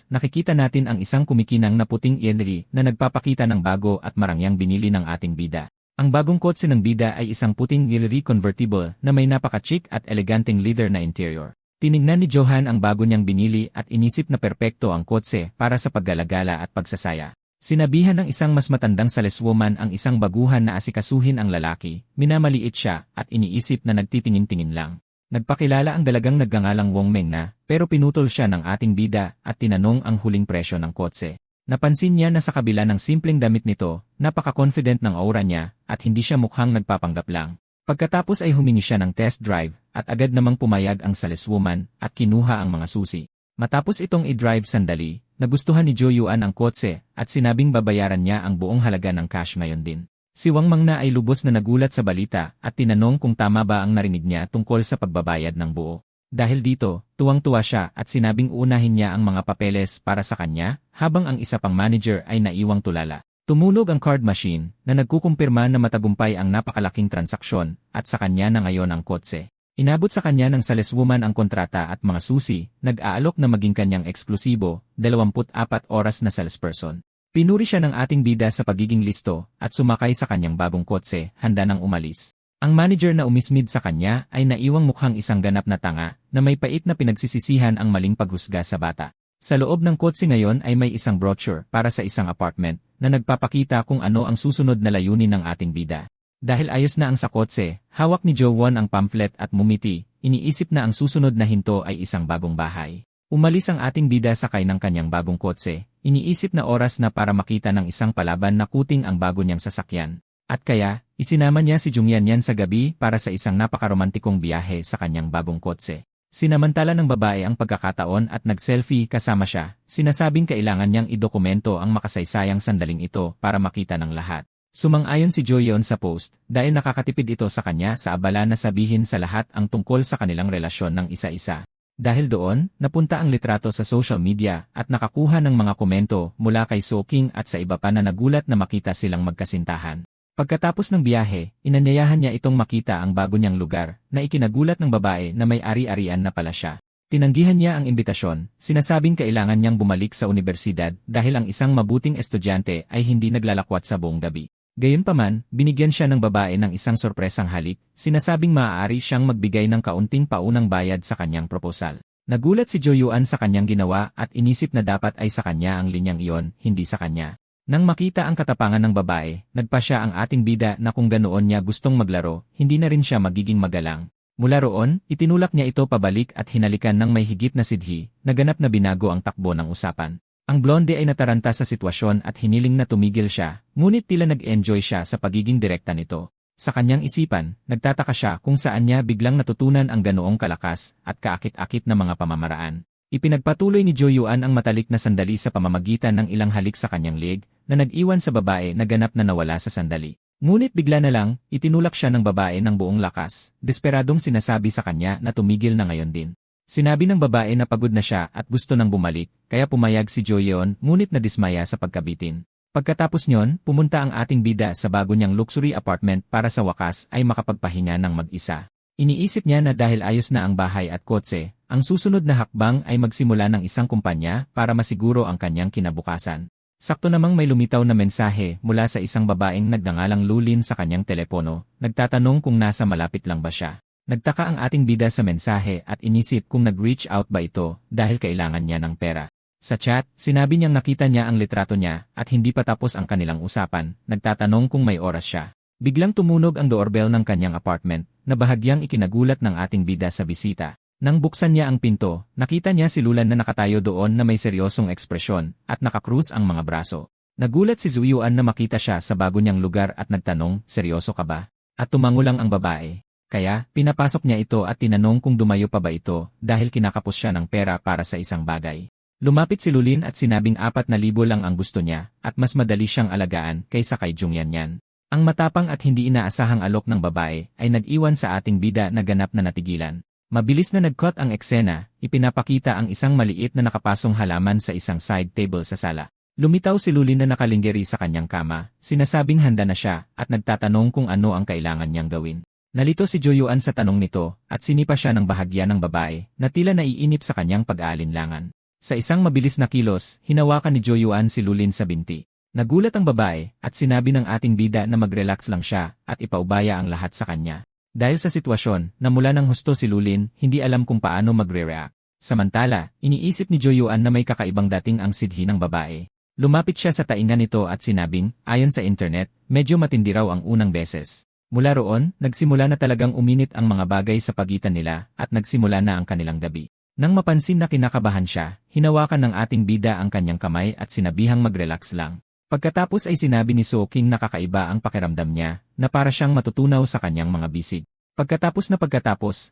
nakikita natin ang isang kumikinang na puting ENRI na nagpapakita ng bago at marangyang binili ng ating bida. Ang bagong kotse ng bida ay isang puting ENRI convertible na may napaka-chic at eleganteng leather na interior. Tinignan ni Johan ang bago niyang binili at inisip na perpekto ang kotse para sa paggalagala at pagsasaya. Sinabihan ng isang mas matandang saleswoman ang isang baguhan na asikasuhin ang lalaki, minamaliit siya at iniisip na nagtitingin-tingin lang. Nagpakilala ang dalagang nagngangalang Wong Meng na, pero pinutol siya ng ating bida at tinanong ang huling presyo ng kotse. Napansin niya na sa kabila ng simpleng damit nito, napaka-confident ng aura niya at hindi siya mukhang nagpapanggap lang. Pagkatapos ay humingi siya ng test drive at agad namang pumayag ang saleswoman at kinuha ang mga susi. Matapos itong i-drive sandali, nagustuhan ni Jo Yuan ang kotse at sinabing babayaran niya ang buong halaga ng cash ngayon din. Si Wang Mangna ay lubos na nagulat sa balita at tinanong kung tama ba ang narinig niya tungkol sa pagbabayad ng buo. Dahil dito, tuwang-tuwa siya at sinabing unahin niya ang mga papeles para sa kanya, habang ang isa pang manager ay naiwang tulala. Tumunog ang card machine na nagkukumpirma na matagumpay ang napakalaking transaksyon at sa kanya na ngayon ang kotse. Inabot sa kanya ng saleswoman ang kontrata at mga susi, nag-aalok na maging kanyang eksklusibo, 24 oras na salesperson. Pinuri siya ng ating bida sa pagiging listo at sumakay sa kanyang bagong kotse, handa nang umalis. Ang manager na umismid sa kanya ay naiwang mukhang isang ganap na tanga na may pait na pinagsisisihan ang maling paghusga sa bata. Sa loob ng kotse ngayon ay may isang brochure para sa isang apartment na nagpapakita kung ano ang susunod na layunin ng ating bida. Dahil ayos na ang sa kotse, hawak ni Jo Won ang pamphlet at mumiti, iniisip na ang susunod na hinto ay isang bagong bahay. Umalis ang ating bida sakay ng kanyang bagong kotse, iniisip na oras na para makita ng isang palaban na kuting ang bago niyang sasakyan. At kaya, isinama niya si Jung Yanyan sa gabi para sa isang napakaromantikong biyahe sa kanyang bagong kotse. Sinamantala ng babae ang pagkakataon at nag-selfie kasama siya, sinasabing kailangan niyang idokumento ang makasaysayang sandaling ito para makita ng lahat. Sumang-ayon si Jo Yeon sa post dahil nakakatipid ito sa kanya sa abala na sabihin sa lahat ang tungkol sa kanilang relasyon ng isa-isa. Dahil doon, napunta ang litrato sa social media at nakakuha ng mga komento mula kay So King at sa iba pa na nagulat na makita silang magkasintahan. Pagkatapos ng biyahe, inanyayahan niya itong makita ang bago niyang lugar na ikinagulat ng babae na may ari-arian na pala siya. Tinanggihan niya ang imbitasyon, sinasabing kailangan niyang bumalik sa universidad dahil ang isang mabuting estudyante ay hindi naglalakwat sa buong gabi. Gayunpaman, binigyan siya ng babae ng isang sorpresang halik, sinasabing maaari siyang magbigay ng kaunting paunang bayad sa kanyang proposal. Nagulat si Jo Yuan sa kanyang ginawa at inisip na dapat ay sa kanya ang linyang iyon, hindi sa kanya. Nang makita ang katapangan ng babae, nagpa siya ang ating bida na kung ganoon niya gustong maglaro, hindi na rin siya magiging magalang. Mula roon, itinulak niya ito pabalik at hinalikan ng may higit na sidhi, naganap na binago ang takbo ng usapan. Ang blonde ay nataranta sa sitwasyon at hiniling na tumigil siya, ngunit tila nag-enjoy siya sa pagiging direkta nito. Sa kanyang isipan, nagtataka siya kung saan niya biglang natutunan ang ganoong kalakas at kaakit-akit na mga pamamaraan. Ipinagpatuloy ni Jo Yuan ang matalik na sandali sa pamamagitan ng ilang halik sa kanyang leg, na nag-iwan sa babae na ganap na nawala sa sandali. Ngunit bigla na lang, itinulak siya ng babae ng buong lakas, desperadong sinasabi sa kanya na tumigil na ngayon din. Sinabi ng babae na pagod na siya at gusto nang bumalik, kaya pumayag si Jo Yeon ngunit nadismaya sa pagkabitin. Pagkatapos nyon, pumunta ang ating bida sa bago niyang luxury apartment para sa wakas ay makapagpahinga ng mag-isa. Iniisip niya na dahil ayos na ang bahay at kotse, ang susunod na hakbang ay magsimula ng isang kumpanya para masiguro ang kanyang kinabukasan. Sakto namang may lumitaw na mensahe mula sa isang babaeng nagdangalang Lulin sa kanyang telepono, nagtatanong kung nasa malapit lang ba siya. Nagtaka ang ating bida sa mensahe at inisip kung nag-reach out ba ito dahil kailangan niya ng pera. Sa chat, sinabi niyang nakita niya ang litrato niya at hindi pa tapos ang kanilang usapan, nagtatanong kung may oras siya. Biglang tumunog ang doorbell ng kanyang apartment, na bahagyang ikinagulat ng ating bida sa bisita. Nang buksan niya ang pinto, nakita niya si Lulan na nakatayo doon na may seryosong ekspresyon at nakakrus ang mga braso. Nagulat si Zuyuan na makita siya sa bago niyang lugar at nagtanong, seryoso ka ba? At tumango lang ang babae. Kaya, pinapasok niya ito at tinanong kung dumayo pa ba ito dahil kinakapos siya ng pera para sa isang bagay. Lumapit si Lulin at sinabing 4,000 lang ang gusto niya at mas madali siyang alagaan kaysa kay Jungyan. Ang matapang at hindi inaasahang alok ng babae ay nag-iwan sa ating bida na ganap na natigilan. Mabilis na nag-cut ang eksena, ipinapakita ang isang maliit na nakapasong halaman sa isang side table sa sala. Lumitaw si Lulin na nakalinggeri sa kanyang kama, sinasabing handa na siya at nagtatanong kung ano ang kailangan niyang gawin. Nalito si Joyuan sa tanong nito at sinipa siya ng bahagya ng babae na tila naiinip sa kanyang pag-aalinlangan. Sa isang mabilis na kilos, hinawakan ni Joyuan si Lulin sa binti. Nagulat ang babae at sinabi ng ating bida na mag-relax lang siya at ipaubaya ang lahat sa kanya. Dahil sa sitwasyon, namula ng husto si Lulin, hindi alam kung paano magre-react. Samantala, iniisip ni Joyuan na may kakaibang dating ang sidhi ng babae. Lumapit siya sa tainga nito at sinabing, ayon sa internet, medyo matindi raw ang unang beses. Mula roon, nagsimula na talagang uminit ang mga bagay sa pagitan nila at nagsimula na ang kanilang gabi. Nang mapansin na kinakabahan siya, hinawakan ng ating bida ang kanyang kamay at sinabihang mag-relax lang. Pagkatapos ay sinabi ni Soking na kakaiba ang pakiramdam niya, na para siyang matutunaw sa kanyang mga bisig. Pagkatapos,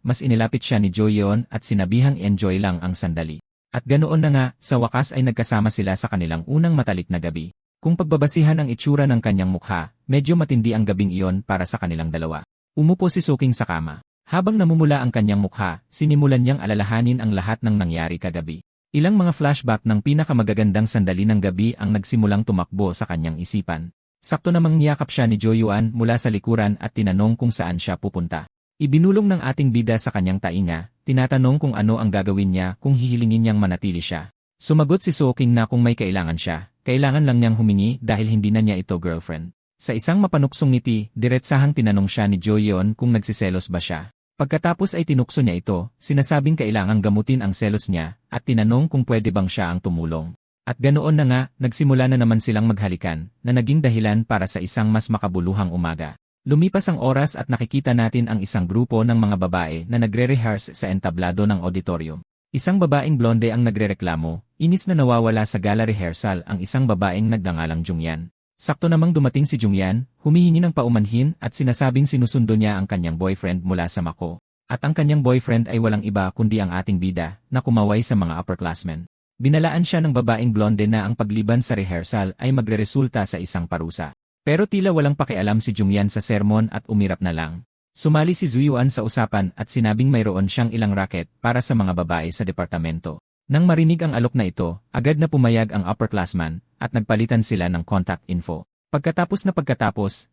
mas inilapit siya ni Joyeon at sinabihang enjoy lang ang sandali. At ganoon na nga, sa wakas ay nagkasama sila sa kanilang unang matalik na gabi. Kung pagbabasihan ang itsura ng kanyang mukha, medyo matindi ang gabing iyon para sa kanilang dalawa. Umupo si Soking sa kama. Habang namumula ang kanyang mukha, sinimulan niyang alalahanin ang lahat ng nangyari kagabi. Ilang mga flashback ng pinakamagagandang sandali ng gabi ang nagsimulang tumakbo sa kanyang isipan. Sakto namang niyakap siya ni Joyuan mula sa likuran at tinanong kung saan siya pupunta. Ibinulong ng ating bida sa kanyang tainga, tinatanong kung ano ang gagawin niya kung hihilingin niyang manatili siya. Sumagot si Soking na kung may kailangan siya, kailangan lang niyang humingi dahil hindi na niya ito girlfriend. Sa isang mapanuksong ngiti, diretsahang tinanong siya ni Joyeon kung nagsiselos ba siya. Pagkatapos ay tinukso niya ito, sinasabing kailangang gamutin ang selos niya, at tinanong kung pwede bang siya ang tumulong. At ganoon na nga, nagsimula na naman silang maghalikan, na naging dahilan para sa isang mas makabuluhang umaga. Lumipas ang oras at nakikita natin ang isang grupo ng mga babae na nagre-rehearse sa entablado ng auditorium. Isang babaeng blonde ang nagrereklamo, inis na nawawala sa gala rehearsal ang isang babaeng nagdangalang Jungyan. Sakto namang dumating si Jungyan, humihingi ng paumanhin at sinasabing sinusundo niya ang kanyang boyfriend mula sa Mako. At ang kanyang boyfriend ay walang iba kundi ang ating bida, na kumaway sa mga upperclassmen. Binalaan siya ng babaeng blonde na ang pagliban sa rehearsal ay magreresulta sa isang parusa. Pero tila walang pakialam si Jungyan sa sermon at umirap na lang. Sumali si Zuyuan sa usapan at sinabing mayroon siyang ilang racket para sa mga babae sa departamento. Nang marinig ang alok na ito, agad na pumayag ang upperclassman at nagpalitan sila ng contact info. Pagkatapos,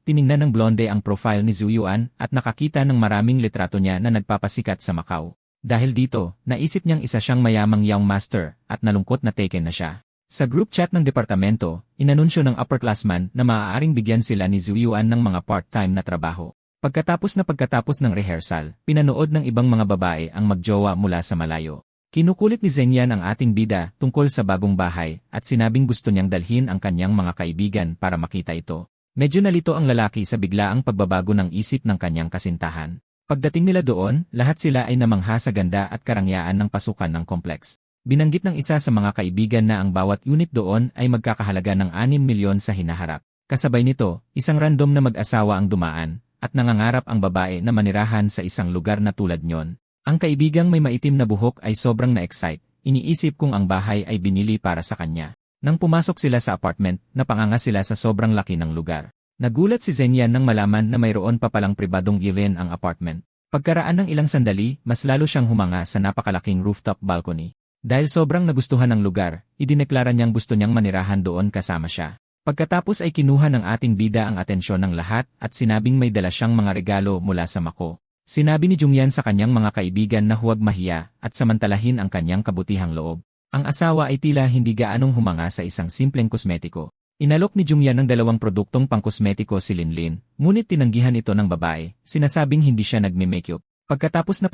tiningnan ng blonde ang profile ni Zuyuan at nakakita ng maraming litrato niya na nagpapasikat sa Macau. Dahil dito, naisip niyang isa siyang mayamang young master at nalungkot na taken na siya. Sa group chat ng departamento, inanunsyo ng upperclassman na maaaring bigyan sila ni Zuyuan ng mga part-time na trabaho. Pagkatapos ng rehearsal, pinanood ng ibang mga babae ang magjowa mula sa malayo. Kinukulit ni Zengyan ang ating bida tungkol sa bagong bahay at sinabing gusto niyang dalhin ang kanyang mga kaibigan para makita ito. Medyo nalito ang lalaki sa biglaang pagbabago ng isip ng kanyang kasintahan. Pagdating nila doon, lahat sila ay namangha sa ganda at karangyaan ng pasukan ng kompleks. Binanggit ng isa sa mga kaibigan na ang bawat unit doon ay magkakahalaga ng 6 milyon sa hinaharap. Kasabay nito, isang random na mag-asawa ang dumaan at nangangarap ang babae na manirahan sa isang lugar na tulad nyon. Ang kaibigang may maitim na buhok ay sobrang na-excite, iniisip kung ang bahay ay binili para sa kanya. Nang pumasok sila sa apartment, napanganga sila sa sobrang laki ng lugar. Nagulat si Zengyan nang malaman na mayroon pa palang pribadong given ang apartment. Pagkaraan ng ilang sandali, mas lalo siyang humanga sa napakalaking rooftop balcony. Dahil sobrang nagustuhan ng lugar, idineklara niyang gusto niyang manirahan doon kasama siya. Pagkatapos ay kinuha ng ating bida ang atensyon ng lahat at sinabing may dala siyang mga regalo mula sa Mako. Sinabi ni Jungyan sa kanyang mga kaibigan na huwag mahiya at samantalahin ang kanyang kabutihang loob. Ang asawa ay tila hindi gaanong humanga sa isang simpleng kosmetiko. Inalok ni Jungyan ng 2 produktong pangkosmetiko si Linlin, ngunit tinanggihan ito ng babae, sinasabing hindi siya nagme-makeup. Pagkatapos,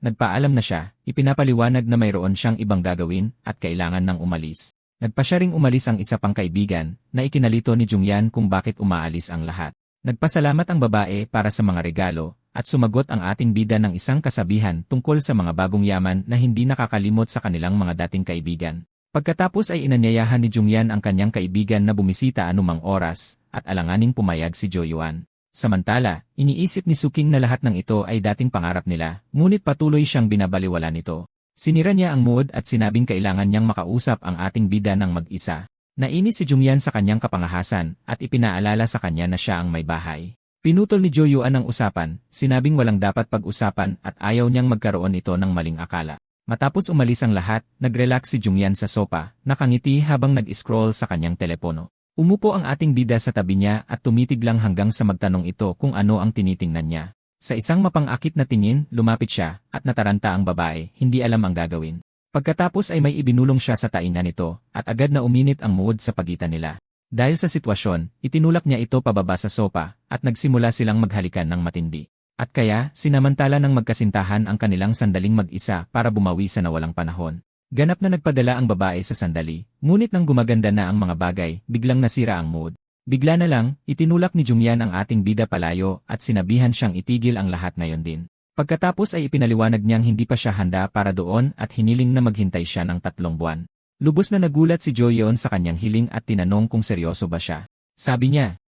nagpaalam na siya, ipinapaliwanag na mayroon siyang ibang gagawin at kailangan nang umalis. Nagpa siya ring umalis ang isa pang kaibigan na ikinalito ni Jungyan kung bakit umaalis ang lahat. Nagpasalamat ang babae para sa mga regalo at sumagot ang ating bida ng isang kasabihan tungkol sa mga bagong yaman na hindi nakakalimot sa kanilang mga dating kaibigan. Pagkatapos ay inanyayahan ni Jungyan ang kanyang kaibigan na bumisita anumang oras at alanganing pumayag si Jo-yuan. Samantala, iniisip ni Suking na lahat ng ito ay dating pangarap nila, ngunit patuloy siyang binabaliwala nito. Sinira niya ang mood at sinabing kailangan niyang makausap ang ating bida ng mag-isa. Nainis si Jungyan sa kanyang kapangahasan at ipinaalala sa kanya na siya ang may bahay. Pinutol ni Jo-yuan ang usapan, sinabing walang dapat pag-usapan at ayaw niyang magkaroon ito ng maling akala. Matapos umalis ang lahat, nag-relax si Jungyan sa sopa, nakangiti habang nag-scroll sa kanyang telepono. Umupo ang ating bida sa tabi niya at tumitig lang hanggang sa magtanong ito kung ano ang tinitingnan niya. Sa isang mapang-akit na tingin, lumapit siya at nataranta ang babae, hindi alam ang gagawin. Pagkatapos ay may ibinulong siya sa tainga nito at agad na uminit ang mood sa pagitan nila. Dahil sa sitwasyon, itinulak niya ito pababa sa sopa at nagsimula silang maghalikan ng matindi. At kaya, sinamantala ng magkasintahan ang kanilang sandaling mag-isa para bumawi sa nawalang panahon. Ganap na nagpadala ang babae sa sandali, ngunit nang gumaganda na ang mga bagay, biglang nasira ang mood. Bigla na lang, itinulak ni Jungyan ang ating bida palayo at sinabihan siyang itigil ang lahat ngayon din. Pagkatapos ay ipinaliwanag niyang hindi pa siya handa para doon at hiniling na maghintay siya ng 3 buwan. Lubos na nagulat si Jo-yeon sa kanyang hiling at tinanong kung seryoso ba siya. Sabi niya,